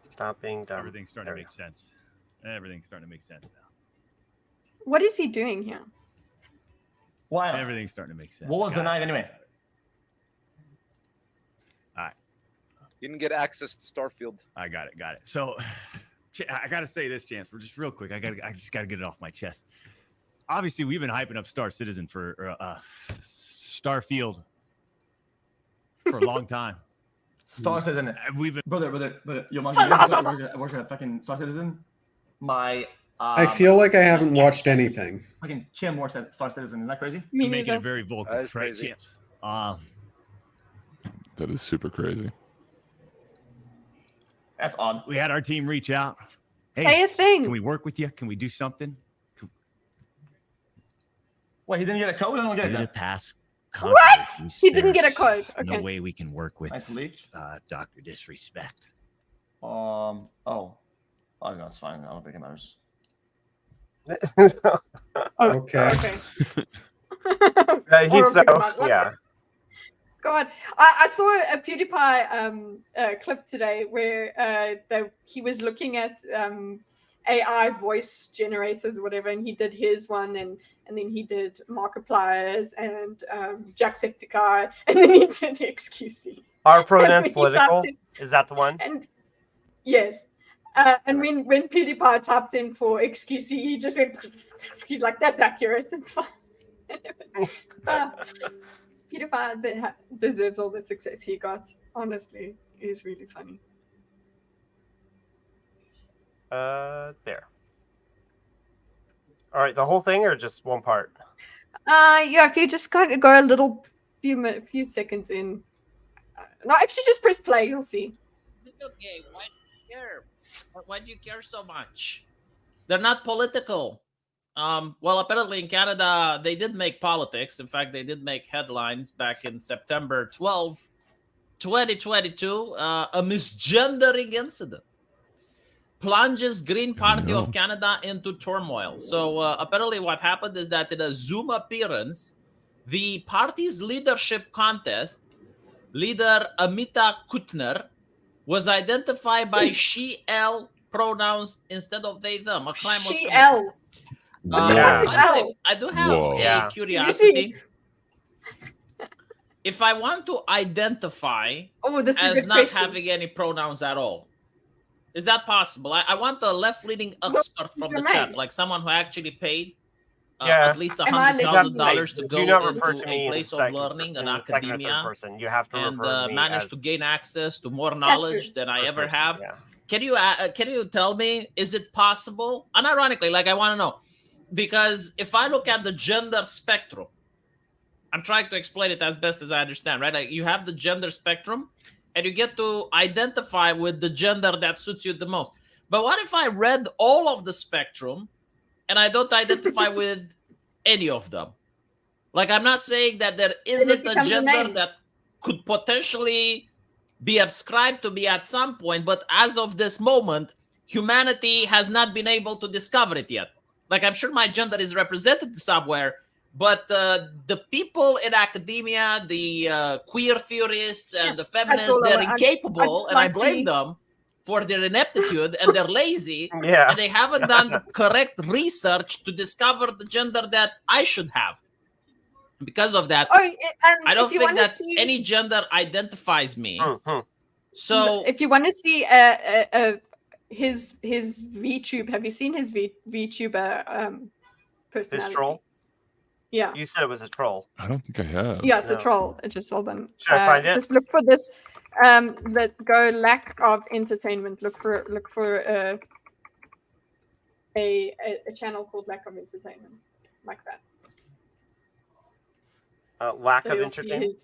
Stop being dumb. Everything's starting to make sense. Everything's starting to make sense now. What is he doing here? Why? Everything's starting to make sense. What was the night anyway? All right. You didn't get access to Starfield. I got it. So I got to say this, Chance, for just real quick. I just got to get it off my chest. Obviously, we've been hyping up Star Citizen for Starfield for a long time. Star Citizen. We've been... Brother, yo, monkey, I work at fucking Star Citizen. I feel like I haven't watched anything. Fucking Kim works at Star Citizen. Isn't that crazy? Me making it very vocal, right, crazy. Chance? That is super crazy. That's odd. We had our team reach out. Say a thing. Can we work with you? Can we do something? Wait, he didn't get a code? I don't get a code. Pass. What? He didn't get a code. Okay. No way we can work with Dr. Disrespect. Oh, no, it's fine. I don't think it matters. Okay. Yeah. God, I saw a PewDiePie clip today where he was looking at AI voice generators or whatever, and he did his one, and then he did Markiplier's and Jacksepticeye, and then he did XQC. Are pronouns political? Is that the one? And yes. And when PewDiePie tapped in for XQC, he just he's like, that's accurate. It's fine. PewDiePie deserves all the success he got. Honestly, he's really funny. There. All right, the whole thing or just one part? Yeah, if you just kind of go a little few seconds in. No, actually, just press play. You'll see. Video game. Why do you care? Why do you care so much? They're not political. Well, apparently in Canada, they did make politics. In fact, they did make headlines back in September 12, 2022. A misgendering incident plunges Green Party of Canada into turmoil. So apparently what happened is that in a Zoom appearance, the party's leadership contest, leader Amita Kutner, was identified by she/elle pronouns instead of they them. A crime was She/elle. by the way, I do have a curiosity. If I want to identify this is a as good not question. having any pronouns at all, is that possible? I want a left-leaning expert from the chat, like someone who actually paid at least $100,000 to go into a place of learning, an academia, person. You have to and refer to me manage as to gain access to more knowledge than I ever have. Can you tell me, is it possible? And ironically, like I want to know, because if I look at the gender spectrum, I'm trying to explain it as best as I understand, right? Like you have the gender spectrum and you get to identify with the gender that suits you the most. But what if I read all of the spectrum and I don't identify with any of them? Like, I'm not saying that there isn't a gender that could potentially be ascribed to me at some point, but as of this moment, humanity has not been able to discover it yet. Like, I'm sure my gender is represented somewhere, but the people in academia, the queer theorists and the feminists, they're incapable, and I blame them for their ineptitude, and they're lazy, and they haven't done the correct research to discover the gender that I should have. Because of that, I don't think that any gender identifies me. So if you want to see his VTube, have you seen his VTuber personality? This troll? Yeah. You said it was a troll. I don't think I have. Yeah, it's a troll. It just hold on. Should I find it? Just look for this. Go lack of entertainment. Look for a channel called Lack of Entertainment, like that. Lack of entertainment.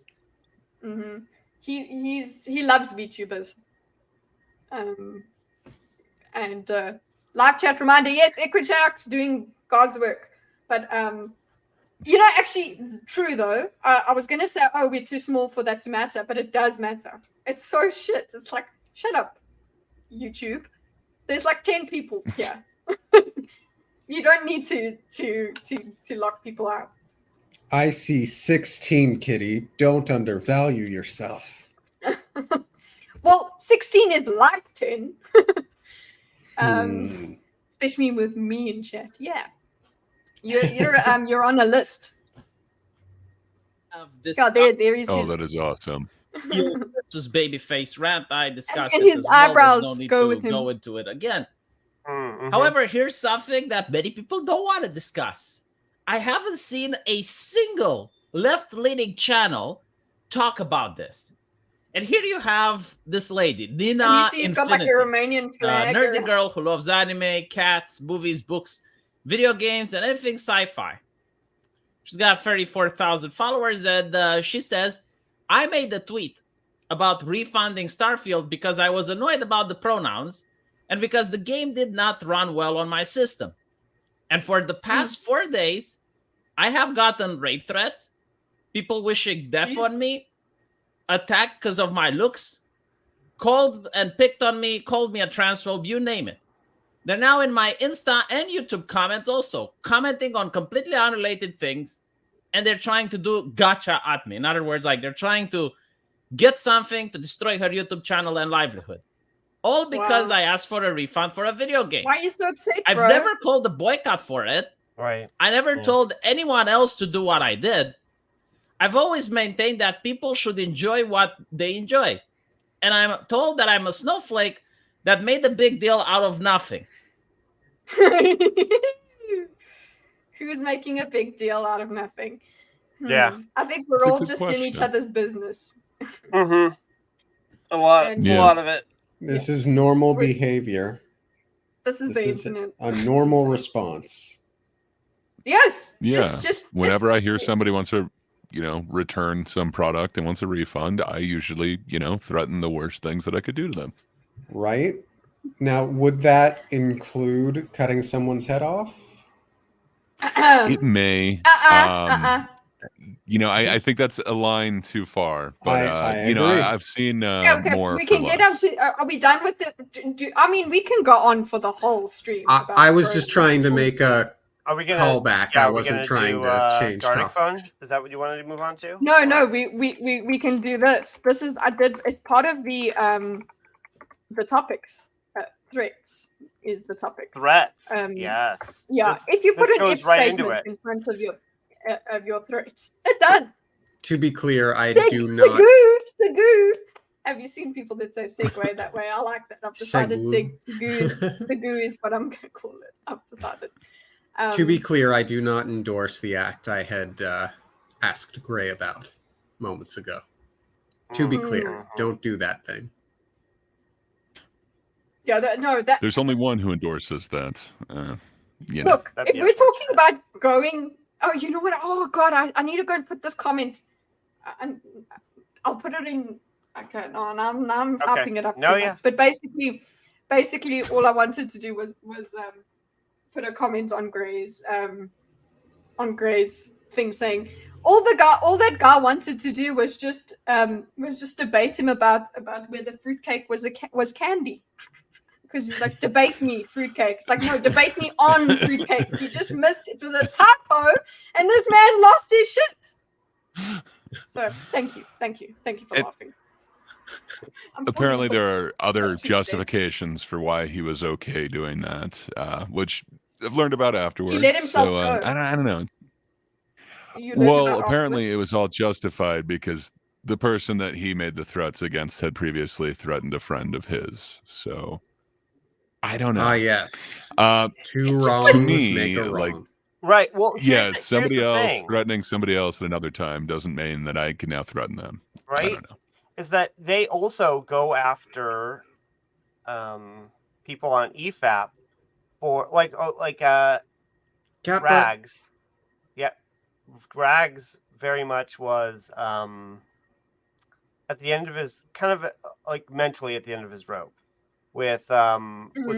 He loves VTubers. And live chat reminder. Yes, Equinox doing God's work, but actually, true though. I was gonna say, oh, we're too small for that to matter, but it does matter. It's so shit. It's like, shut up, YouTube. There's like 10 people here. You don't need to lock people out. I see 16, Kitty. Don't undervalue yourself. Well, 16 is like 10. Especially with me in chat. Yeah. You're on a list. There is his. That is awesome. This babyface rant I discussed. And his eyebrows no need go to with him. go into it again. However, here's something that many people don't want to discuss. I haven't seen a single left-leaning channel talk about this. And here you have this lady, Nina And you see he's got like a Infinity, Romanian flag. nerdy girl who loves anime, cats, movies, books, video games, and anything sci-fi. She's got 34,000 followers, and she says, I made a tweet about refunding Starfield because I was annoyed about the pronouns and because the game did not run well on my system. And for the past 4 days, I have gotten rape threats, people wishing death on me, attacked because of my looks, called and picked on me, called me a transphobe, you name it. They're now in my Insta and YouTube comments also, commenting on completely unrelated things, and they're trying to do gotcha at me. In other words, like they're trying to get something to destroy her YouTube channel and livelihood. All because I asked for a refund for a video game. Why are you so upset, I've bro? never called a boycott for it. Right. I never told anyone else to do what I did. I've always maintained that people should enjoy what they enjoy. And I'm told that I'm a snowflake that made a big deal out of nothing. Who's making a big deal out of nothing? Yeah. I think we're That's a all good just in each question. other's business. Mm-hmm. A lot of it. This is normal Wait. behavior. This is This the is internet. a normal response. Yes. Yeah. Just Whenever I hear somebody wants to, return some product and wants a refund, I usually, threaten the worst things that I could do to them. Right? Now, would that include cutting someone's head off? It may. I think that's a line too far. But I agree. I've seen Okay, more we for can get less. on to. Are we done with it? I mean, we can go on for the whole stream. I was just trying to make a Are we gonna callback. Yeah, I are we wasn't gonna trying do, to change Garlic Phone? topics. Is that what you wanted to move on to? No, we can do this. This is it's part of the topics. Threats is the topic. Threats. Yes. Yeah. If you put this an goes if right into statement it. in front of your threat, it does. To be clear, I do not. Segu. Have you seen people that say segue that way? I like that. I've decided segu is what I'm going to call it. I've decided. To be clear, I do not endorse the act I had asked Gray about moments ago. To be clear, don't do that thing. Yeah, There's only one who endorses that. Look, if we're talking about going, you know what? Oh God, I need to go and put this comment. I'll put it in. Okay, no, I'm hyping it up. No, too yeah. much. But basically, all I wanted to do was put a comment on Gray's thing saying all that guy wanted to do was just debate him about whether fruitcake was candy. Because he's like, debate me, fruitcake. It's like, no, debate me on fruitcake. You just missed it. It was a typo, and this man lost his shit. So, thank you for laughing. Apparently, there are other justifications for why he was okay doing that, which I've learned about afterwards. He let himself go. I don't know. You learned Well, about apparently, it was all justified because the person that he made the threats against had previously threatened a friend of his. So I don't know. Ah, yes. Two wrongs to me, make a wrong. like, right. Well, yeah, somebody else thing. threatening somebody else at another time doesn't mean that I can now threaten them. Right? I don't know. Is that they also go after people on EFAP for Rags. Yeah. Rags very much was at the end of his kind of like mentally at the end of his rope with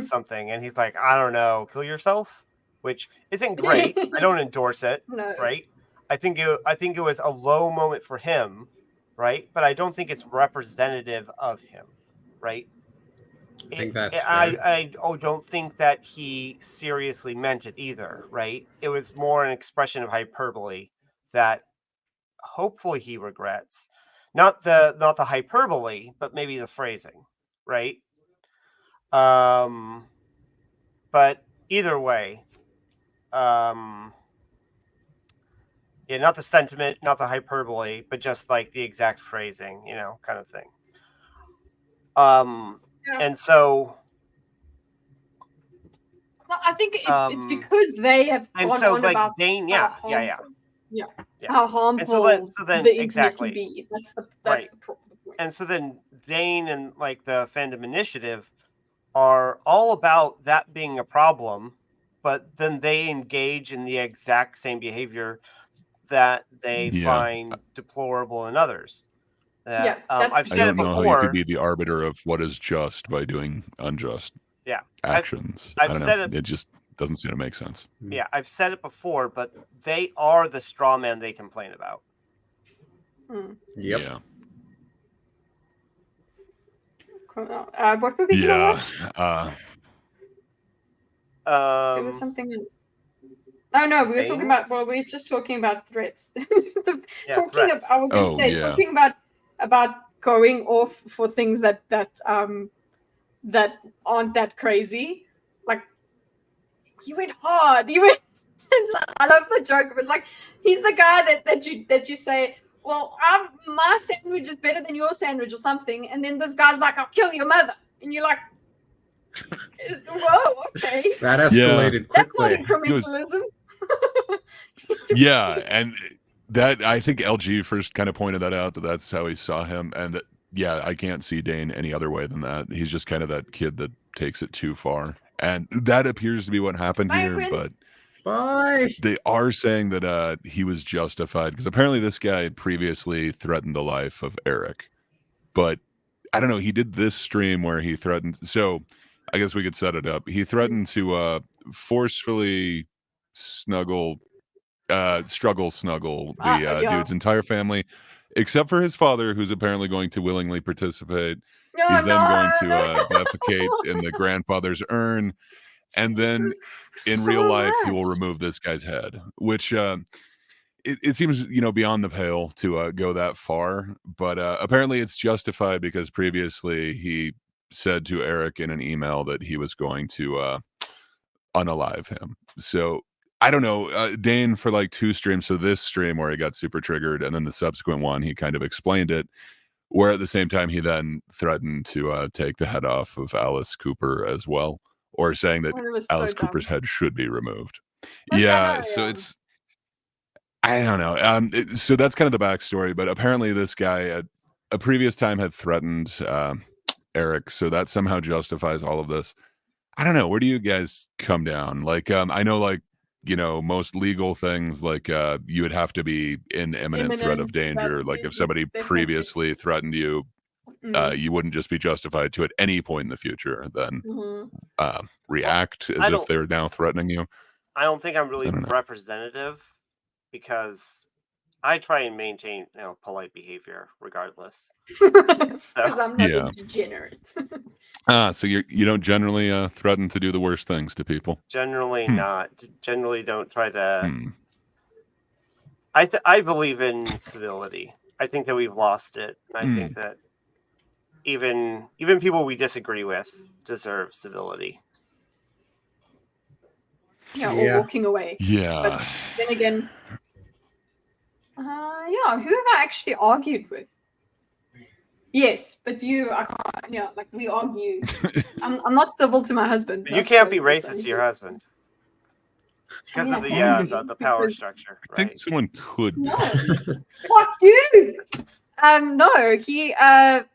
something, and he's like, I don't know, kill yourself, which isn't great. I don't endorse it. No. Right? I think it was a low moment for him, right? But I don't think it's representative of him, right? I think that's fair. I don't think that he seriously meant it either, right? It was more an expression of hyperbole that hopefully he regrets. Not the hyperbole, but maybe the phrasing, right? But either way, yeah, not the sentiment, not the hyperbole, but just like the exact phrasing, kind of thing. And so I think it's because they have gone on like about Dane, how harmful so then the internet exactly can be. That's the right. point. And so then Dane and like the fandom initiative are all about that being a problem, but then they engage in the exact same behavior that they find deplorable in others. I've said I don't know before, how you could be the arbiter of what is just by doing unjust actions. I've I don't said know. It just doesn't seem to make sense. Yeah, I've said it before, but they are the straw man they complain about. Yep. Yeah. What were we gonna watch? There was Um, something else. Oh no, we were talking Dane? about. Well, we were just talking about threats. Yeah, talking threats. about. I was going to say talking about going off for things that aren't that crazy. Like you went hard. You went. I love the joke. It was like he's the guy that you say, well, my sandwich is better than your sandwich or something, and then this guy's like, I'll kill your mother, and you're like, whoa, okay. That escalated quickly. That's not incrementalism. Yeah, and That I think LG first kind of pointed that out, that's how he saw him. And yeah, I can't see Dane any other way than that. He's just kind of that kid that takes it too far. And that appears to be what happened Bye, here, Quinn. but Bye. they are saying that he was justified because apparently this guy had previously threatened the life of Eric. But I don't know, he did this stream where he threatened. So I guess we could set it up. He threatened to forcefully snuggle the Yeah. dude's entire family, except for his father, who's apparently going to willingly participate. No, He's then going no. to defecate in the grandfather's urn, and then in So real life, he will much. remove this guy's head, which it seems beyond the pale to go that far. But apparently, it's justified because previously he said to Eric in an email that he was going to unalive him. So I don't know, Dane for like 2 streams. So this stream where he got super triggered, and then the subsequent one, he kind of explained it. Where at the same time, he then threatened to take the head off of Alice Cooper as well, or saying that It was so Alice Cooper's dumb. head should be removed. What the Yeah, hell, so yeah. it's I don't know. So that's kind of the backstory. But apparently, this guy at a previous time had threatened Eric, so that somehow justifies all of this. I don't know. Where do you guys come down? Like, I know, like, most legal things, like, you would have to be in imminent threat of danger. Like, if somebody previously threatened you, you wouldn't just be justified to at any point in the future then react as if they're now threatening you. I don't think I'm really I don't know. representative because I try and maintain polite behavior regardless. Because I'm not Yeah. a degenerate. So you don't generally threaten to do the worst things to people. Generally not. Generally don't try to. I believe in civility. I think that we've lost it. I think that even people we disagree with deserve civility. Yeah, Yeah. or walking away. Yeah. But then again, yeah, who have I actually argued with? Yes, but you, like we argue. I'm not civil to my husband. But you can't be racist to your husband because of the power structure. I think someone could. No, fuck you. No, he, I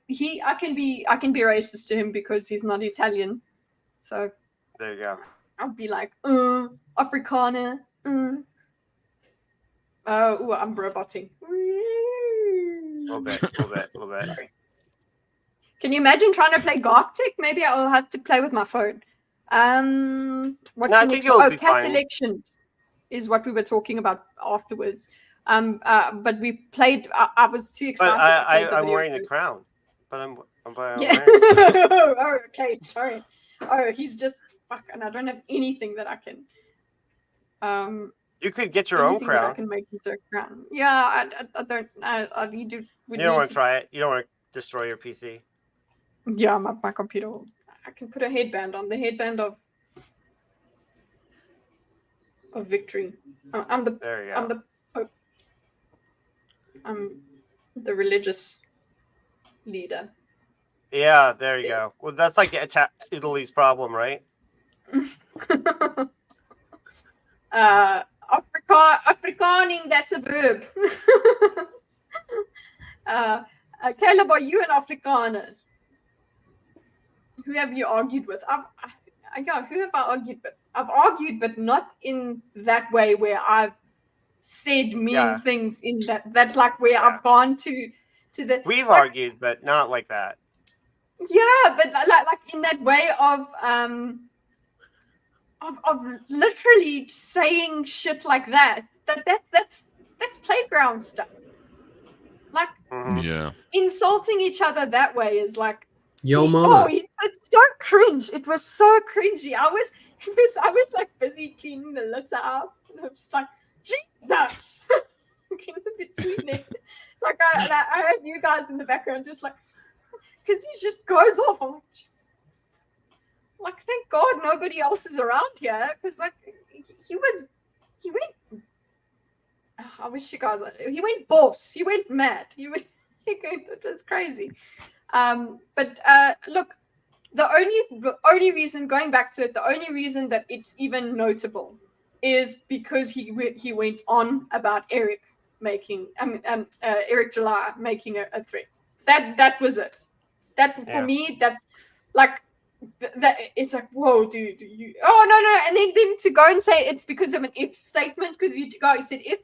can be racist to him because he's not Italian. So there you go. I'll be like, Afrikaner. Oh, I'm roboting. A little bit. Can you imagine trying to play Gartic? Maybe I'll have to play with my phone. What's the next? Oh, cat elections is what we were talking about afterwards. But we played. I was too excited. But I'm wearing the crown. But I'm yeah. Oh, okay. Sorry. Oh, he's just fuck, and I don't have anything that I can. You could get your own crown. I can make into a crown. Yeah, I don't. I need to. You don't want to try it. You don't want to destroy your PC. Yeah, my computer. I can put a headband on. The headband of victory. I'm the. There you go. I'm the Pope. I'm the religious leader. Yeah, there you go. Well, that's like Italy's problem, right? Afrikaning, that's a verb. Caleb, are you an Afrikaner? Who have you argued with? Who have I argued with? I've argued, but not in that way where I've said mean things in that. That's like where I've gone to the. We've argued, but not like that. Yeah, but like in that way of literally saying shit like that. That's playground stuff. Like insulting each other that way is like yo mama. Oh, it's so cringe. It was so cringy. I was like busy cleaning the litter out, and I was just like, Jesus. Between it, like I had you guys in the background, just like, because he just goes off. I'm like, thank God nobody else is around here, because like he went. I wish you guys. He went boss. He went mad. It was crazy. But look, the only reason, going back to it, the only reason that it's even notable is because he went on about Eric making Eric July making a threat. That was it. That for me, that like that it's like, whoa, dude, you no, and then to go and say it's because of an if statement because you said if.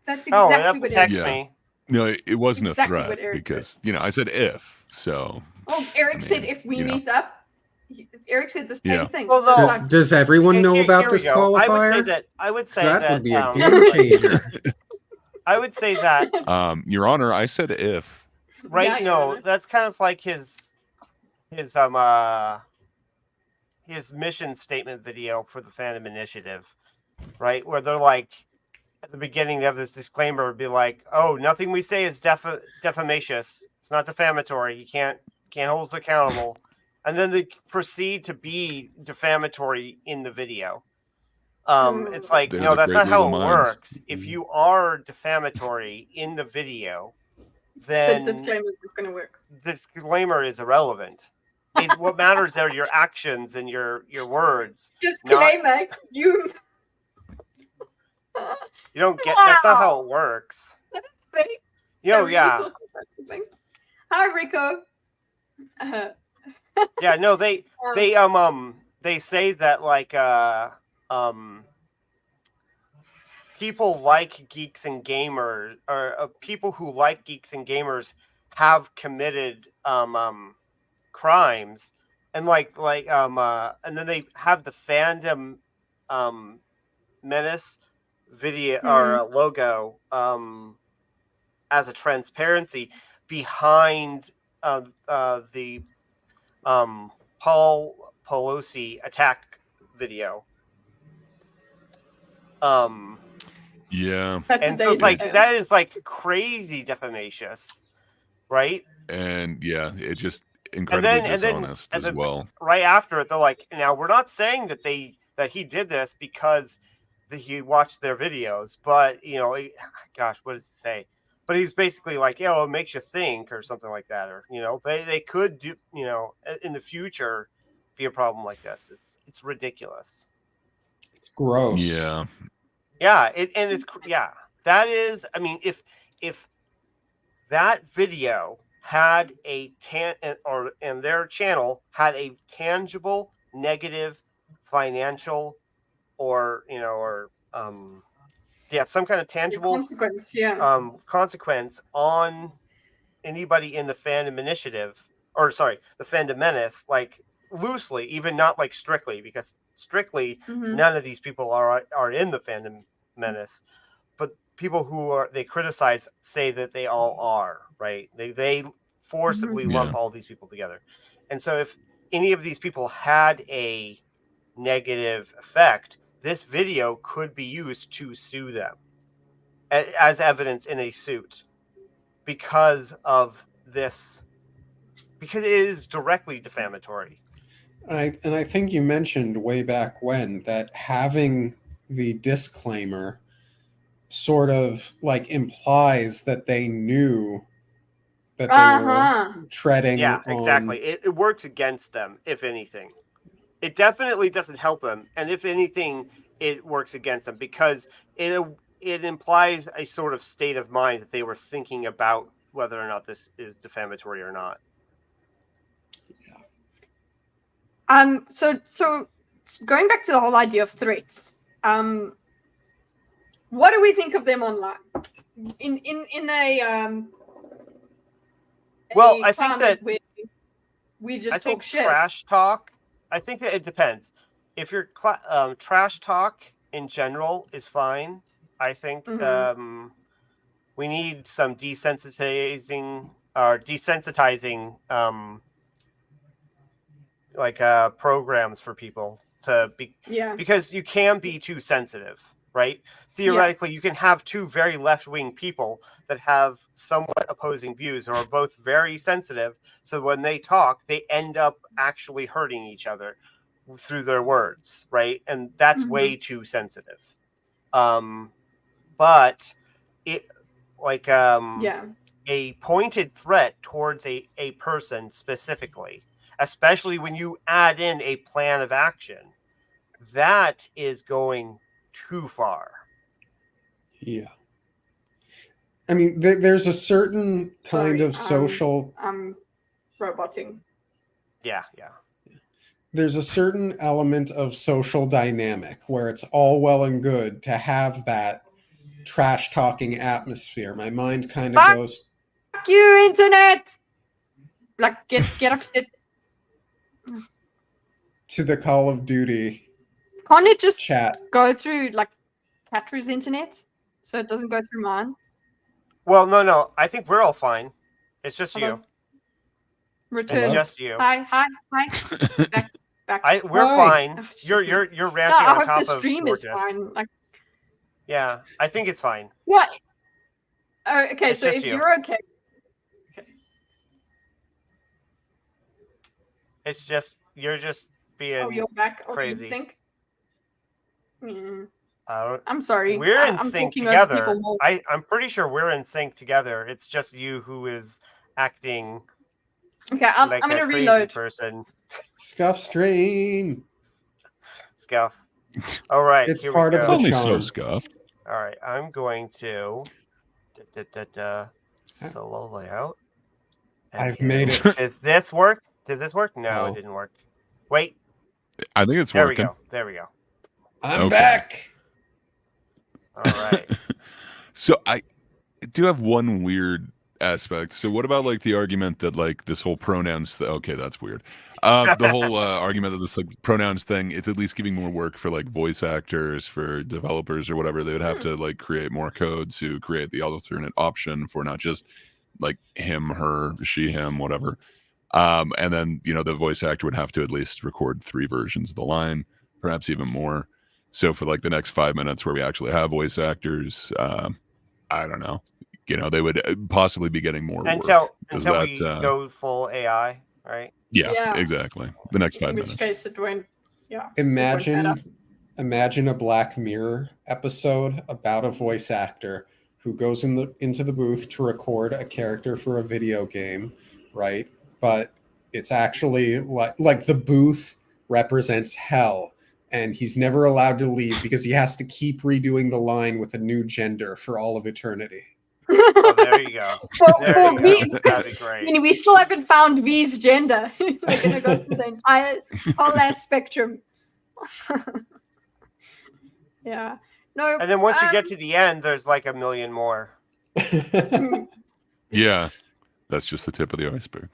That's exactly what Eric said. me. No, it wasn't Exactly a threat what Eric because I said if. So oh, Eric said if we meet up. Eric said the same thing. Well, So no. it's like, Does everyone know about here this we go. qualifier? I would say that that would be a game changer. I would say that Your Honor, I said if. right. Yeah, No, that's kind of like his mission statement video for the Phantom Initiative, right? Where they're like, at the beginning, they have this disclaimer would be like, "Oh, nothing we say is defamatious. It's not defamatory. You can't hold us accountable." And then they proceed to be defamatory in the video. It's like, They're no, the that's great not how it legal minds. works. If you are defamatory in the video, then the disclaimer is going to work. Disclaimer is irrelevant. What matters are your actions and your words. Disclaimer, you don't get. That's not how it works. Fake. Yeah. Hi, Rico. Yeah, no, they say that like people like geeks and gamers, or people who like geeks and gamers have committed crimes, and and then they have the fandom menace video or logo as a transparency behind the Paul Pelosi attack video. Yeah. And so it's like that is like crazy defamatious, right? And yeah, it just incredibly dishonest as well. Right after it, they're like, now we're not saying that he did this because he watched their videos, but gosh, what does it say? But he's basically like, it makes you think or something like that, or they could do, in the future be a problem like this. It's ridiculous. It's gross. Yeah. Yeah, that is. I mean, if that video had and their channel had a tangible negative financial or some kind of tangible consequence on anybody in the Fandom Initiative, or sorry, the Fandom Menace, like loosely, even not like strictly, because strictly none of these people are in the Fandom Menace, but people who they criticize say that they all are, right? They forcibly lump all these people together. And so if any of these people had a negative effect, this video could be used to sue them as evidence in a suit because of this, because it is directly defamatory. And I think you mentioned way back when that having the disclaimer sort of like implies that they knew that they were treading on... exactly. It works against them, if anything. It definitely doesn't help them, and if anything, it works against them because it implies a sort of state of mind that they were thinking about whether or not this is defamatory or not. So going back to the whole idea of threats, what do we think of them online? In a well, I think that we just talk shit. Trash talk. I think that it depends. If you're trash talk in general is fine. I think we need some desensitizing programs for people to be, because you can be too sensitive, right? Theoretically, you can have two very left-wing people that have somewhat opposing views or are both very sensitive. So when they talk, they end up actually hurting each other through their words, right? And that's way too sensitive. But it a pointed threat towards a person specifically, especially when you add in a plan of action, that is going too far. Yeah. I mean, there's a certain kind Sorry, of social. I'm roboting. Yeah. There's a certain element of social dynamic where it's all well and good to have that trash talking atmosphere. My mind kind of Fuck goes, you, internet! Like, get upset. to the Call of Duty Can't it just chat. go through, like, Catra's internet? So it doesn't go through mine? Well, no. I think we're all fine. It's just Hello? you. Return. It's just you. Hi. Back. We're Hi. fine. Oh, it's You're just me. you're No, ranting I on hope top the of stream is Gorgeous. fine. Like, Yeah, I think it's fine. what? Oh, okay, It's so just if you. you're okay. It's just you're just being Oh, you're back. Oh, crazy. in sync? Mm, I don't. I'm sorry. We're in I'm sync talking over people together. more. I'm pretty sure we're in sync together. It's just you who is acting Okay, I'm like going a to crazy reload. person. Scuff strain. Scuff. All right, It's here part we of go. the Only so charm. scuffed. All right, I'm going to solo layout. and I've do- made it. Does this work? Does this work? No, Oh. it didn't work. Wait, I think it's there working. There we go. I'm Okay. back. All right. So I do have one weird aspect. So what about like the argument that like this whole pronouns okay, that's weird. The whole argument that this like pronouns thing, it's at least giving more work for like voice actors, for developers or whatever. They would have to like create more code to create the alternate option for not just like him, her, she, him, whatever. And then, you know, the voice actor would have to at least record 3 versions of the line, perhaps even more. So for like the next 5 minutes where we actually have voice actors, I don't know, you know, they would possibly be getting more work. Until we go full AI, right? Yeah, exactly. The next 5 In which minutes. case it won't, yeah. it won't matter. Imagine a Black Mirror episode about a voice actor who goes into the booth to record a character for a video game, right? But it's actually like the booth represents hell, and he's never allowed to leave because he has to keep redoing the line with a new gender for all of eternity. Oh, there you go. For me, because That'd be great. I mean, we still haven't found V's gender. We're going to go through the entire whole ass spectrum. Yeah. No. And then once you get to the end, there's like a million more. Yeah, that's just the tip of the iceberg.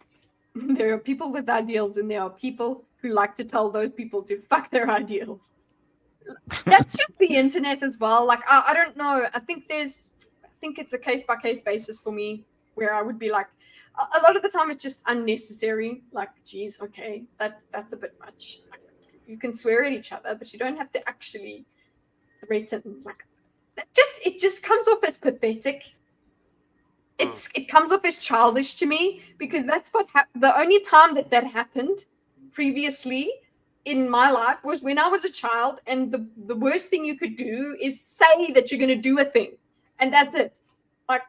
There are people with ideals, and there are people who like to tell those people to fuck their ideals. That's just the internet as well. Like, I don't know. I think it's a case by case basis for me, where I would be like, a lot of the time it's just unnecessary. Like, geez, okay, that's a bit much. Like, you can swear at each other, but you don't have to actually threaten. Like, it just comes off as pathetic. It comes off as childish to me, because that's what the only time that happened previously in my life was when I was a child, and the worst thing you could do is say that you're going to do a thing, and that's it. Like,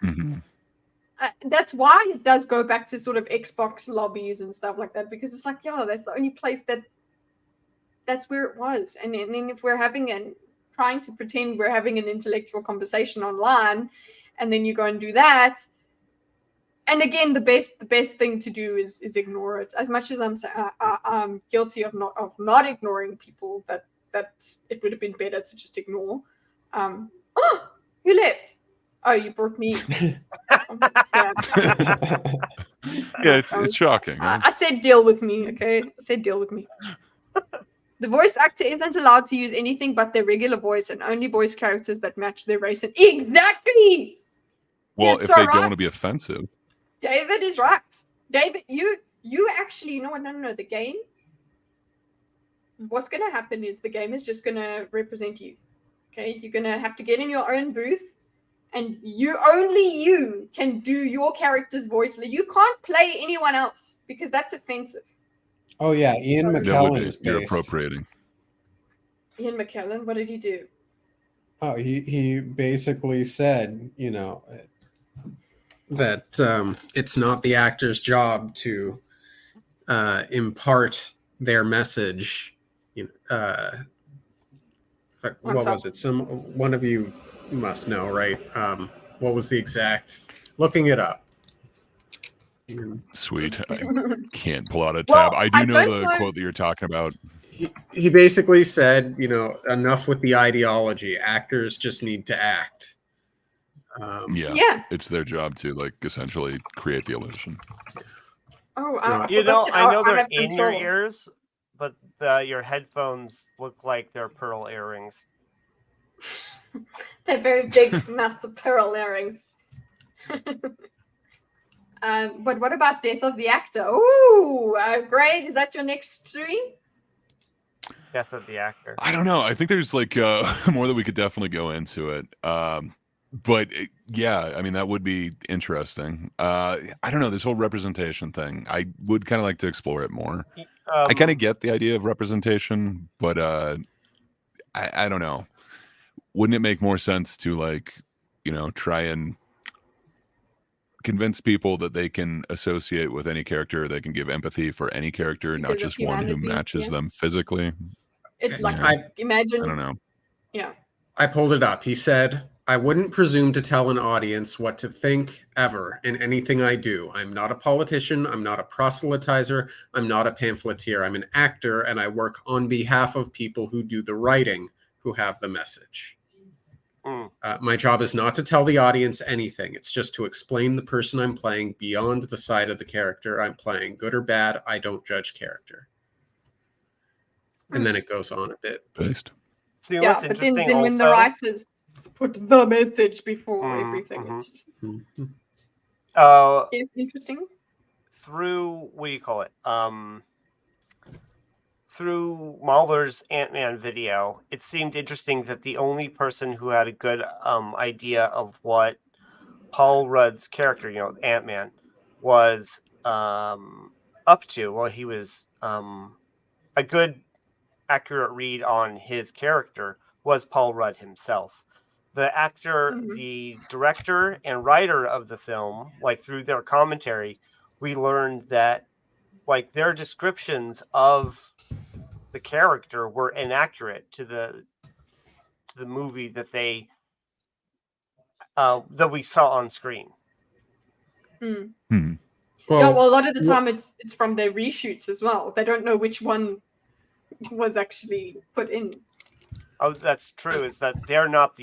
that's why it does go back to sort of Xbox lobbies and stuff like that, because it's like, yeah, that's the only place that's where it was. And then if we're trying to pretend we're having an intellectual conversation online, and then you go and do that. And again, the best thing to do is ignore it. As much as I'm guilty of not ignoring people, that it would have been better to just ignore. Oh, you left. Oh, you brought me. Yeah, it's shocking. Right? I said deal with me, okay? I said deal with me. The voice actor isn't allowed to use anything but their regular voice, and only voice characters that match their race. And exactly. Well, Yes, if so they don't right. want to be offensive. David is right. David, you actually, you know what? No. The game. What's going to happen is the game is just going to represent you. Okay, you're going to have to get in your own booth, and only you can do your character's voice. You can't play anyone else, because that's offensive. Oh yeah, Ian McKellen is You're based. appropriating. Ian McKellen, what did he do? Oh, he basically said, you know, that it's not the actor's job to impart their message. You know, what was it? One of you must know, right? what was the exact? Looking it up. Sweet. I can't pull out a Well, tab. I do I know don't the know- quote that you're talking about. He basically said, enough with the ideology. Actors just need to act. Yeah. It's their job to essentially create the illusion. Oh, I You forgot know, that I know I they're have in your control. ears, but your headphones look like they're pearl earrings. They're very big, massive pearl earrings. But what about Death of the Actor? Ooh, great. Is that your next stream? Death of the Actor. I don't know. I think there's more that we could definitely go into it. Yeah, I mean, that would be interesting. I don't know, this whole representation thing. I would kind of like to explore it more. I kind of get the idea of representation, but I don't know. Wouldn't it make more sense to try and convince people that they can associate with any character, they can give empathy for any character, not Because of just one who humanity, matches yeah. them physically? It's like, Yeah. imagine. I don't know. Yeah. I pulled it up. He said, I wouldn't presume to tell an audience what to think ever in anything I do. I'm not a politician. I'm not a proselytizer. I'm not a pamphleteer. I'm an actor, and I work on behalf of people who do the writing, who have the message. My job is not to tell the audience anything. It's just to explain the person I'm playing beyond the side of the character I'm playing. Good or bad, I don't judge character. And then it goes on a bit. Based. See, Yeah, what's but then interesting when the also- writers put the message before everything, it's just it's interesting. Through what do you call it? Through Mahler's Ant-Man video, it seemed interesting that the only person who had a good idea of what Paul Rudd's character, Ant-Man, was up to. Well, he was a good, accurate read on his character was Paul Rudd himself. The actor, the director, and writer of the film, through their commentary, we learned that their descriptions of the character were inaccurate to the movie that they that we saw on screen. Hmm. Well, yeah, well, a lot of the time it's from their reshoots as well. They don't know which one was actually put in. Oh, that's true. Is that they're not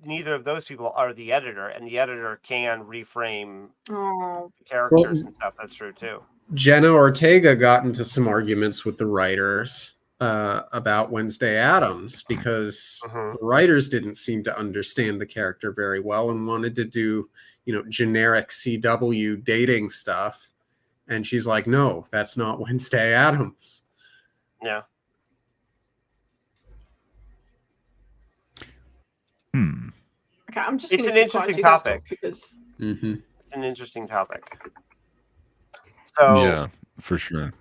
neither of those people are the editor, and the editor can reframe characters and stuff. That's true too. Jenna Ortega got into some arguments with the writers about Wednesday Addams because the writers didn't seem to understand the character very well and wanted to do, generic CW dating stuff. And she's like, no, that's not Wednesday Addams. Yeah. Okay, I'm just. It's gonna an keep quiet, interesting you guys topic. talk, because It's an interesting topic. So Yeah, for sure.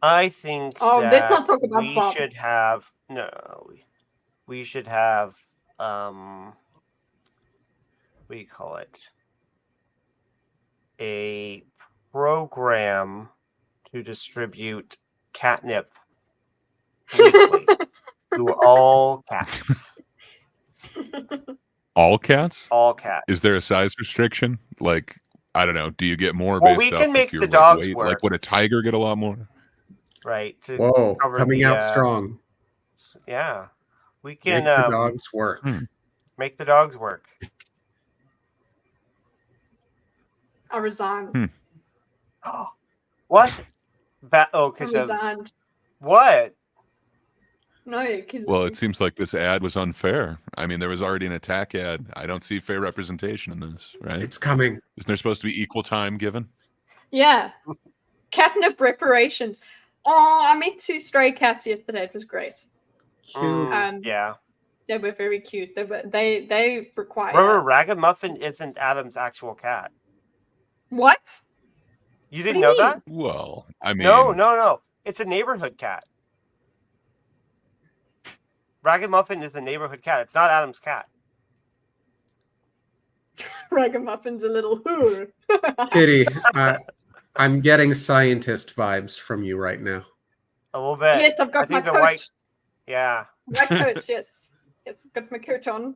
I think let's not talk about we Bob. should have we should have what do you call it? A program to distribute catnip weekly to all cats. All cats? All cats. Is there a size restriction? I don't know. Do you get more Well, based we off can make if you're the dogs weight? work. Would a tiger get a lot more? Right. To Whoa, cover coming the, out strong. Yeah. We can Make the dogs work. Make the dogs work. I resigned. What? I Because of resigned. what? No, because Well, it seems like this ad was unfair. I mean, there was already an attack ad. I don't see fair representation in this, right? It's coming. Isn't there supposed to be equal time given? yeah, catnip reparations. Oh, I met 2 stray cats yesterday. It was great. Yeah. They were very cute. They require. Remember, Ragamuffin isn't Adam's actual cat. What? You didn't What know do you that? Well, I mean, No. It's a neighborhood cat. Ragamuffin is a neighborhood cat. It's not Adam's cat. Ragamuffin's a little hooer. Kitty, I'm getting scientist vibes from you right now. A little bit. Yes, I've got I think my the coat. white. Yeah. White coat, yes. Yes, got my coat on.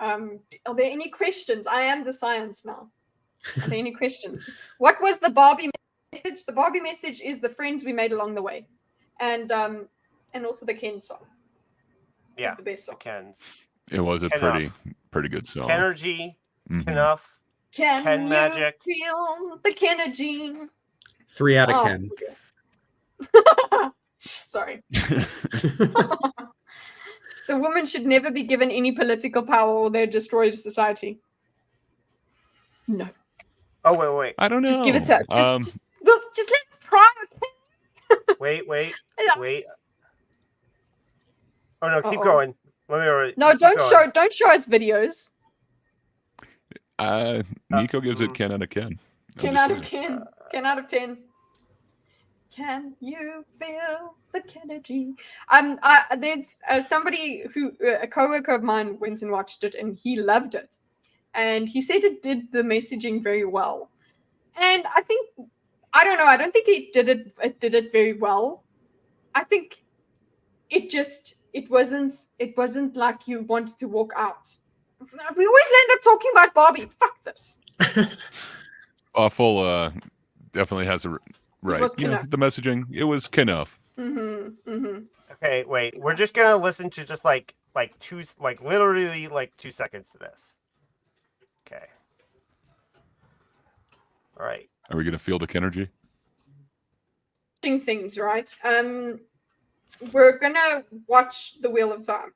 Are there any questions? I am the science now. Are there any questions? What was the Barbie message? The Barbie message is the friends we made along the way, and also the Ken song. Yeah, the best song. Ken's. It was a Kenuff. pretty good song. Kenergy, Mhm. Kenuff, Can Ken you Magic. feel the Kennedy? 3 out of Oh, 10. Sorry. The woman should never be given any political power or they destroy society. No. Oh wait. I don't know. Just give it to us. Just let us try. Okay? Wait. Yeah. Oh no, keep Uh-oh. going. Let me. No, keep don't going. show us videos. Nico gives it 10 out of 10. 10 out of 10. 10 out of 10. Can you feel the Kennedy? There's somebody who a coworker of mine went and watched it, and he loved it, and he said it did the messaging very well. And I don't know. I don't think it did it very well. I think it wasn't like you wanted to walk out. We always end up talking about Barbie. Fuck this. Awful definitely has a right. was You know, Kenuff. the messaging, it was Kenuff. Okay, wait. We're just gonna listen to just like literally 2 seconds to this. Okay. All right. Are we gonna feel the energy? Things, right? We're gonna watch The Wheel of Time.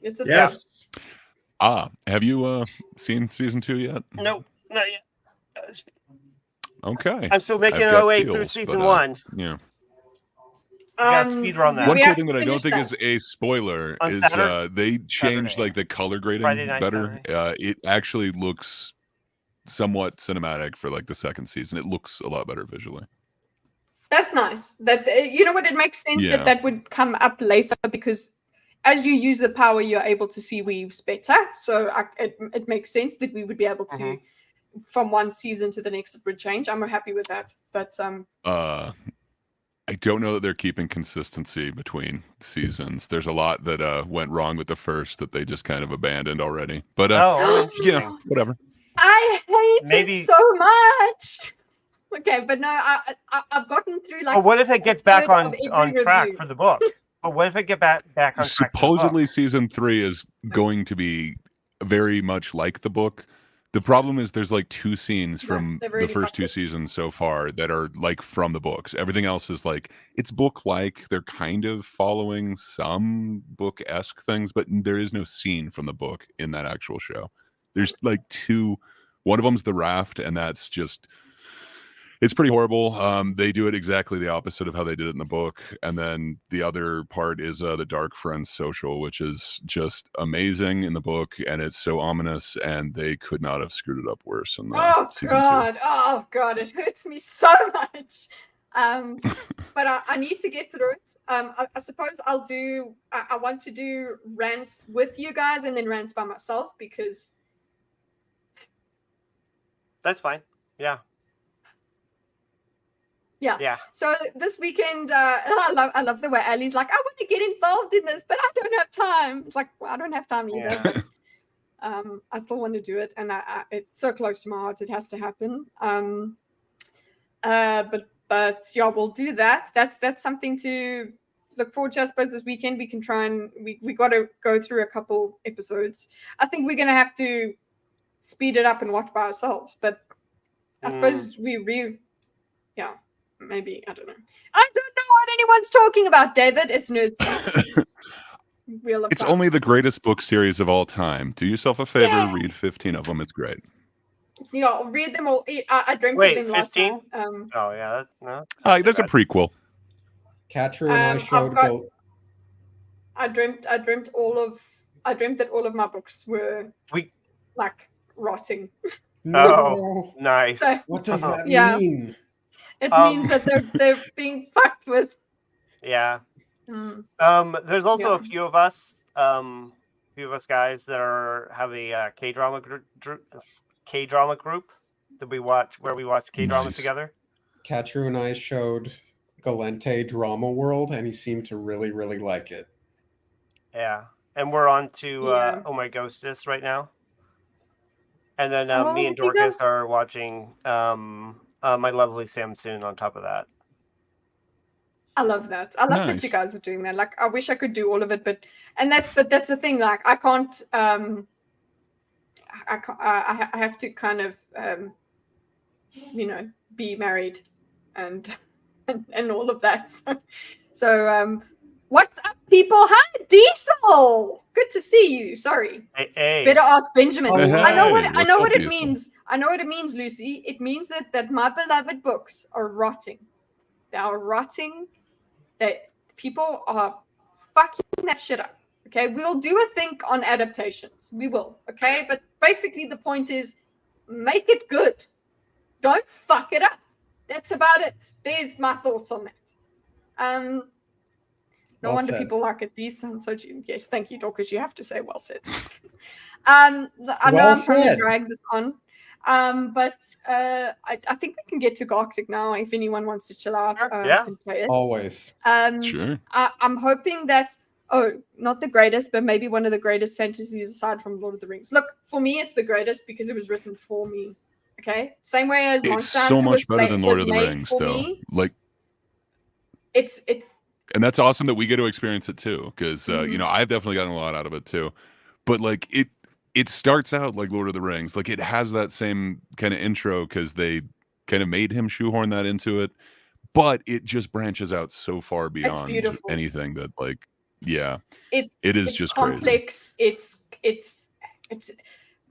It's a Yes. Have you seen season 2 yet? Nope, not yet. Okay. I'm still making I've our got way through feels, season but, 1. Yeah. got speed run that. One we cool have thing to that I don't think finish is a spoiler On is Saturday? they changed Saturday. like the color grading Friday night, better. It actually looks somewhat cinematic for like the second season. It looks a lot better visually. That's nice. That you know what? It makes sense Yeah. that would come up later because as you use the power, you're able to see weaves better. So it makes sense that we would be able to, from one season to the next, it would change. I'm happy with that. But I don't know that they're keeping consistency between seasons. There's a lot that went wrong with the first that they just kind of abandoned already. But yeah, whatever. I hate Maybe- it so much. Okay, but no, I've gotten through like. But what if it gets a back third on of every track review. for the book? But what if it get back on track for the book? Supposedly season 3 is going to be very much like the book. The problem is there's like 2 scenes from they've the already first fucked 2 it. seasons so far that are like from the books. Everything else is like it's book-like. They're kind of following some book-esque things, but there is no scene from the book in that actual show. There's like 2. One of them's the raft, and that's just it's pretty horrible. They do it exactly the opposite of how they did it in the book. And then the other part is the Dark Friends social, which is just amazing in the book. And it's so ominous. And they could not have screwed it up worse in the season 2. Oh God, it hurts me so much. But I need to get through it. I suppose I'll do. I want to do rants with you guys and then rants by myself because That's fine. Yeah. Yeah. So this weekend, I love the way Ali's like, I want to get involved in this, but I don't have time. It's like, well, I don't have time either. But, I still want to do it, and it's so close to my heart. It has to happen. But yeah, we'll do that. That's something to look forward to. I suppose this weekend we can try and we got to go through a couple episodes. I think we're gonna have to speed it up and watch by ourselves. But I suppose yeah. Maybe, I don't know. I don't know what anyone's talking about, David. It's Nerd Stuff. Wheel of It's Time. only the greatest book series of all time. Do yourself a favor, read 15 of them. It's great. Yeah, I'll read them all. I dreamt Wait, of them last 15? time. Oh yeah, no. That's a prequel. Katru and I showed both. I dreamt that all of my books were like rotting. Oh, nice. So- What does that Yeah. mean? It means that they're being fucked with. Yeah. Mm. There's also Yeah. a few of us guys that have a K-drama group that we watch K-dramas Nice. together. Katru and I showed Galente Drama World, and he seemed to really, really like it. Yeah. and we're on to Yeah. Oh My Ghostess right now. And then Oh, me and have you Dorcas guys- are watching My Lovely Samsoon on top of that. I love that. I love that you Nice. guys are doing that. Like, I wish I could do all of it, but that's the thing. Like, I can't. I have to kind of, be married, and and all of that. So, what's up, people? Hi, Diesel. Good to see you. Sorry. Hey. Better ask Benjamin. Hey, I know what what's up, it Diesel? means. I know what it means, Lucy. It means that my beloved books are rotting. They are rotting. That people are fucking that shit up. Okay, we'll do a think on adaptations. We will. Okay, but basically the point is, make it good. Don't fuck it up. That's about it. There's my thoughts on that. No Well wonder said. people like it. These sound so. Yes, thank you, Dorcas. You have to say well said. I know Well I'm trying to said. drag this on. But I think we can get to Gartic now if anyone wants to chill out and play it. Always. Sure. I'm hoping that, not the greatest, but maybe one of the greatest fantasies aside from Lord of the Rings. Look, for me, it's the greatest because it was written for me. Okay? Same way as It's Monster so Hunter much was better than Lord of the made Rings, for though. me. Like, It's and that's awesome that we get to experience it too, because Mhm. I've definitely gotten a lot out of it too. But like it starts out like Lord of the Rings, like it has that same kind of intro because they kind of made him shoehorn that into it, but it just branches out so far beyond beautiful. anything that it is it's just crazy. complex. It's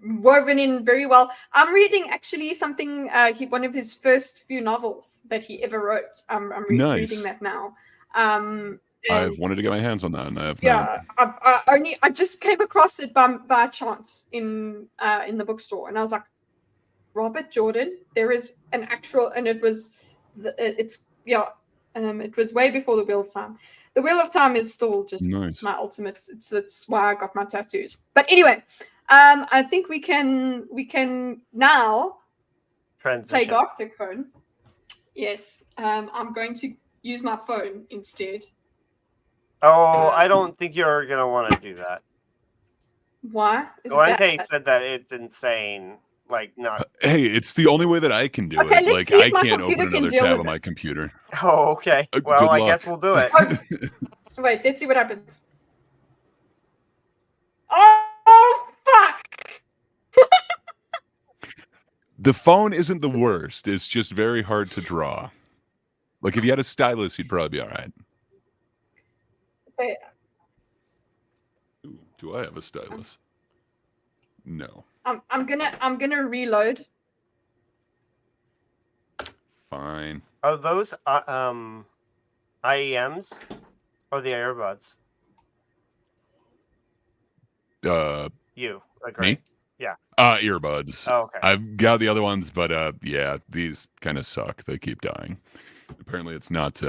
woven in very well. I'm reading actually something one of his first few novels that he ever wrote. I'm Nice. reading that now. I've wanted to get my hands on that, and I have not. Yeah, I just came across it by chance in the bookstore, and I was like, Robert Jordan. There is an actual, and it was it was way before the Wheel of Time. The Wheel of Time is still just Nice. my ultimate. That's why I got my tattoos. But anyway, I think we can now play Transition. Gartic phone. Yes, I'm going to use my phone instead. Oh, I don't think you're gonna want to do that. Why? Is it Galante bad? said that it's insane. Like, not. Hey, it's the only way that I can do Okay, it. let's Like, see if I my can't computer open can another deal tab with on my it. computer. Oh, okay. Well, good I guess luck. we'll do it. Wait, let's see what happens. Oh fuck! The phone isn't the worst. It's just very hard to draw. Like, if you had a stylus, you'd probably be all right. Okay. Ooh, do I have a stylus? No. I'm gonna reload. Fine. Are those IEMs or the earbuds? You like Me? right? Yeah. Earbuds. Oh, okay. I've got the other ones, but yeah, these kind of suck. They keep dying. Apparently, it's not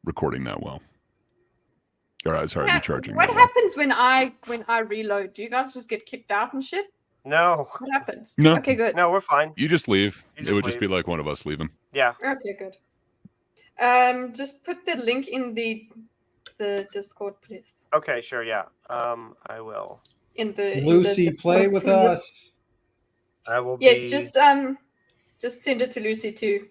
recording that well. Or sorry, recharging What that well. happens when I reload? Do you guys just get kicked out and shit? No. What happens? No. Okay, good. No, we're fine. You just leave. You It would just just be like one of us leaving. Yeah. Okay, good. Just put the link in the Discord, please. Okay, sure. Yeah. I will. Lucy, play with us. I will. Yes, be... just send it to Lucy too.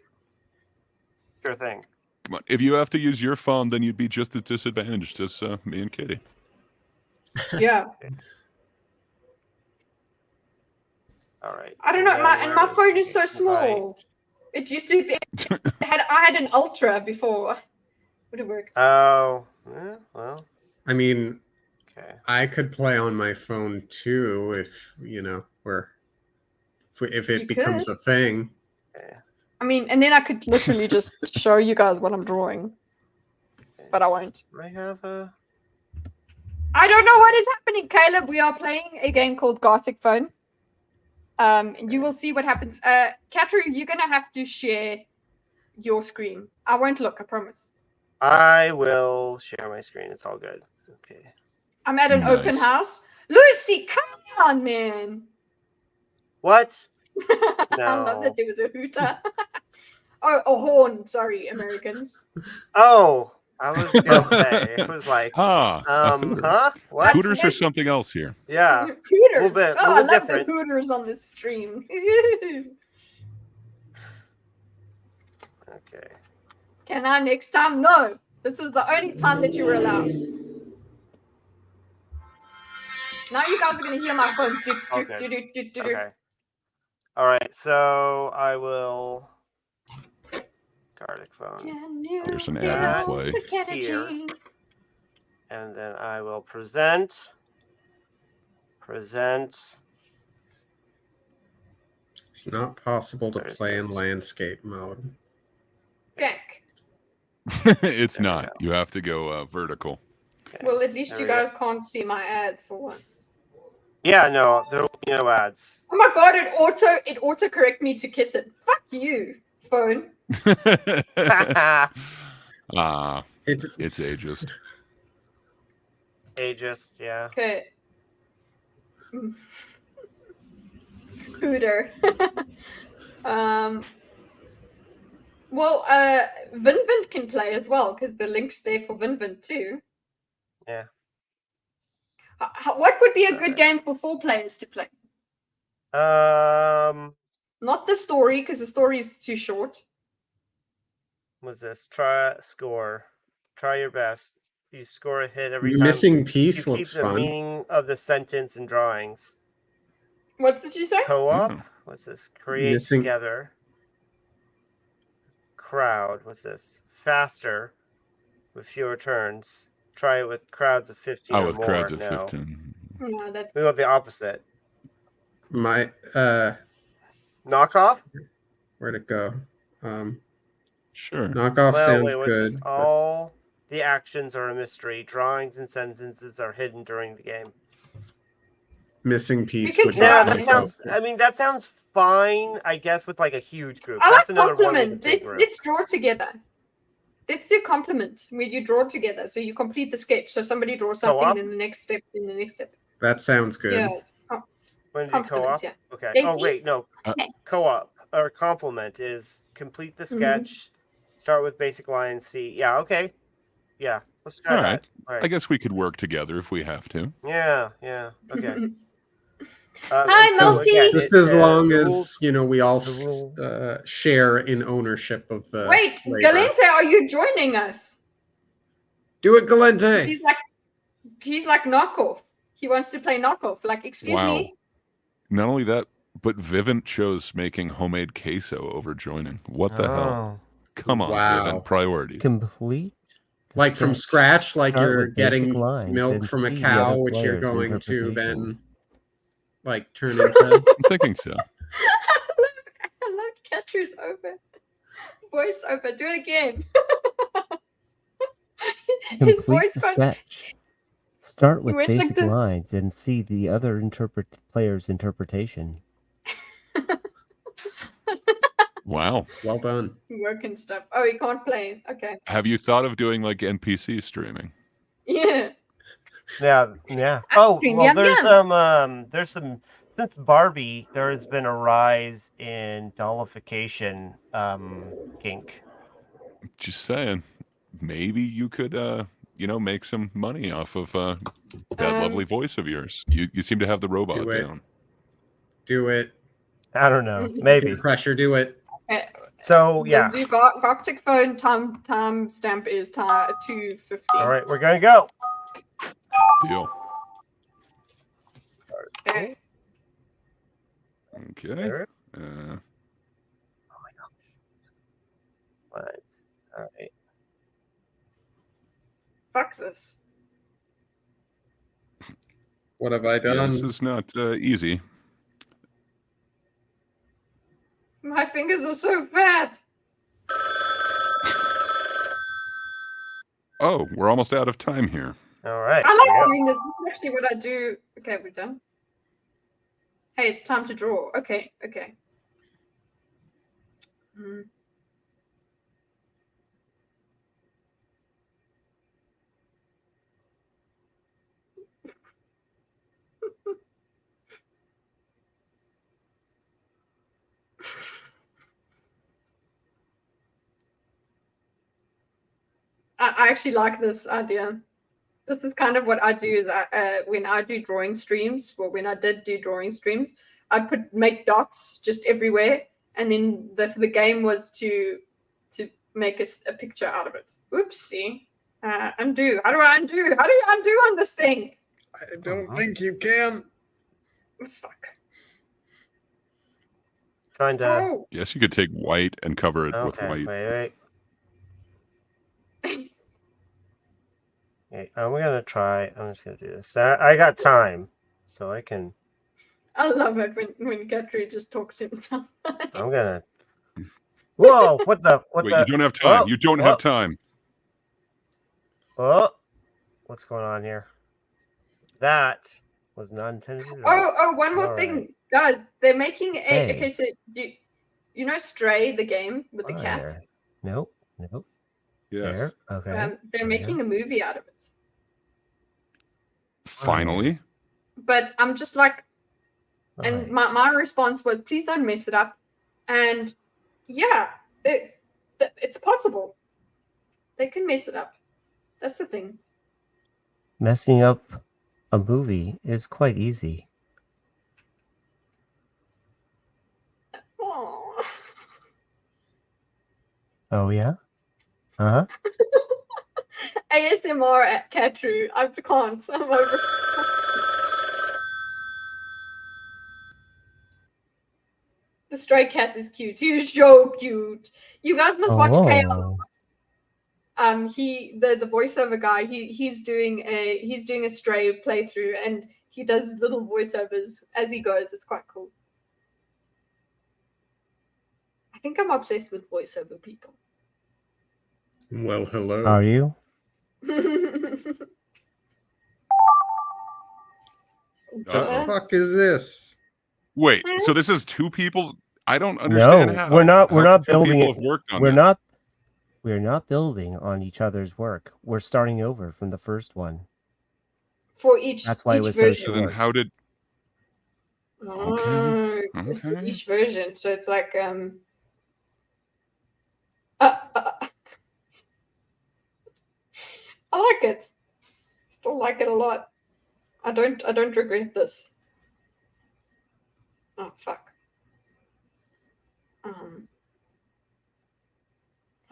Sure thing. Come on. If you have to use your phone, then you'd be just as disadvantaged as me and Katie. Yeah. All right. I don't know. And My phone is so small. It used to be. I had an Ultra before. Would have worked. Oh. Yeah, well. I mean, okay. I could play on my phone too if if it becomes could. a thing. I mean, and then I could literally just show you guys what I'm drawing, but I won't. I have a. I don't know what is happening, Caleb. We are playing a game called Gartic Phone. And you will see what happens. Katru, you're gonna have to share your screen. I won't look, I promise. I will share my screen. It's all good. Okay. I'm at an open house. Lucy, come on, man. What? I love that there was a hooter. Oh, a horn. Sorry, Americans. Oh, I was gonna say it was like, Ah, a hooter. huh? What? Hooters are something else here. Yeah, Hooters. bit- Oh, little I bit love different. the Hooters on this stream. Okay. Can I next time? No. This is the only time that you were allowed. Now you guys are gonna hear my phone. Okay. All right. So I will. Garlic phone. There's an ad That in play. here. And then I will present. It's not possible to play in landscape mode. Gank. It's not. You have to go vertical. Well, at least There you we go. guys can't see my ads for once. Yeah, no, there will be no ads. Oh my god, it auto correct me to kitten. Fuck you, phone. Ah, it's ageist. Ageist, yeah. Okay. Hooter. Well, Vinvin can play as well because the link's there for Vinvin too. Yeah. What would be a good game for 4 players to play? Not the story because the story is too short. What's this? Score. Try your best. You score a hit every Missing time. piece you looks keep the fun. meaning of the sentence and drawings. What did you say? Co-op. What's this? Create Missing- together. Crowd. What's this? Faster with fewer turns. Try it with crowds of 15 Oh, or with more. crowds of No. 15. No, that's We want the opposite. My Knockoff? where'd it go? Sure. Knockoff Well, sounds wait, what's this? good. All the actions are a mystery. Drawings and sentences are hidden during the game. Missing piece can would try not Yeah, that be that sounds. helpful. I mean, that sounds fine. I guess with like a huge group. I That's like another one with a compliment. big group. Let's draw together. Let's do compliment where you draw together. So you complete the sketch. So somebody draws something, Co-op? then the next step, then the next step. That sounds good. Yeah. Want to do Compliment, co-op? yeah. Okay. Daisy? Oh wait, no. Co-op or compliment is complete the sketch. Start with basic lines. See. Yeah. Okay. Yeah. Let's try All that. right. All right. I guess we could work together if we have to. Yeah. Yeah. Okay. Hi, and so, Melty. again, Just it, as long the as rules- we all the rule- share in ownership of the Wait, labor. Galente, are you joining us? Do it, Galente. He's like knockoff. He wants to play knockoff. Like, excuse Wow. me. Not only that, but Vivint chose making homemade queso over joining. What the hell? Come on, Wow. Vivint. Priorities. Complete. the Like from sketch. scratch, like Start you're with basic getting lines milk and from a see the cow, other which you're player's going to interpretation. then like turn into. I'm thinking so. I love Catri's over. Voice over. Do it again. His Complete voice the got sketch. Start He with went like basic this. lines and see the other player's interpretation. Wow. Well done. work and stuff. Oh, he can't play. Okay. Have you thought of doing like NPC streaming? Yeah. Yeah. Yeah. Oh cream, well, yum, there's some since Barbie, there has been a rise in dollification kink. Just saying. Maybe you could make some money off of that lovely voice of yours. You seem to have the robot Do it. down. Do it. I don't know. Maybe. Pressure. Do it. So yeah. We'll do Arctic phone time stamp is 2:50. All right, we're gonna go. Deal. Okay. Okay. There. Uh, All right. Fuck this. What have I yeah, done? this is not easy. My fingers are so fat. Oh, we're almost out of time here. All right. I like yeah. doing this. This is actually what I do. Okay, we're done. Hey, it's time to draw. Okay. Mm. I actually like this idea. This is kind of what I do. Is when I do drawing streams, or when I did do drawing streams, I'd make dots just everywhere, and then the game was to make a picture out of it. Oopsie. Undo. How do I undo? How do you undo on this thing? I don't think you can. Fuck. Trying to. Oh. Yes, you could take white and cover it with Okay, white. wait. Okay, I'm gonna try. I'm just gonna do this. I got time, so I can. I love it when Guthrie just talks himself. I'm gonna. Whoa! What the? What Wait, the? you don't have time. Oh, You don't oh, have time. Oh, what's going on here? That was not intended at all. Oh, one more All thing, right. guys. They're making a. Hey. Okay, so you know Stray, the game with the cat. Fire. Nope. Yes. There. Okay. They're There. making a movie out of it. Finally. But I'm just like, and Alright. my response was, please don't mess it up. And yeah, it's possible. They can mess it up. That's the thing. Messing up a movie is quite easy. Oh. Oh yeah? Uh-huh. ASMR at Catru. I can't. I'm over. The stray cat is cute. He's so cute. You guys must watch KL. The voiceover guy. He's doing a stray playthrough, and he does little voiceovers as he goes. It's quite cool. I think I'm obsessed with voiceover people. Well, hello. Are you? The fuck is this? Wait, so this is two people? I don't understand No, how. we're not two building people it. have worked on We're that. not building on each other's work. We're starting over from the first one. For each. That's why it each was version. so So then short. how did It's for each version, so it's like I like it. Still like it a lot. I don't regret this. Oh fuck. How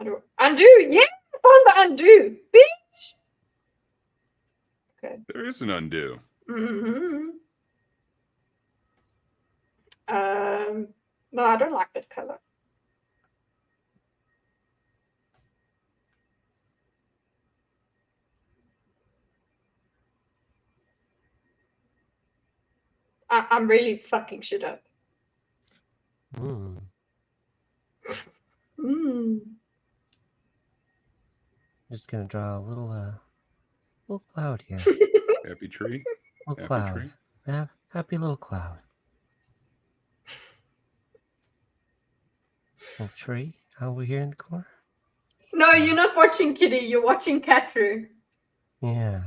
do undo? Yeah, I found the undo, bitch. Okay. there is an undo? Mm-hmm. No, I don't like that color. I'm really fucking shit up. Just gonna draw a little cloud here. Happy tree? Little Happy cloud. tree? Yeah, happy little cloud. Little tree over here in the corner. No, you're not watching Kitty. You're watching Catru. Yeah.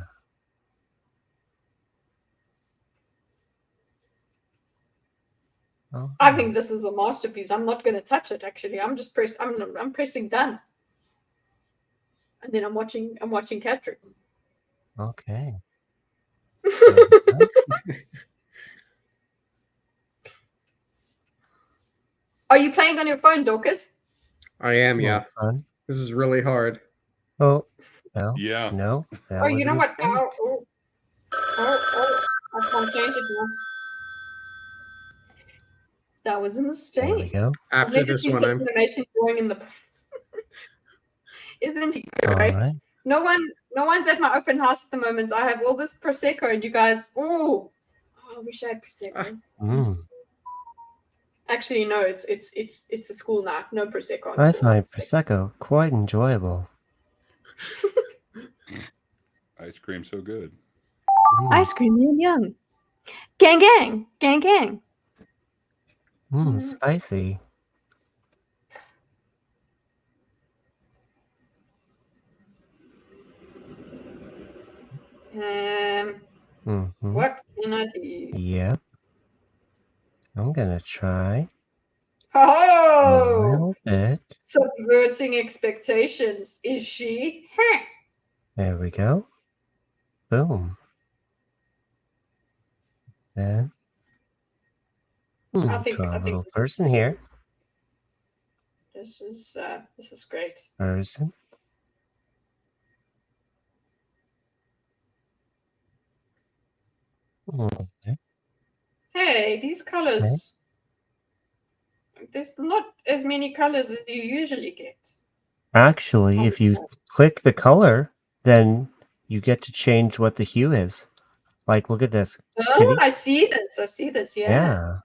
Oh. I think this is a masterpiece. I'm not going to touch it. Actually, I'm just I'm pressing done, and then I'm watching Catru. Okay. Are you playing on your phone, Dorcas? I am, Well, yeah. son. This is really hard. Oh, no. Yeah. No. That Oh, was you a know what? mistake. Oh, I can't change it now. That was a mistake. There we go. I've After never this seen one, such I'm animation going in the. Isn't it All great? right. No one's at my open house at the moment. I have all this prosecco, and you guys. Oh, I wish I had prosecco. Actually, no. It's a school night. No prosecco. I find Prosecco quite enjoyable. Ice cream so good. Ice cream, yum yum. Gang gang, gang gang. Spicy. What can I do? Yep. I'm gonna try a Oh, little bit. subverting expectations. Is she? Huh. There we go. Boom. Then I think draw a little this person here. This is great. Person. Okay. Hey, these colors. There's not as many colors as you usually get. Actually, if you click the color, then you get to change what the hue is. Like, look at this. Oh, Kitty. I see this. I see this. Yeah. Yeah.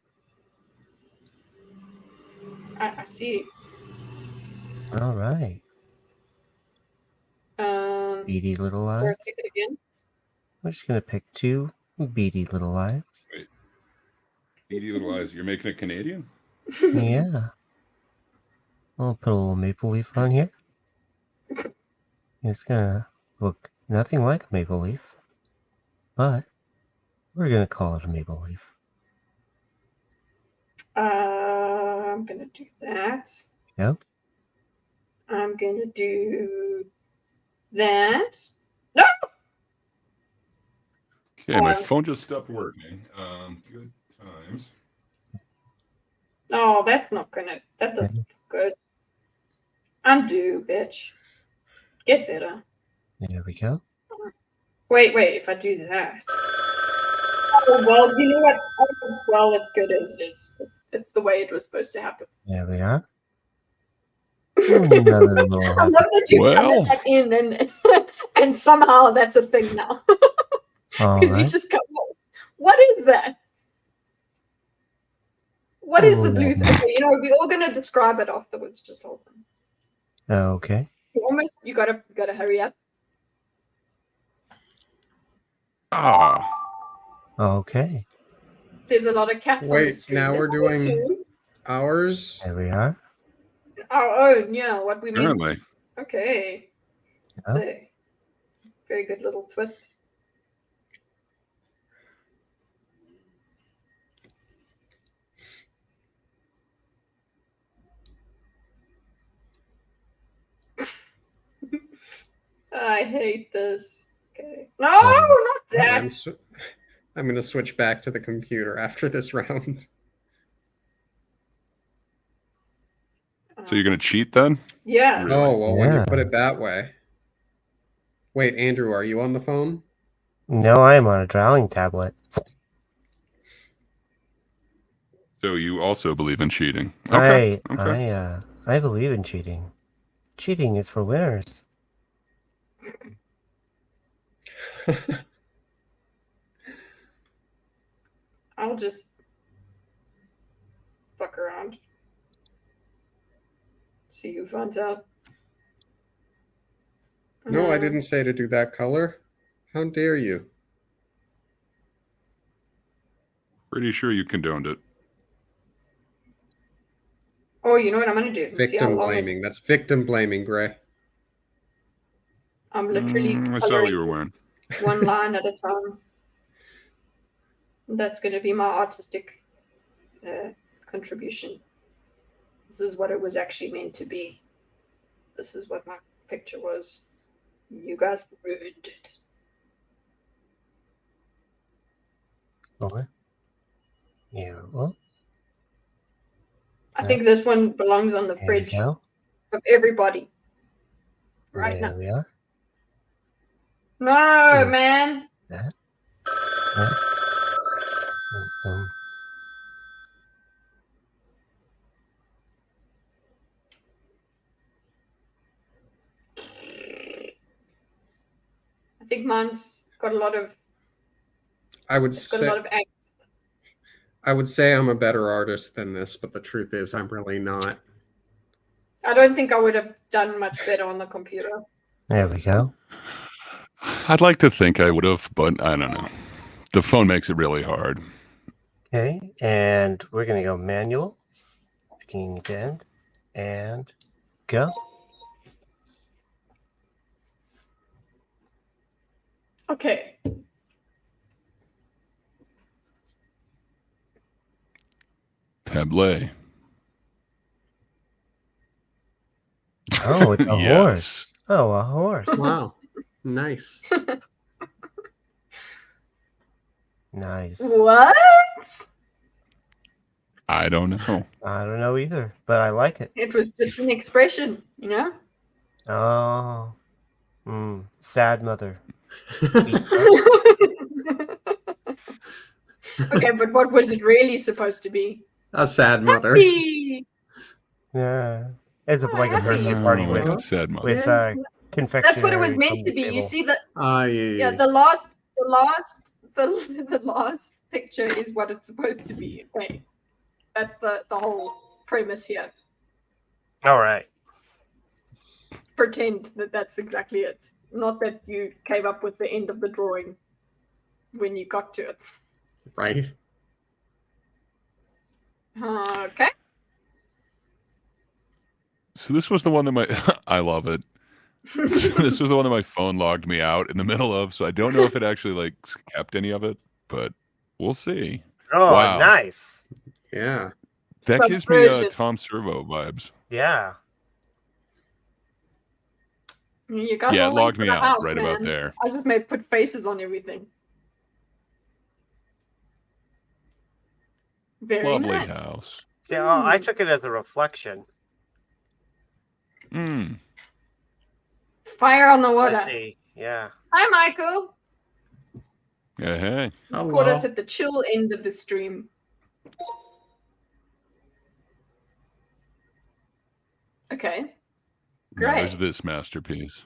I see. All right. Beady little Where eyes. pick it again? We're just gonna pick 2 beady little eyes. Wait. Beady little eyes. You're making it Canadian? Yeah. I'll put a little maple leaf on here. It's gonna look nothing like a maple leaf, but we're gonna call it a maple leaf. I'm gonna do that. Yep. I'm gonna do that. No. Okay, my phone just stopped working. Good times. Oh, that's not gonna. That doesn't look good. Undo, bitch. Get better. There we go. Wait. If I do that. Oh, well, you know what? Oh, well, it's good as it is. It's the way it was supposed to happen. There we are. Another little I love that you Well. covered that in, and somehow that's a thing now. All Because you right. just go, what is that? What is the blue thing? Okay, you know, we're all gonna describe it afterwards. Just hold on. Okay. You gotta hurry up. Ah. Okay. There's a lot of cats on the Wait, street. now There's we're only doing two. ours. There we are. Our own, yeah. What we mean. Apparently. Okay. Yeah. So, very good little twist. I hate this. Okay. No, not that. I'm going to switch back to the computer after this round. So you're going to cheat then? Yeah. Really? Oh, well, when you put Yeah. it that way. Wait, Andrew, are you on the phone? No, I am on a drawing tablet. So you also believe in cheating? Okay. Okay. I believe in cheating. Cheating is for winners. I'll just fuck around. See who finds out. No, I didn't say to do that color. How dare you? Pretty sure you condoned it. Oh, you know what I'm gonna do? See how Victim long blaming. That's victim blaming, Gray. I'm literally I saw what coloring you were wearing. one line at a time. That's gonna be my artistic contribution. This is what it was actually meant to be. This is what my picture was. You guys ruined it. Okay. Yeah. Well, I think this one belongs on the there we fridge go. of everybody. Right There now. we are. No, man. That. That. Boom. I think mine's got a lot of I would got a lot of angst. I would say I'm a better artist than this, but the truth is I'm really not. I don't think I would have done much better on the computer. There we go. I'd like to think I would have, but I don't know. The phone makes it really hard. Okay, and we're gonna go manual, beginning to end, and go. Okay. Tablet. Oh, it's a Yes. horse. Oh, a horse. Wow. Nice. Nice. What? I don't know. I don't know either, but I like it. It was just an expression, you know? Oh. Sad mother. Okay, but what was it really supposed to be? A sad mother. Happy! Yeah. It's like a happy. birthday party like with a sad mother. with confectionaries. That's what it was on meant the to be. You table. see the yeah. the last picture is what it's supposed to be. Okay. That's the whole premise here. All right. Pretend that that's exactly it. Not that you came up with the end of the drawing when you got to it. Right. Okay. So this was the one that my I love it. This was the one that my phone logged me out in the middle of, so I don't know if it actually like kept any of it, but we'll see. Oh, Wow. nice. Yeah. That gives me Tom Servo vibes. Yeah. You guys Yeah, all it went logged for me the out house, right man. about there. I just made put faces on everything. Very Lovely nice. house. See, I took it as a reflection. Fire on the I water. see. Yeah. Hi, Michael. Hey. Caught us at the chill end of the stream. Okay. Now Great. there's this masterpiece.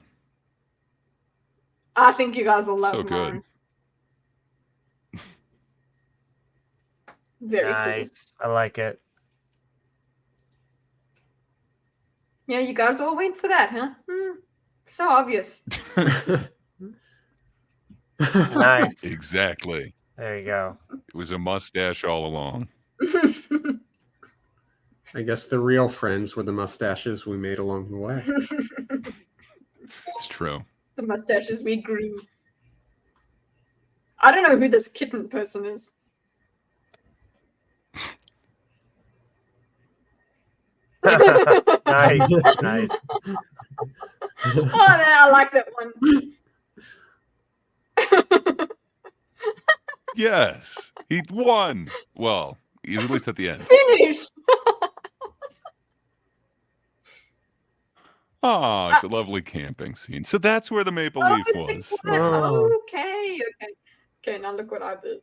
I think you guys will love So good. mine. Very Nice. I like it. cool. Yeah, you guys all went for that, huh? So obvious. Nice. Exactly. There you go. It was a mustache all along. I guess the real friends were the mustaches we made along the way. It's true. The mustaches we grew. I don't know who this kitten person is. Nice. Nice. Oh, no, I like that one. Yes. He won. Well, he's at least at the end. Finished. Oh, it's a lovely camping scene. So that's where the maple leaf was. Okay. Okay, now look what I did.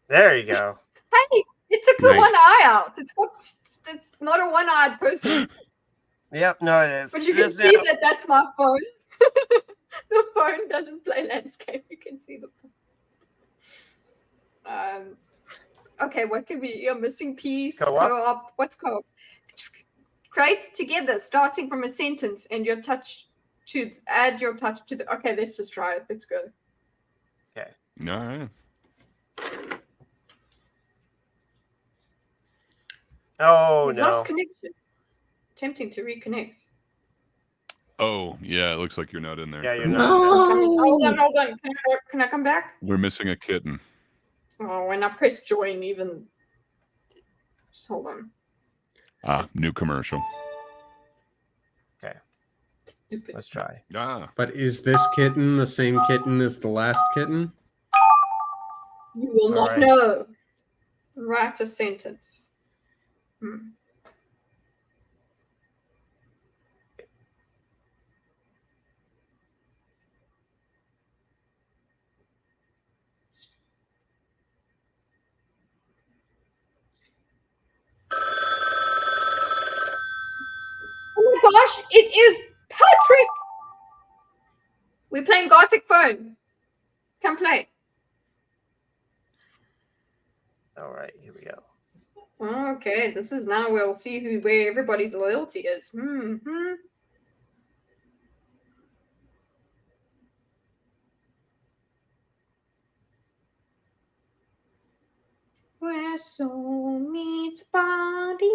There you go. Hey, it took the Nice. one eye out. It's not a one-eyed person. Yep. No, it is. But you It can is see now. that that's my phone. The phone doesn't play landscape. You can see the phone. Okay, what can be your missing piece? Co-op? What's co-op? Create together, starting from a sentence, and your touch to add your touch to the. Okay, let's just try it. Let's go. Okay. All right. Oh We've no. lost connection. Attempting to reconnect. Oh, yeah, it looks like you're not in there. Yeah, you're Hold on. Can I come back? We're missing a kitten. Oh, when I press join, even. Just hold on. Ah, new commercial. Okay. Stupid. Let's try. Ah. But is this kitten the same kitten as the last kitten? You will not Alright. know. Write a sentence. Oh my gosh, it is Patrick! We're playing Gothic Phone. Come play. All right. Here we go. Okay, this is now we'll see where everybody's loyalty is. Where soul meets body.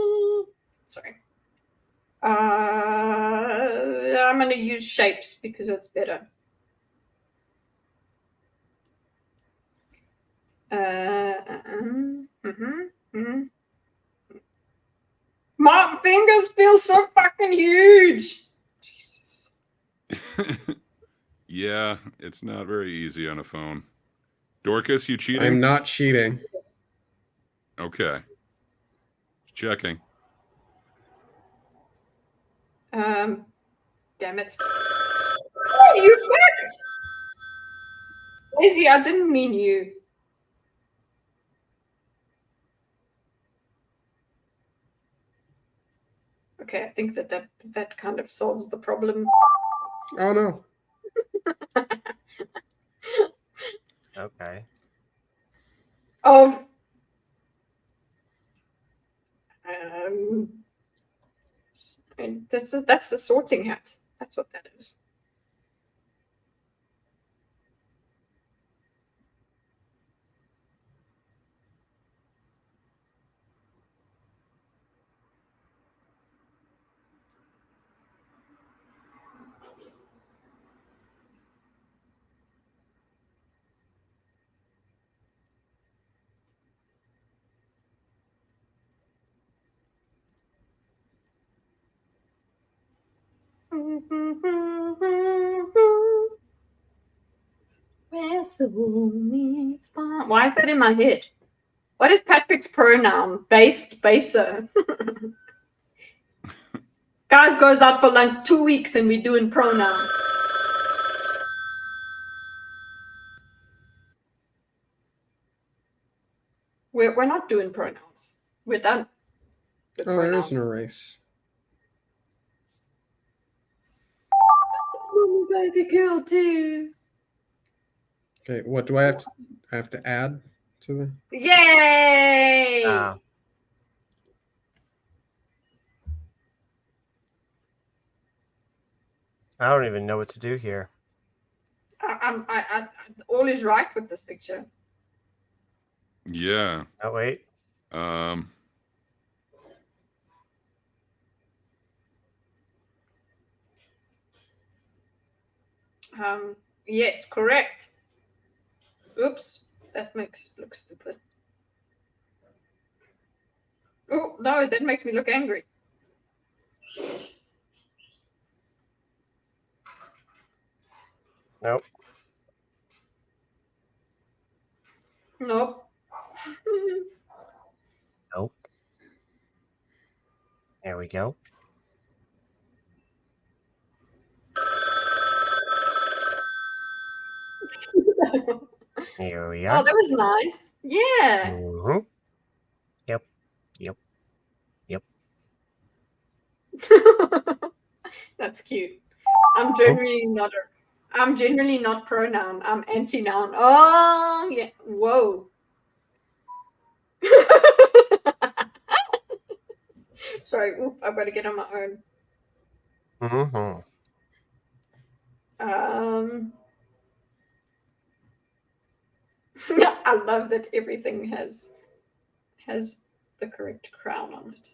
Sorry. I'm gonna use shapes because it's better. My fingers feel so fucking huge. Jesus. Yeah, it's not very easy on a phone. Dorcas, you cheating? I'm not cheating. Okay. Checking. Damn it. Oh, you fuck! Lazy, I didn't mean you. Okay, I think that kind of solves the problem. Oh no. Okay. Oh. And that's the sorting hat. That's what that is. Why is that in my head? What is Patrick's pronoun? Based, baser. Guys goes out for lunch 2 weeks and we're doing pronouns. We're not doing pronouns. We're done. with Oh, there is an pronouns. erase. Oh, baby girl too. Okay, what do I have to? I have to add to the. Yay! I don't even know what to do here. I all is right with this picture. Yeah. Oh wait. Yes, correct. Oops, that makes it look stupid. Oh no, that makes me look angry. Nope. Nope. Nope. There we go. Here we Oh, are. that was nice. Yeah. Mm-hmm. Yep. Yep. Yep. That's cute. I'm generally not pronoun. I'm anti-noun. Oh yeah. Whoa. Sorry, oop, I've got to get on my own. Mm-hmm. I love that everything has the correct crown on it.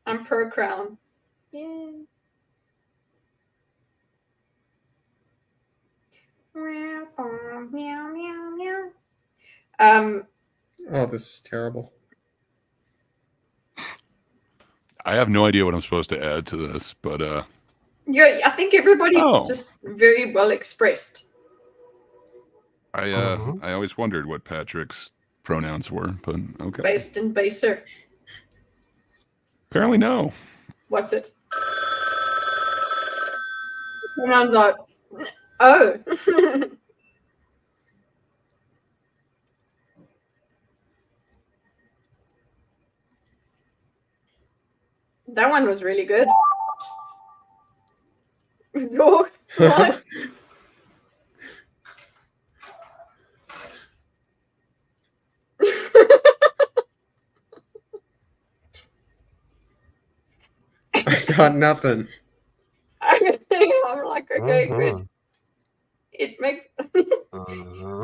I'm pro crown. Yeah. Meow, meow, meow. Oh, this is terrible. I have no idea what I'm supposed to add to this, but Yeah, I think everybody Oh. just very well expressed. I Mm-hmm. I always wondered what Patrick's pronouns were, but okay. Based and baser. Apparently no. What's it? Pronouns are. Oh. That one was really good. Yo, what? I got nothing. I'm like, okay, good. It makes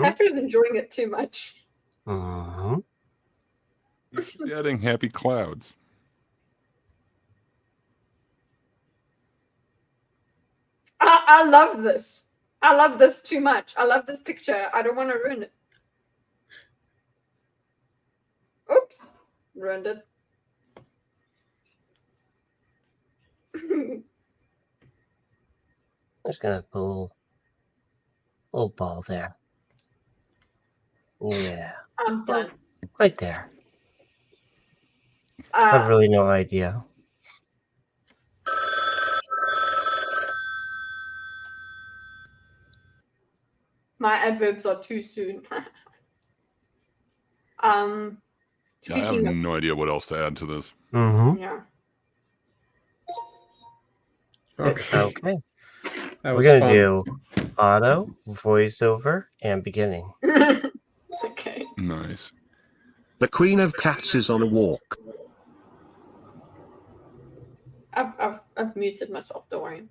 Patrick's enjoying it too much. Mm-hmm. She's adding happy clouds. I love this. I love this too much. I love this picture. I don't want to ruin it. Oops, ruined it. just gonna put a little ball there. Yeah, I'm done. right there. I have really no idea. My adverbs are too soon. Yeah, I have Speaking of, no idea what else to add to this. Mm-hmm. yeah. Okay. Okay. That We're was gonna fun. do auto, voiceover, and beginning. Okay. Nice. The Queen of Cats is on a walk. I've muted myself, don't worry.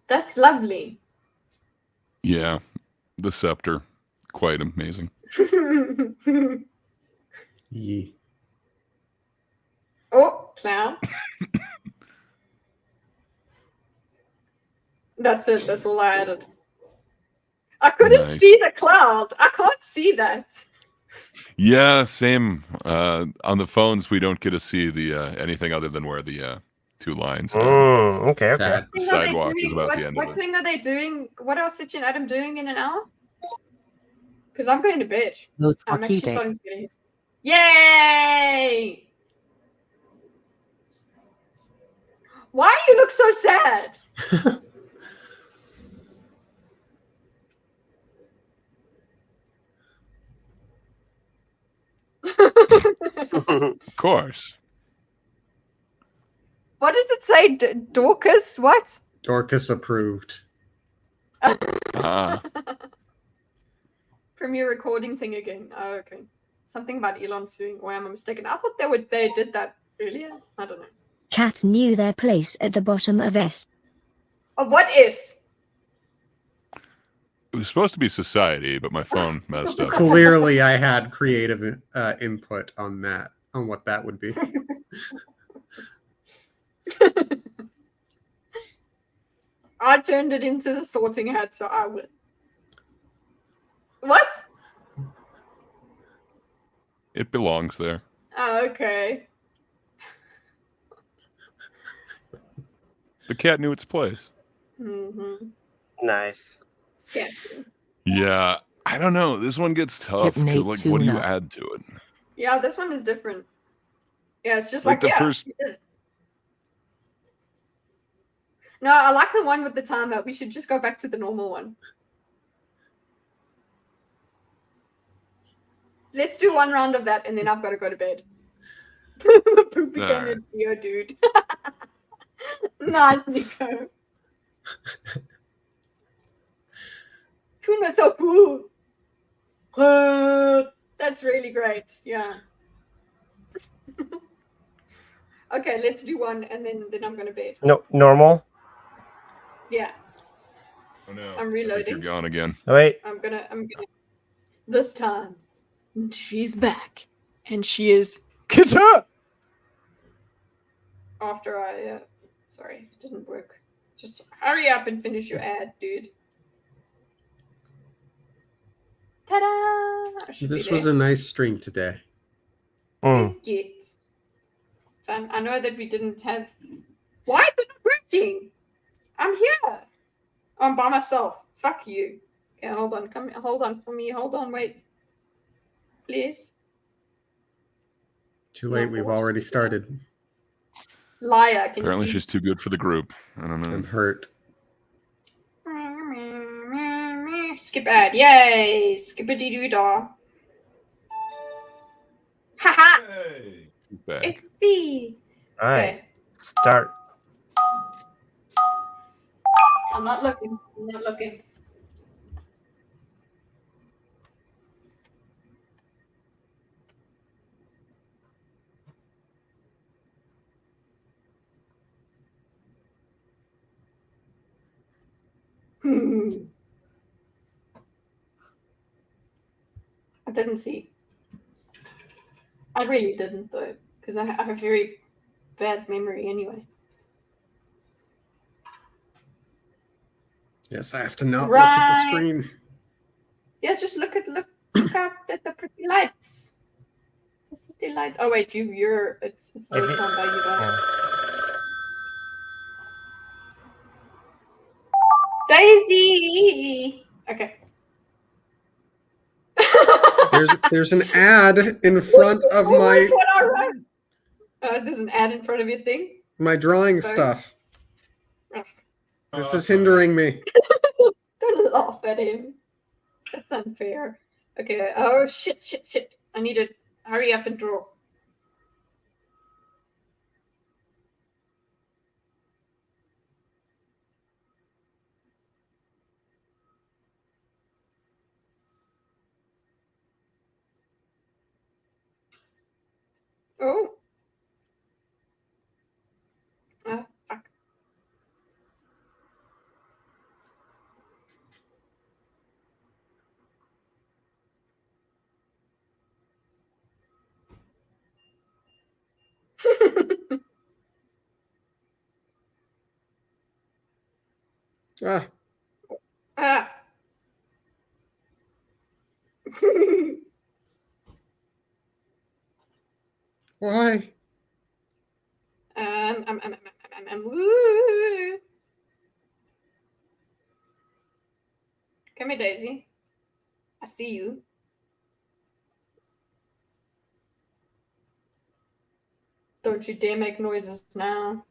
That's lovely. Yeah, the scepter, quite amazing. Yeah. Oh, clown. That's it. That's all I added. I couldn't Nice. see the cloud. I can't see that. Yeah, same. On the phones, we don't get to see the anything other than where the two lines end. Okay, okay. Sad. The What thing are they sidewalk is doing? about the end What of it. thing are they doing? What are Sitch and Adam doing in an hour? Because I'm going to bed. Look I'm what you actually did. starting to get ahead. Yay! Why do you look so sad? Of course. What does it say? Dorcas? What? Dorcas approved. Ah, Premiere recording thing again. Oh, okay. Something about Elon suing. Or am I mistaken? I thought they did that earlier. I don't know. Cats knew their place at the bottom of S. Oh, what is? it was supposed to be society, but my phone messed up. Clearly, I had creative input on that, on what that would be. I turned it into the sorting hat, so I win. What? It belongs there. Oh, okay. The cat knew its place. Mm-hmm. Nice. Yeah. Yeah, I don't know. This one gets tough Kitten because, ate like, what do you tuna. add to it? Yeah, this one is different. Yeah, it's just Like like, the yeah. first- you did. No, I like the one with the timer. We should just go back to the normal one. Let's do one round of that, and then I've got to go to bed. Poopy All going right. to your dude. Nice, Nico. Tuna so cool. That's really great. Yeah. Okay, let's do one, and then I'm going to bed. No, normal. Yeah. Oh no! I'm I think reloading. you're gone again. Oh, wait. I'm gonna this time she's back and she is Kita. After I sorry, it didn't work. Just hurry up and finish your ad, dude. Ta-da! I should be This was there. a nice stream today. Biscuit. Fun. I know that we didn't have. Why is it not working? I'm here. I'm by myself. Fuck you. Okay, hold on. Come. Hold on for me. Hold on. Wait. Please. Too late. We've already started. Liar. I can Apparently, see. she's too good for the group. I don't know. I'm hurt. Skip ad. Yay. Skippity doo dah. Haha. Hey, she's back. It's C. All right. Start. I'm not looking. I'm not looking. I didn't see. I really didn't though, because I have very bad memory anyway. Yes, I have to not look at the Right. screen. Yeah, just look out at the pretty lights. The city lights. Oh wait, you're it's your If you- time by you guys. Daisy. Okay. There's an ad in front of Almost my what I wrote. There's an ad in front of your thing. drawing Sorry. stuff. This is hindering me. Don't laugh at him. That's unfair. Okay. Oh shit. I need to hurry up and draw. Oh. Ah, fuck. Ah, Ah. why? Woo. Come here, Daisy. I see you. Don't you dare make noises now.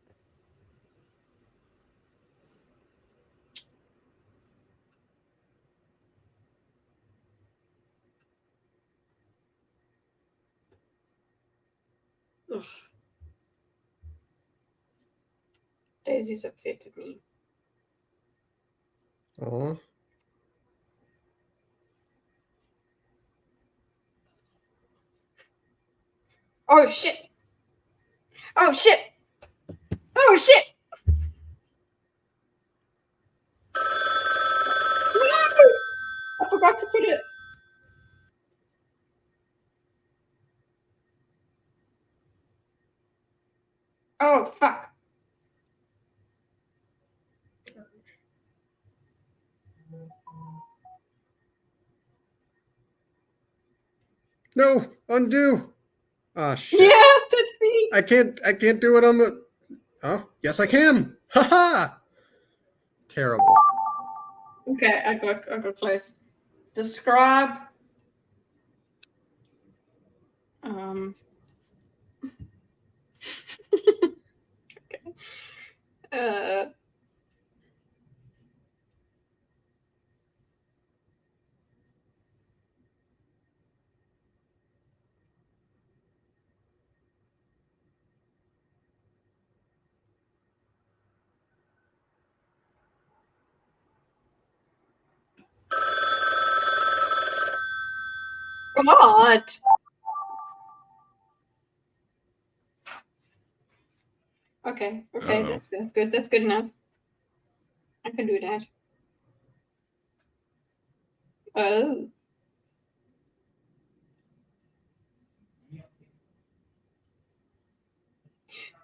Ugh. Daisy's upset with me. Oh. Oh shit! Oh shit! Oh shit! No! I forgot to put it. Oh fuck! No, undo. Ah, shit. Yeah, that's me. I can't do it on the. Oh, yes, I can. Ha. Terrible. Okay, I got close. Describe. Okay. God. Okay, that's good. That's good enough. I can do that. Oh.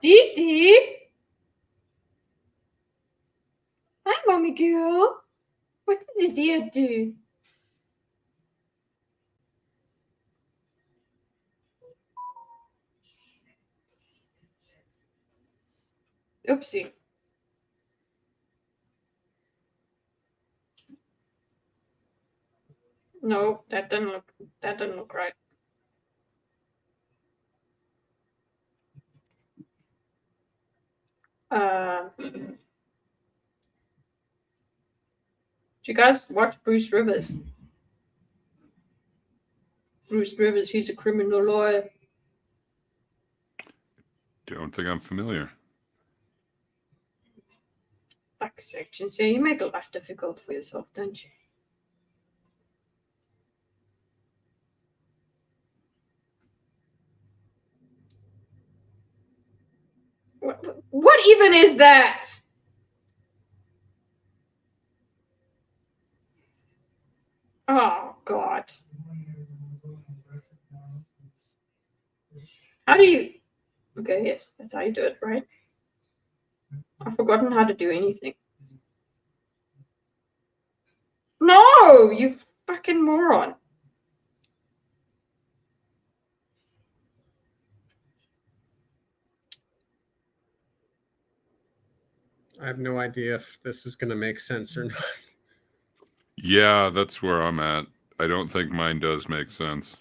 Dee. Hi, mommy girl. What did the deer do? Oopsie. No, that doesn't look right. Do you guys watch Bruce Rivers? Bruce Rivers, he's a criminal lawyer. Don't think I'm familiar. Back sections. Yeah, you make life difficult for yourself, don't you? What even is that? Oh, God. How do you... Okay, yes, that's how you do it, right? I've forgotten how to do anything. No, you fucking moron. I have no idea if this is going to make sense or not. Yeah, that's where I'm at. I don't think mine does make sense.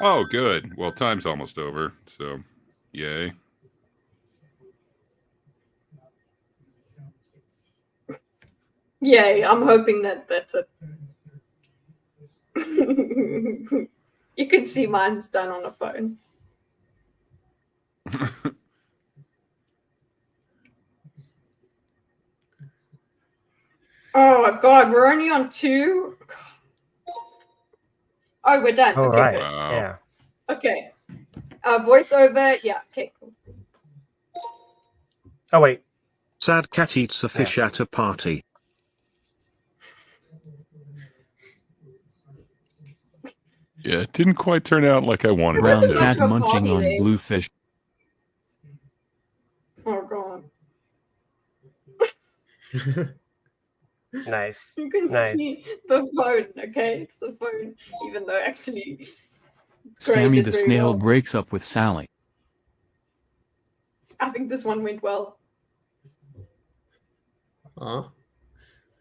Oh, good. Well, time's almost over, so yay. Yay, I'm hoping that that's it. You can see mine's done on a phone. Oh God, we're only on 2. Oh, we're done. All Okay, right. good. Yeah. Okay. Voiceover. Yeah. Okay. Cool. Oh wait. Sad cat eats a fish at a party. Yeah, it didn't quite turn out like I wanted Brown it to. cat munching on blue fish. Oh God. Nice. You can Nice. see the phone. Okay, it's the phone. Even though actually, Sammy did the very snail well. breaks up with Sally. I think this one went well. Huh?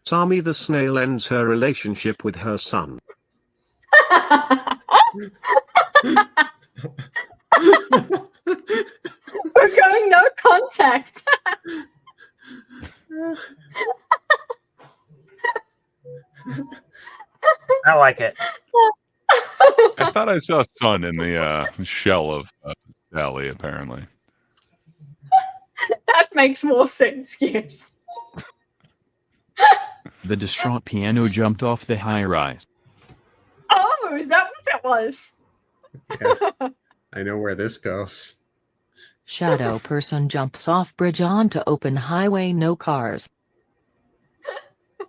Sammy the snail ends her relationship with her son. We're going no contact. I like it. I thought I saw sun in the shell of Sally, apparently. That makes more sense. Yes. The distraught piano jumped off the high rise. Oh, is that what that was? Yeah. I know where this goes. Shadow person jumps off bridge onto open highway, no cars.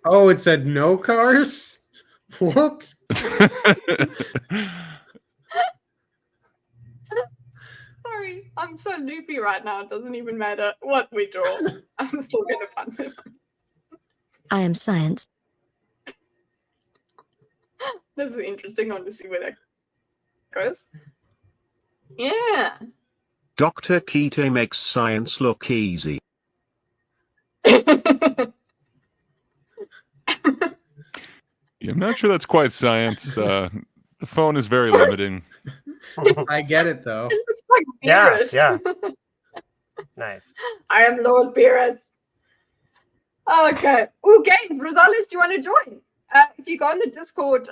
Oh, it said no cars? Whoops. Sorry, I'm so loopy right now. It doesn't even matter what we draw. I'm still gonna fun with it. I am science. This is interesting. I want to see where that goes. Yeah. Dr. Kite makes science look easy. Yeah, I'm not sure that's quite science. The phone is very limiting. I get it though. It looks like Yeah, Beerus. yeah. Nice. I am Lord Beerus. Okay. Ooh, Games, Rosales, do you want to join? If you go on the Discord,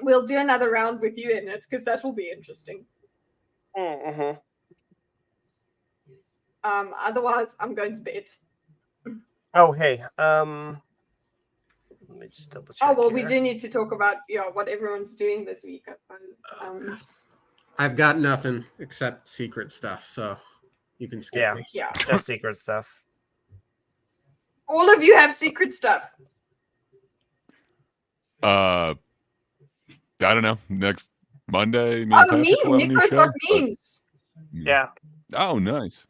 we'll do another round with you in it because that will be interesting. Mm-hmm. Otherwise, I'm going to bed. Oh, hey. Let me just double check. Oh well, we here. do need to talk about what everyone's doing this week. I suppose. I've got nothing except secret stuff, so you can skip me. Yeah. Just secret stuff. All of you have secret stuff. I don't know. Next Monday, me Oh, and Patrick will meme. have a new Nico's show, got but- memes. Yeah. Oh, nice.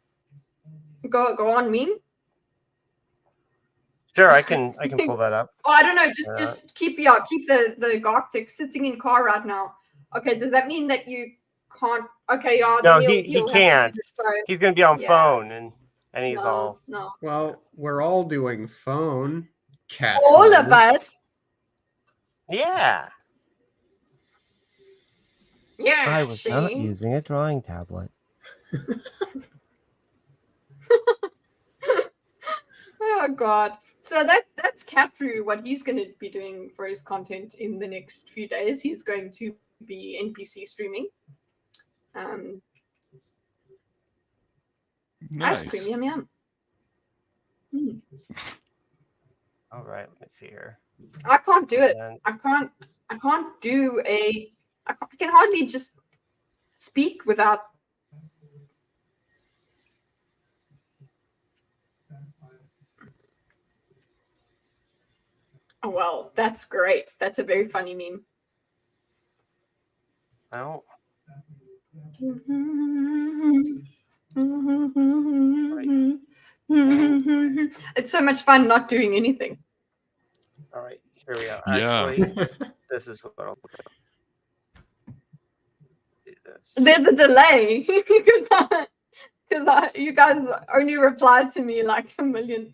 Go on, meme. Sure, I can pull that up. Oh, I don't know. Just keep the Gartic sitting in car right now. Okay, does that mean that you can't? Okay, yeah. No, then he he'll have to can't. use his phone. He's gonna be on Yeah. phone and he's all No. Well, we're all doing phone. Cat. All of us. yeah. Yeah. I was not see? using a drawing tablet. Oh God. So that's Catru, what he's going to be doing for his content in the next few days. He's going to be NPC streaming. Nice. Ice cream, yum. All right, let me see here. I can't do it. And- I can't do I can hardly just speak without. Oh well, that's great. That's a very funny meme. Oh, It's so much fun not doing anything. all right. Here we go. Yeah. Actually, this is what I'll do. This. There's a delay. Because you guys only replied to me like a million.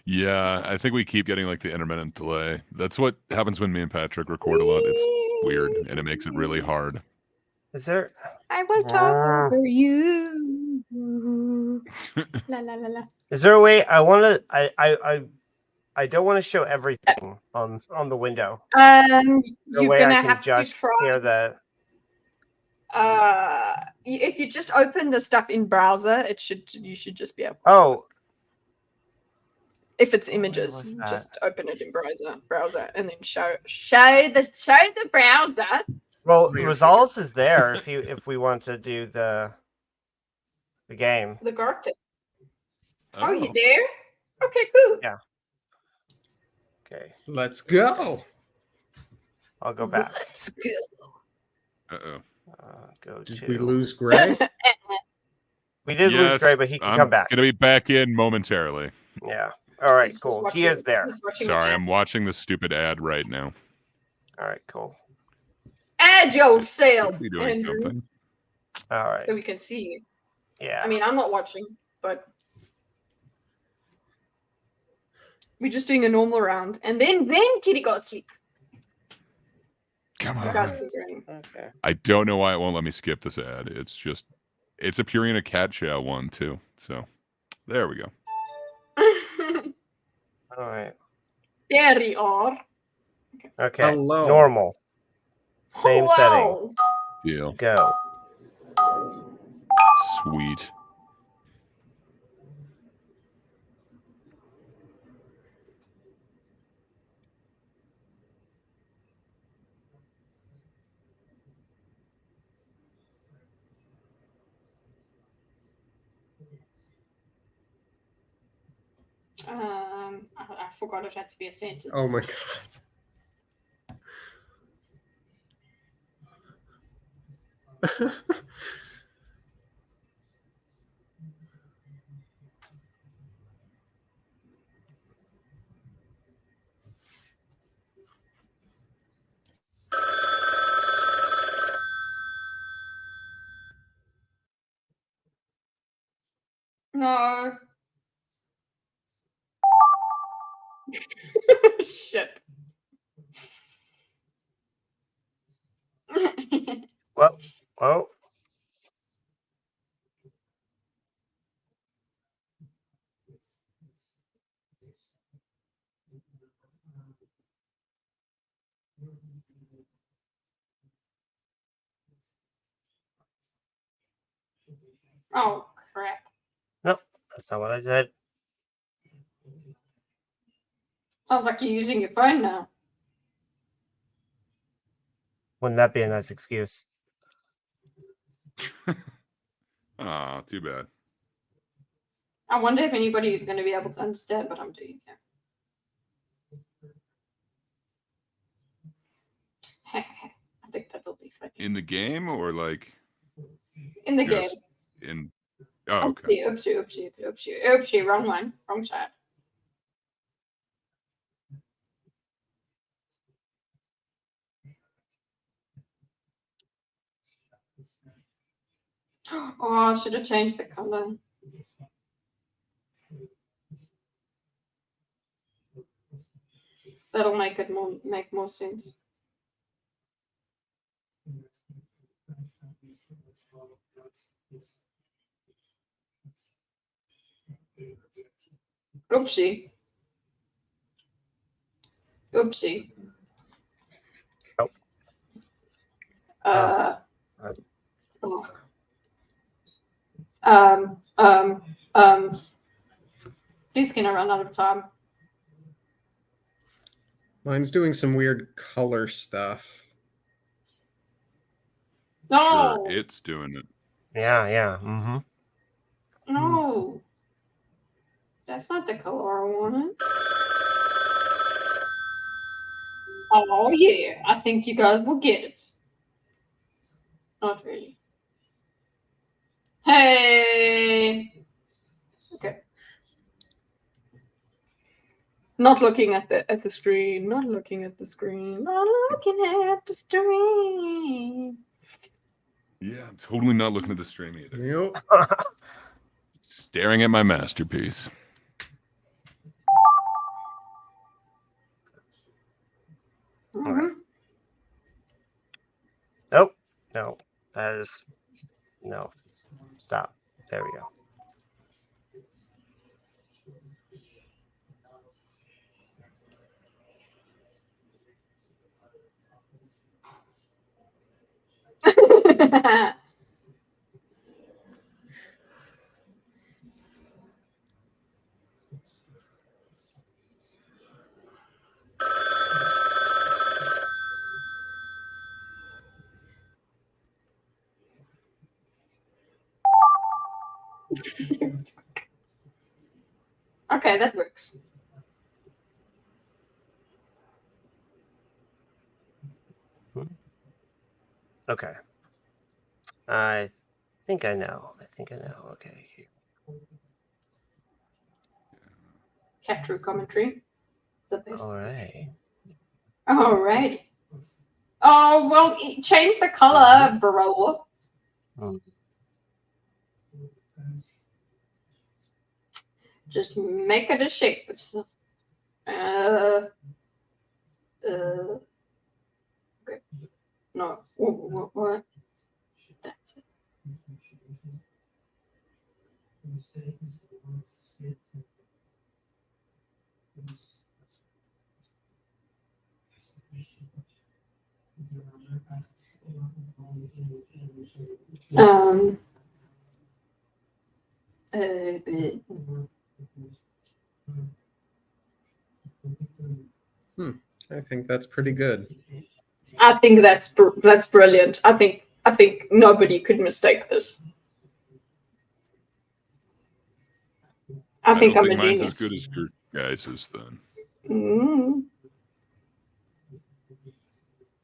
Yeah, I think we keep getting like the intermittent delay. That's what happens when me and Patrick record a lot. It's weird and it makes it really hard. Is there? I will talk over you. La la la la. Is there a way? I want to. I don't want to show everything on the window. You're way gonna I can have to just try. clear the. If you just open the stuff in browser, you should just be able to. Oh. If it's images, that? just open it in browser, and then show the browser. Well, results is there if we want to do the game. The Gartic. Oh, Oh, you there? Okay, cool. Yeah. Okay. Let's go. I'll go back. Let's go. Uh-oh. Go Did to. we lose Gray? We did lose Gray, but he can come back. Gonna be back in momentarily. Yeah. All right. Cool. He is there. Sorry, I'm watching the stupid ad right now. All right. Cool. Add yourself, Could be doing Andrew, something. All right. so we can see you. Yeah. I mean, I'm not watching, but we're just doing a normal round, and then Kitty got asleep. Come You on. guys are doing. Okay. I don't know why it won't let me skip this ad. It's a Purina cat chow one too. So there we go. All right. There we are. Okay. Hello. Normal. Same setting. Deal. Go. Sweet. I forgot it had to be a sentence. Oh my god. No. Shit. Well. Oh. Oh crap. Nope. That's not what I said. Sounds like you're using your phone now. Wouldn't that be a nice excuse? Ah, too bad. I wonder if anybody is going to be able to understand what I'm doing here. I think that'll be funny. In the game or like In the game. just in Oh, okay. Oopsie, wrong one, wrong side. Oh, I should have changed the color. That'll make it make more sense. Oopsie. Oopsie. Oh. Oh. He's gonna run out of time. Mine's doing some weird color stuff. No. Sure, it's doing it. Yeah. Mm-hmm. No. That's not the color I wanted. Oh yeah, I think you guys will get it. Not really. Hey. Okay. Not looking at the screen. Not looking at the screen. Not looking at the screen. Yeah, I'm totally not looking at the stream either. Nope. Staring at my masterpiece. All right. Nope. No. That is no. Stop. There we go. Okay, that works. Okay. I think I know. Okay. Cat commentary. The best. All right. Alrighty. Oh, well, change the color, bro. Just make it a shape. Okay. No. What? That's it. I think that's pretty good. I think that's brilliant. I think nobody could mistake this. I think don't I'm think a mine's genius. as good as your guys's then.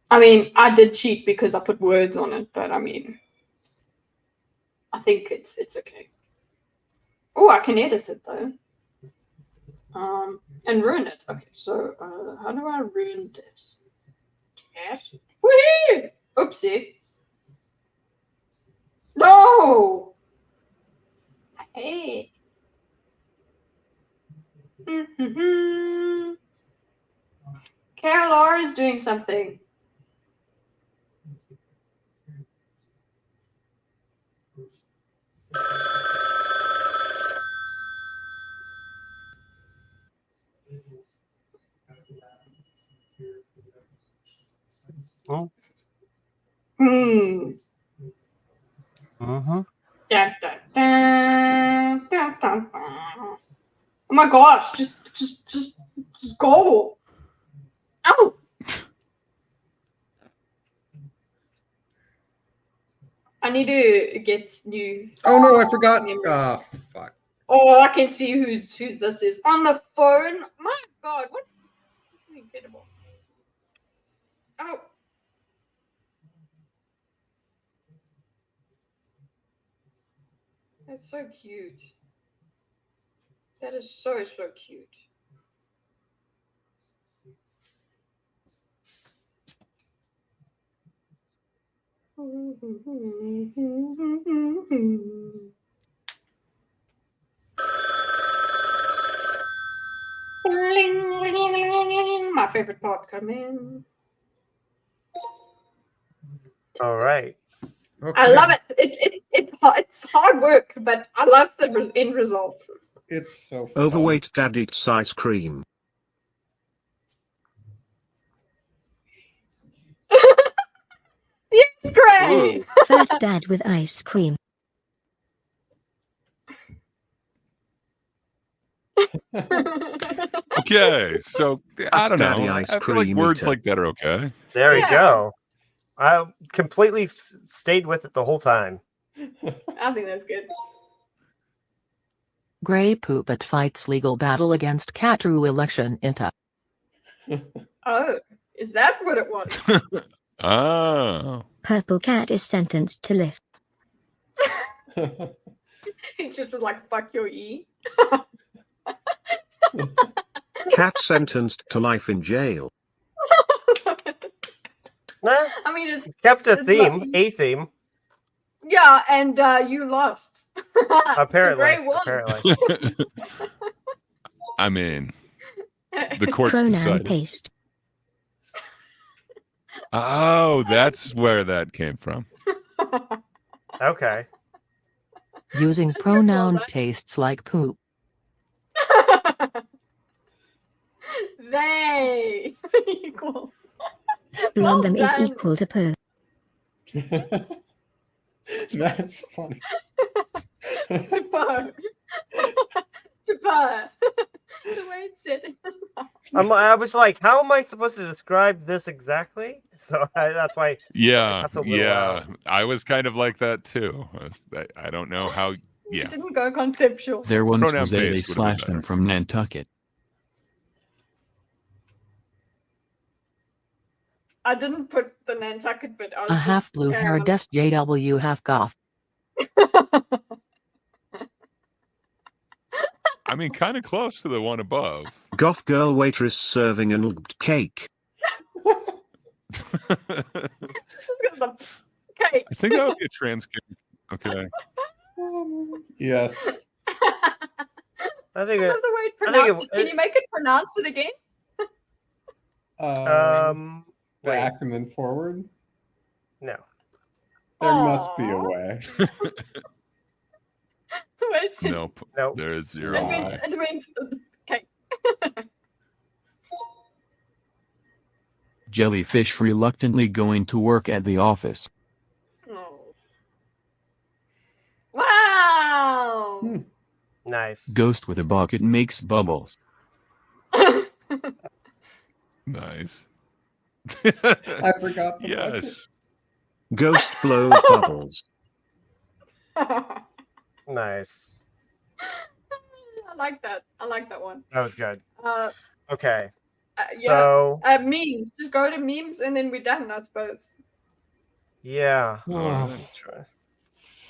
I mean, I did cheat because I put words on it, but I mean, I think it's okay. Oh, I can edit it though. And ruin it. Okay, so how do I ruin this? Yes. Woohoo! Oopsie. No. Hey. Carol R is doing something. Oh. Hmm. Mm-hmm. Dun, dun, dun, dun, dun, dun. Oh my gosh! Just go. Ow! I need to get new. Oh no, I forgot. Ah, fuck. Oh, I can see whose this is on the phone. My God, what's this is incredible. Oh. That's so cute. That is so cute. My favorite part come in. All right. I love it. It's hard work, but I love the end results. It's so fun. Overweight dad eats ice cream. It's great. Fat dad with ice cream. Okay, so I don't Daddy know. ice I feel like cream words eater. like that are okay. There you go. I completely stayed with it the whole time. I think that's good. Grey Poopet fights legal battle against Catru election into. Oh, is that what it was? Oh. Purple cat is sentenced to live. He just was like, "Fuck your E." Cat sentenced to life in jail. Nah, I mean, it's kept a it's theme, not- a theme. Yeah, and you lost. Apparently, So Gray won. apparently. I mean, the courts Pronoun decided. paste. Oh, that's where that came from. Okay. Using pronouns tastes like poop. They equals. Blondum Well is done. equal to poo. That's funny. To purr. To purr. The way it said it. I was like, how am I supposed to describe this exactly? So that's why. Yeah, That's a little yeah. I was kind of like that too. I don't know how. Yeah, It didn't go conceptual. There once Pronoun was a they based would have been slashed them better. from Nantucket. I didn't put the Nantucket bit. I was A just half blue carrying hair on. desk JW half goth. I mean, kind of close to the one above. Goth girl waitress serving an looped cake. Okay. I think that would be a trans kid. Okay. Yes. I think I it, love the way it I think pronounced it. Can you make it pronounce it again? Back and then forward. No. There must be a way. The way it said. Nope. Nope. There is zero. It went. Okay. Jellyfish reluctantly going to work at the office. Oh. Wow. Nice. Ghost with a bucket makes bubbles. Nice. I forgot the Yes. Ghost blows bubbles. Nice. I like that. I like that one. That was good. Uh, Okay. yeah. So Memes. Just go to memes and then we're done, I suppose. yeah. Oh.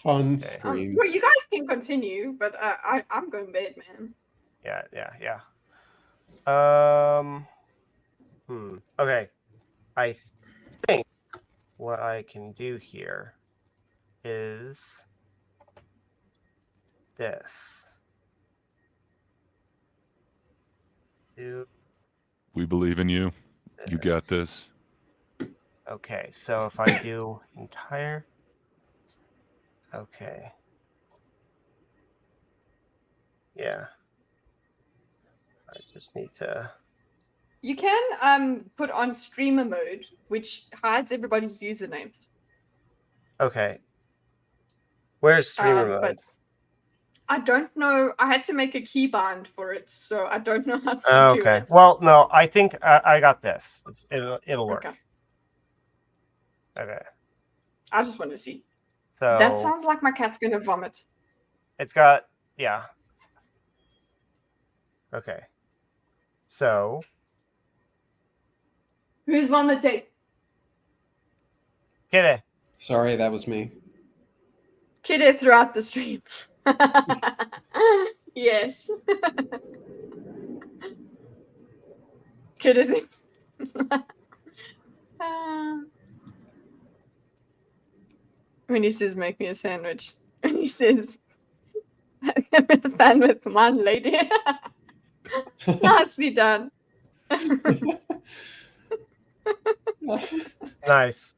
Fun screen. Well, you guys can continue, but I'm going to bed, man. Yeah. Okay. I think what I can do here is this. We believe in you. You got this. Okay, so if I do entire. Okay. Yeah. I just need to. You can put on streamer mode, which hides everybody's usernames. Okay. Where's streamer mode? But I don't know. I had to make a keybind for it, so I don't know how to do Okay. it. Well, no, I think I got this. It'll work. Okay. I just want to see. So That sounds like my cat's gonna vomit. it's got yeah. Okay. So Who's vomiting? Kitty. Sorry, that was me. Kitty throughout the stream. Yes. Kitty's it. When he says make me a sandwich. When he says a sandwich, man, lady. Nicely done. Nice.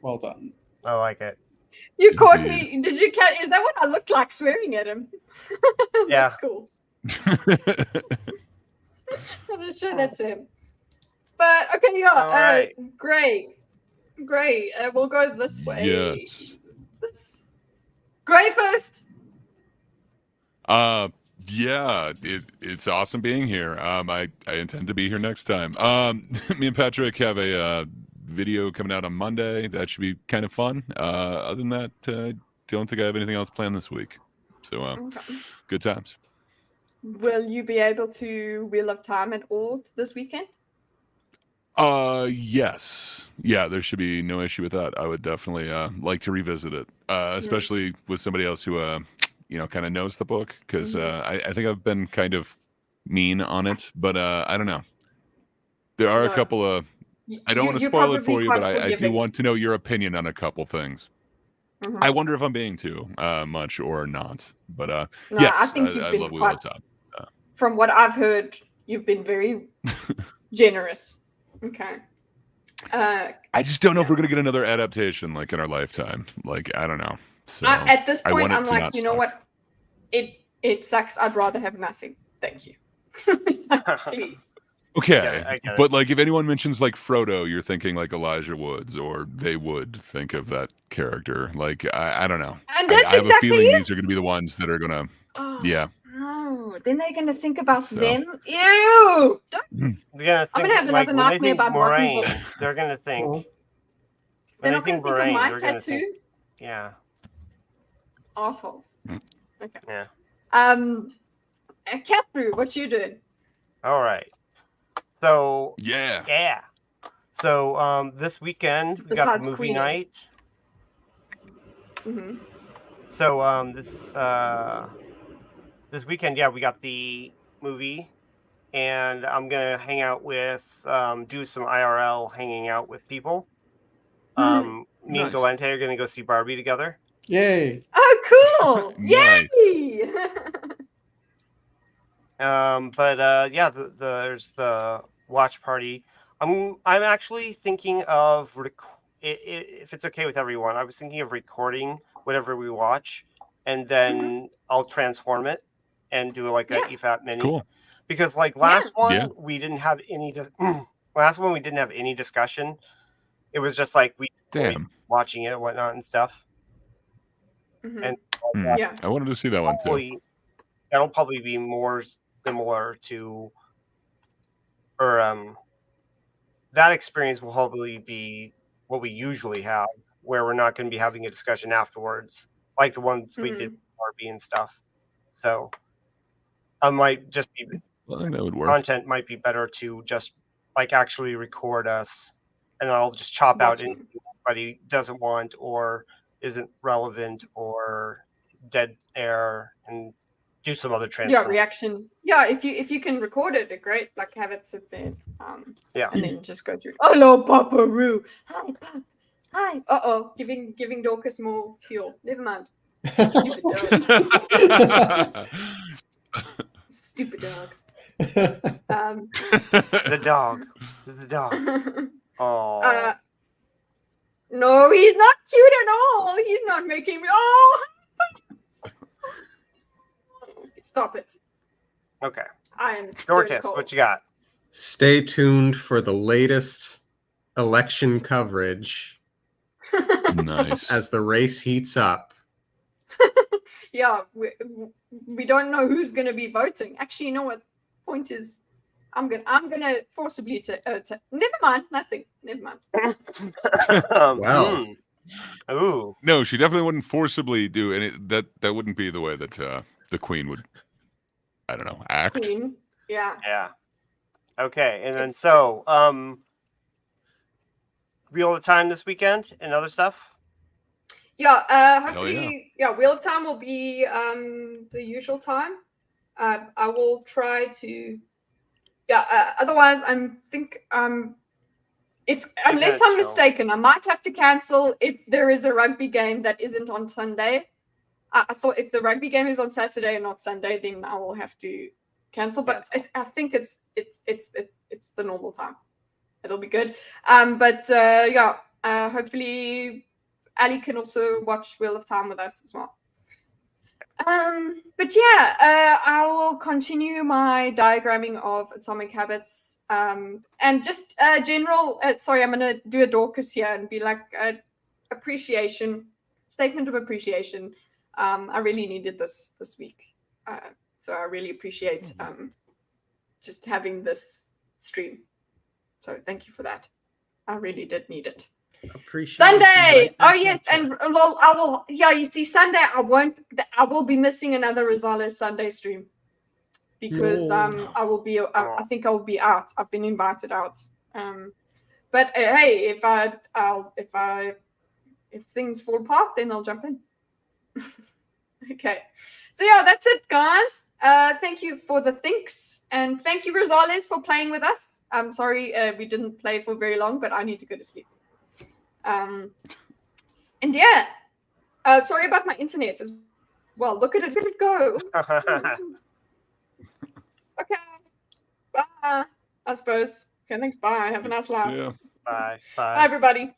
Well done. I like it. You caught me. Did you catch? Is that what I looked like swearing at him? Yeah. That's cool. I'm gonna show that to him. But okay, yeah. All right. Great. We'll go this way. Yes. This. Gray first. Yeah, it's awesome being here. I intend to be here next time. Me and Patrick have a video coming out on Monday. That should be kind of fun. Other than that, don't think I have anything else planned this week. So, Okay. good times. Will you be able to Wheel of Time at all this weekend? Yes. Yeah, there should be no issue with that. I would definitely like to revisit it, especially with somebody else who kind of knows the book, because I think I've been kind of mean on it, but I don't know. There are a couple of I don't want to you're spoil it probably for you, but quite I do forgiving. want to know your opinion on a couple things. Mhm. I wonder if I'm being too much or not. But No, yes, I think you've I been love Wheel of quite. Time. From what I've heard, you've been very generous. Okay. I just don't know if we're gonna get another adaptation like in our lifetime. Like I don't know. So At this I point, want it I'm to like, not you know suck. what? It sucks. I'd rather have nothing. Thank you. Please. Okay, I get it. but like if anyone mentions like Frodo, you're thinking like Elijah Woods, or they would think of that character. Like I don't know. And I that's have a exactly feeling it. these are gonna be the ones that are gonna. Oh, Yeah. no. Then they're going to think about So. them. Ew. Mm. They're I'm gonna going to have think, another when they nightmare think about rotten Moraine, books. they're gonna think. Oh. When They're they not going think to think of Moraine, my they're gonna tattoo. think. Yeah. Assholes. Okay. Yeah. Catbrew, what you doing? All right. So yeah. So this weekend we got Besides the movie Queenie. night. Mm-hmm. So this weekend, yeah, we got the movie, and I'm gonna hang out with do some IRL hanging out with people. Me and Nice. Galente are gonna go see Barbie together. Yay. Oh, cool! Nice. Yay! Yeah, there's the watch party. I'm actually thinking of if it's okay with everyone. I was thinking of recording whatever we watch, and then I'll transform it and do like a EFAP mini. Cool. Because like last one, Yeah. we didn't have any. Last one we didn't have any discussion. It was just like we Damn. watching it and whatnot and stuff. And Yeah. I wanted to see that one too. that'll probably be more similar to, or that experience will probably be what we usually have, where we're not going to be having a discussion afterwards, like the ones we did with Barbie and stuff. So I might just be I think that would work. content might be better to just like actually record us, and I'll just chop out Watching. anything anybody doesn't want or isn't relevant or dead air and do some other Yeah, transfer. reaction. Yeah, if you can record it, great. Like have it sit there. Yeah. And then just go through. Hello, Papa Roo. Hi, Pop. Hi. Giving Dorcas more fuel. Never mind. Stupid dog. Stupid dog. The dog. The dog. Oh. No, he's not cute at all. He's not making me. Oh. Stop it. Okay. I am Dorcas, what you got? Stay tuned for the latest election coverage Nice. as the race heats up. Yeah, we don't know who's going to be voting. Actually, you know what? Point is, I'm gonna forcibly never mind, nothing. Never mind. Wow. Ooh. No, she definitely wouldn't forcibly do any. That wouldn't be the way that the queen would. I don't know. Act. Queen. Yeah. Yeah. Okay, and then so Wheel of Time this weekend and other stuff. Yeah. Hopefully, Wheel of Time will be the usual time. I will try to. Yeah. Otherwise, unless I'm mistaken, I might have to cancel if there is a rugby game that isn't on Sunday. I thought if the rugby game is on Saturday and not Sunday, then I will have to cancel. But I think it's the normal time. It'll be good. Hopefully Ali can also watch Wheel of Time with us as well. I will continue my diagramming of atomic habits and just general. Sorry, I'm gonna do a Dorcas here and be like statement of appreciation. I really needed this week, so I really appreciate just having this stream. So thank you for that. I really did need it. Appreciate Sunday. Oh yes, and well, I will. Yeah, you see, Sunday I will be missing another Rosales Sunday stream because I will be. I think I will be out. I've been invited out. But hey, if things fall apart, then I'll jump in. Okay. So yeah, that's it, guys. Thank you for the thinks, and thank you, Rosales, for playing with us. I'm sorry we didn't play for very long, but I need to go to sleep. And yeah, sorry about my internet as well. Look at it, let it go. Okay, bye. I suppose. Okay, thanks. Bye. Have a nice life. Yeah. Bye. Bye, everybody.